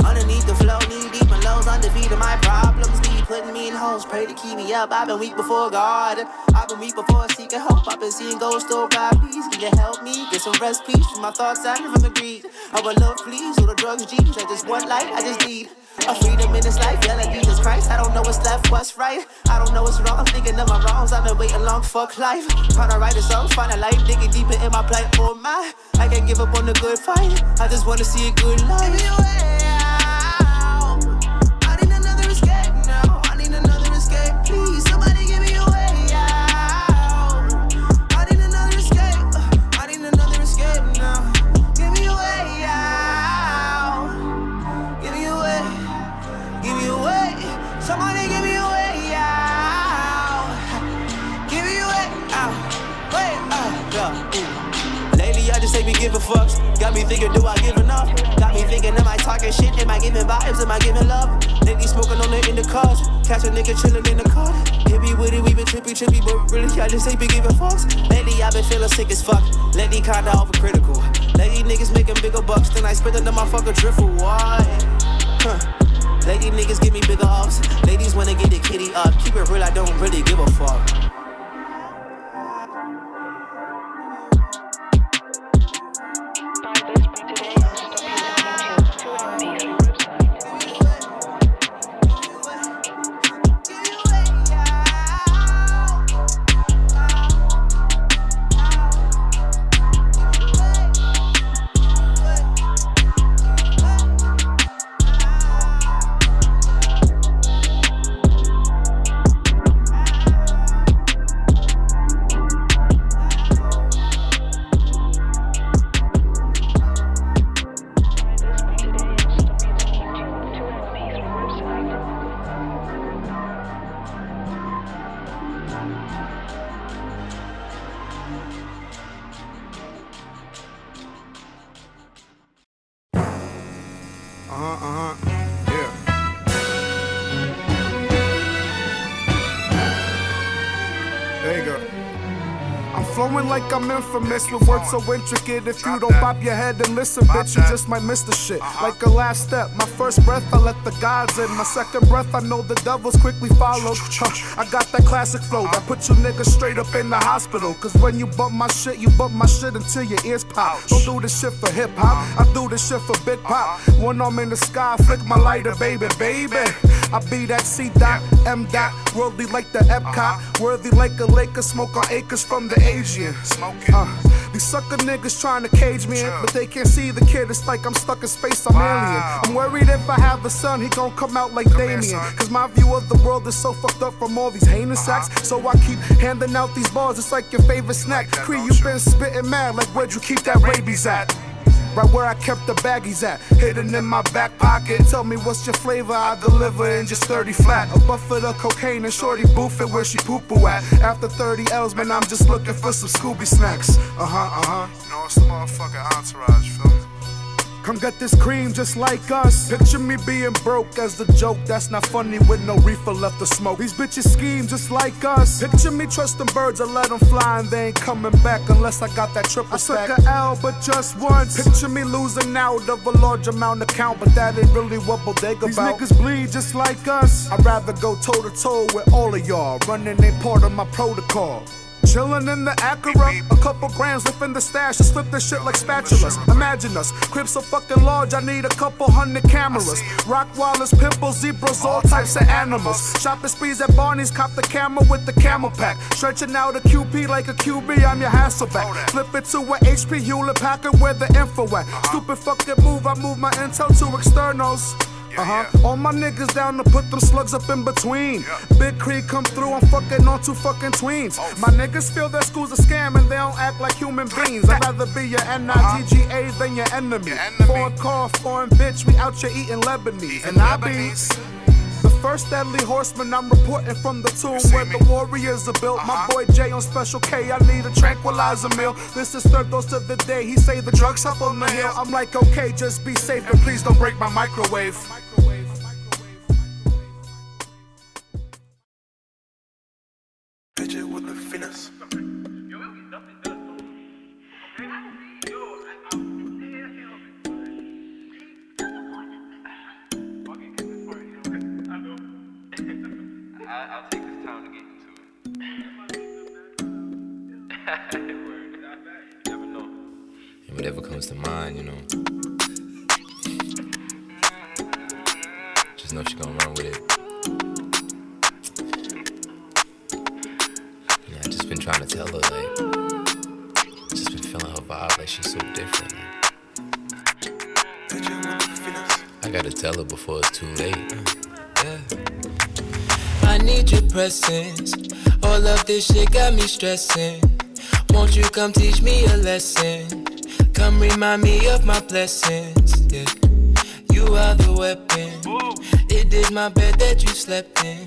underneath the flow, knee deep and lows, undefeated. My problems deep, putting me in holes. Pray to keep me up. I've been weak before God. I've been weak before seeking hope. I've been seeing ghosts so bad. Please, can you help me get some rest, please? From my thoughts and from the greed. I would love, please, all the drugs, G's. I just want life. I just need a freedom in this life, yeah, like Jesus Christ. I don't know what's left, what's right. I don't know what's wrong, I'm thinking of my wrongs. I've been waiting long, fuck life. Trying to write a song, find a life, digging deeper in my plight. Oh my, I can't give up on the good fight. I just wanna see a good life. Give me a way out. I need another escape now. I need another escape, please. Somebody give me a way out. I need another escape. I need another escape now. Give me a way out. Give me a way. Give me a way. Somebody give me a way out. Give me a way out. Way out. Yeah. Lately I just ain't been giving fucks. Got me thinking, do I give enough? Got me thinking, am I talking shit? Am I giving vibes? Am I giving love? Lately smoking on it in the cars. Catch a nigga chilling in the car. Hit me with it, we been trippy, but really I just ain't been giving fucks. Lately I been feeling sick as fuck. Lately kinda overcritical. Lately niggas making bigger bucks than I spent on the motherfucker drift for what? Lady niggas give me bigger ups. Ladies wanna get the kitty up. Keep it real, I don't really give a fuck. Flowing like I'm infamous with words so intricate. If you don't bop your head and listen, bitch, you just might miss the shit. Like a last step, my first breath I let the gods in. My second breath I know the devils quickly followed. I got that classic flow that put you niggas straight up in the hospital. Cause when you bump my shit, you bump my shit until your ears pop. Don't do this shit for hip hop, I do this shit for big pop. One arm in the sky, flick my lighter, baby, baby. I be that C dot, M dot, worldly like the Epcot, worthy like a Laker, smoke on acres from the Asian. These sucker niggas trying to cage me in, but they can't see the kid, it's like I'm stuck in space, I'm alien. I'm worried if I have a son, he gon' come out like Damien. Cause my view of the world is so fucked up from all these heinous acts. So I keep handing out these bars, it's like your favorite snack. Cree, you been spitting mad, like where'd you keep that rabies at? Right where I kept the baggies at, hidden in my back pocket. Tell me what's your flavor, I deliver in just 30 flat. A buffet of cocaine and shorty boof it where she poo-poo at. After 30 L's, man, I'm just looking for some Scooby snacks. You know, it's the motherfucking entourage, feel me? Come get this cream just like us. Picture me being broke as the joke. That's not funny with no reefer left to smoke. These bitches scheme just like us. Picture me trusting birds, I let them fly and they ain't coming back unless I got that triple stack. I took a L but just once. Picture me losing out of a large amount of count, but that ain't really what bodega about. These niggas bleed just like us. I'd rather go toe to toe with all of y'all. Running ain't part of my protocol. Chillin' in the Acura, a couple grams lifting the stash, just flip this shit like spatulas. Imagine us, crib so fucking large, I need a couple hundred cameras. Rockwallers, pimples, zebras, all types of animals. Shopping sprees at Barney's, cop the camera with the camel pack. Stretching out a QP like a QB, I'm your Hasselback. Flip it to a HP Hewlett Packard where the info at. Stupid fucking move, I move my intel to externals. All my niggas down to put them slugs up in between. Big Creek come through, I'm fucking on two fucking tweens. My niggas feel that school's a scam and they don't act like human beings. I'd rather be your NITGA than your enemy. Foreign car, foreign bitch, we out here eating Lebanese. And I be the first deadly horseman, I'm reporting from the tomb where the warriors are built. My boy Jay on Special K, I need a tranquilizer meal. This is third dose of the day, he say the drugs up on the hill. I'm like, okay, just be safe and please don't break my microwave. Bitch with the finesse. I'll take this time to get into it. Never know. And whatever comes to mind, you know. Just know she gonna run with it. You know, I just been trying to tell her, like, just been feeling her vibe, like she's so different. I gotta tell her before it's too late. Yeah. I need your presence. All of this shit got me stressing. Won't you come teach me a lesson? Come remind me of my blessings. Yeah. You are the weapon. It is my bed that you slept in.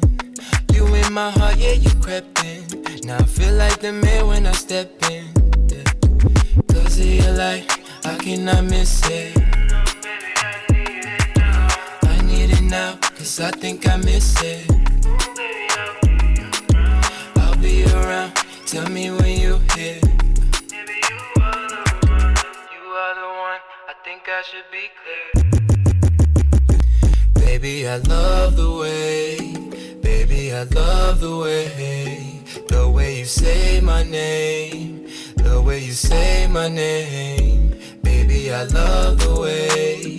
You in my heart, yeah, you crept in. Now I feel like the man when I step in. Yeah. Cause of your light, I cannot miss it. I need it now, cause I think I miss it. Be around, tell me when you're here. You are the one, I think I should be clear. Baby, I love the way. Baby, I love the way. The way you say my name. The way you say my name. Baby, I love the way.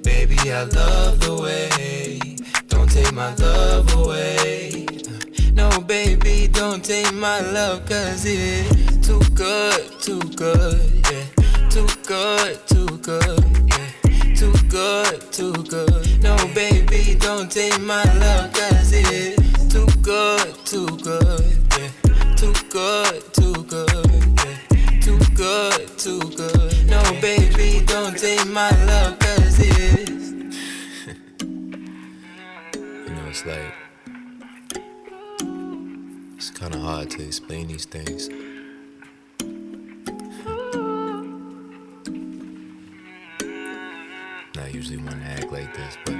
Baby, I love the way. Don't take my love away. No, baby, don't take my love, cause it's too good, yeah. Too good, yeah. Too good. No, baby, don't take my love, cause it's too good, yeah. Too good, yeah. Too good. No, baby, don't take my love, cause it's you know, it's like it's kinda hard to explain these things. Not usually want to act like this, but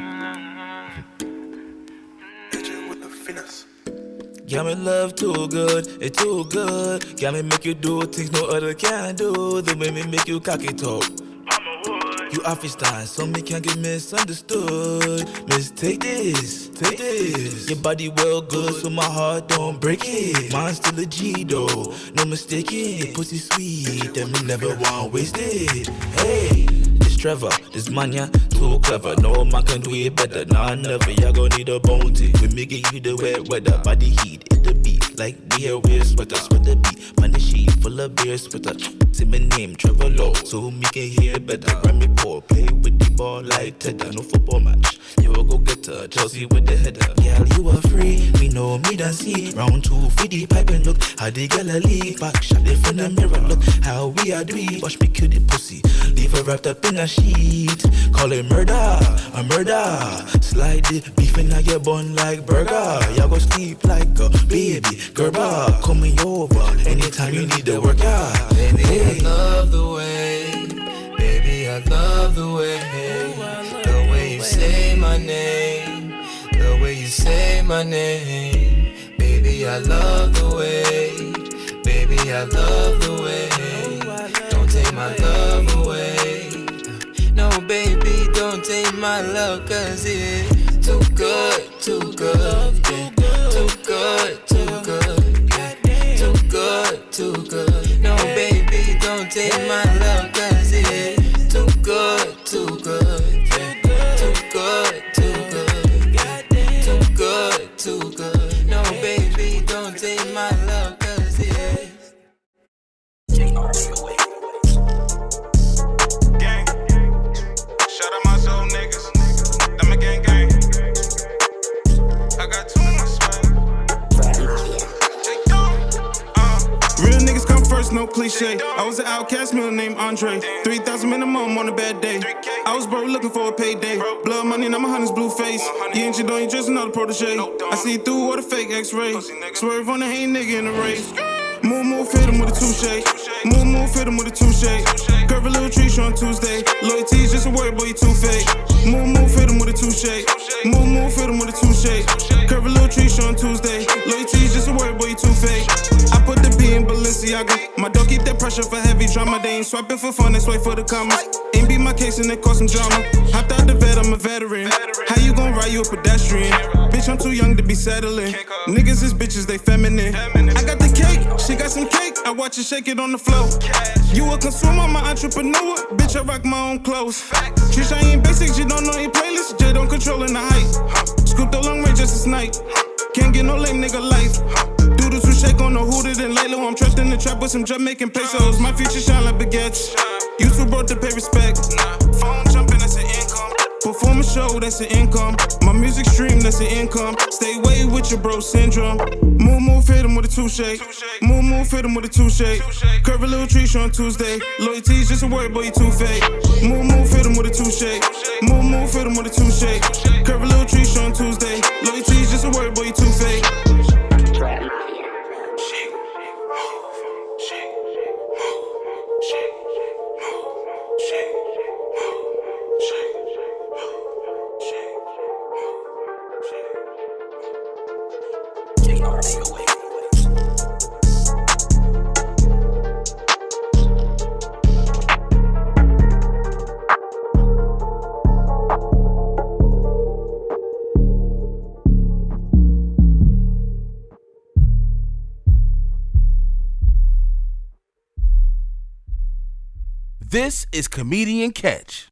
Got me love too good, it's too good. Got me make you do things no other can do. The way me make you cocky talk. You off your style, so me can't get misunderstood. Miss, take this, take this. Your body well good, so my heart don't break it. Mine's still a G though, no mistaking. Pussy sweet, and me never want waste it. Hey, this Trevor, this man ya too clever. No man can do it better. Nah, never. Ya gon' need a bounty. We make it you the wet weather, body heat, it the beat. Like beer, wear sweater, sweat the beat. Man, the sheet full of beer sweater. Say my name, Trevor Low, so me can hear better. Grammy poor, play with the ball like Tedder. No football match, you will go get her. Chelsea with the header. Girl, you are free, me know me done see. Round 2 for the pipe and look how the girl a leave. Back shot it from the mirror, look how we are doing. Watch me kill the pussy, leave her wrapped up in a sheet. Call it murder, a murder. Slide it, beef in your bun like burger. Y'all go sleep like a baby, Gerber. Coming over anytime you need to work out. Baby, I love the way. Baby, I love the way. The way you say my name. The way you say my name. Baby, I love the way. Baby, I love the way. Don't take my love away. No, baby, don't take my love, cause it's too good, too good, yeah. Too good, too good, yeah. Too good, too good. No, baby, don't take my love, cause it's too good, too good, yeah. Too good, too good, yeah. Too good, too good. No, baby, don't take my love, cause it's Gang. Shout out my soul niggas. Them a gang gang. I got too much swag. Real niggas come first, no cliche. I was an outcast, middle name Andre. 3,000 minimum on a bad day. I was broke looking for a payday. Blood money, now my honey's blue face. You ain't you don't, you just another protege. I see through all the fake x-rays. Swerve on the hate nigga in the race. Move, fit him with a touche. Move, fit him with a touche. Curve a little tree show on Tuesday. Loyalty's just a word, boy, you too fake. Move, fit him with a touche. Move, fit him with a touche. Curve a little tree show on Tuesday. Loyalty's just a word, boy, you too fake. I put the B in Balenciaga. My dog keep that pressure for heavy drama. They ain't swiping for fun, they swipe for the commas. Ain't beat my case and it caused some drama. Hopped out the vet, I'm a veteran. How you gon' ride, you a pedestrian? Bitch, I'm too young to be settling. Niggas is bitches, they feminine. I got the cake, she got some cake. I watch her shake it on the floor. You a consumer, I'm an entrepreneur. Bitch, I rock my own clothes. Trisha ain't basic, she don't know your playlist. J don't controlling the height. Scoop the long range just a snipe. Can't get no lame nigga life. Doodles who shake on the hooted and lately I'm trapped in the trap with some Jamaican pesos. My future shine like baguettes. You too broke to pay respect. Phone jumping, that's an income. Perform a show, that's an income. My music stream, that's an income. Stay away with your bro syndrome. Move, hit him with a touche. Move, hit him with a touche. Curve a little tree show on Tuesday. Loyalty's just a word, boy, you too fake. Move, hit him with a touche. Move, hit him with a touche. Curve a little tree show on Tuesday. Loyalty's just a word, boy, you too fake. This is Comedian Catch.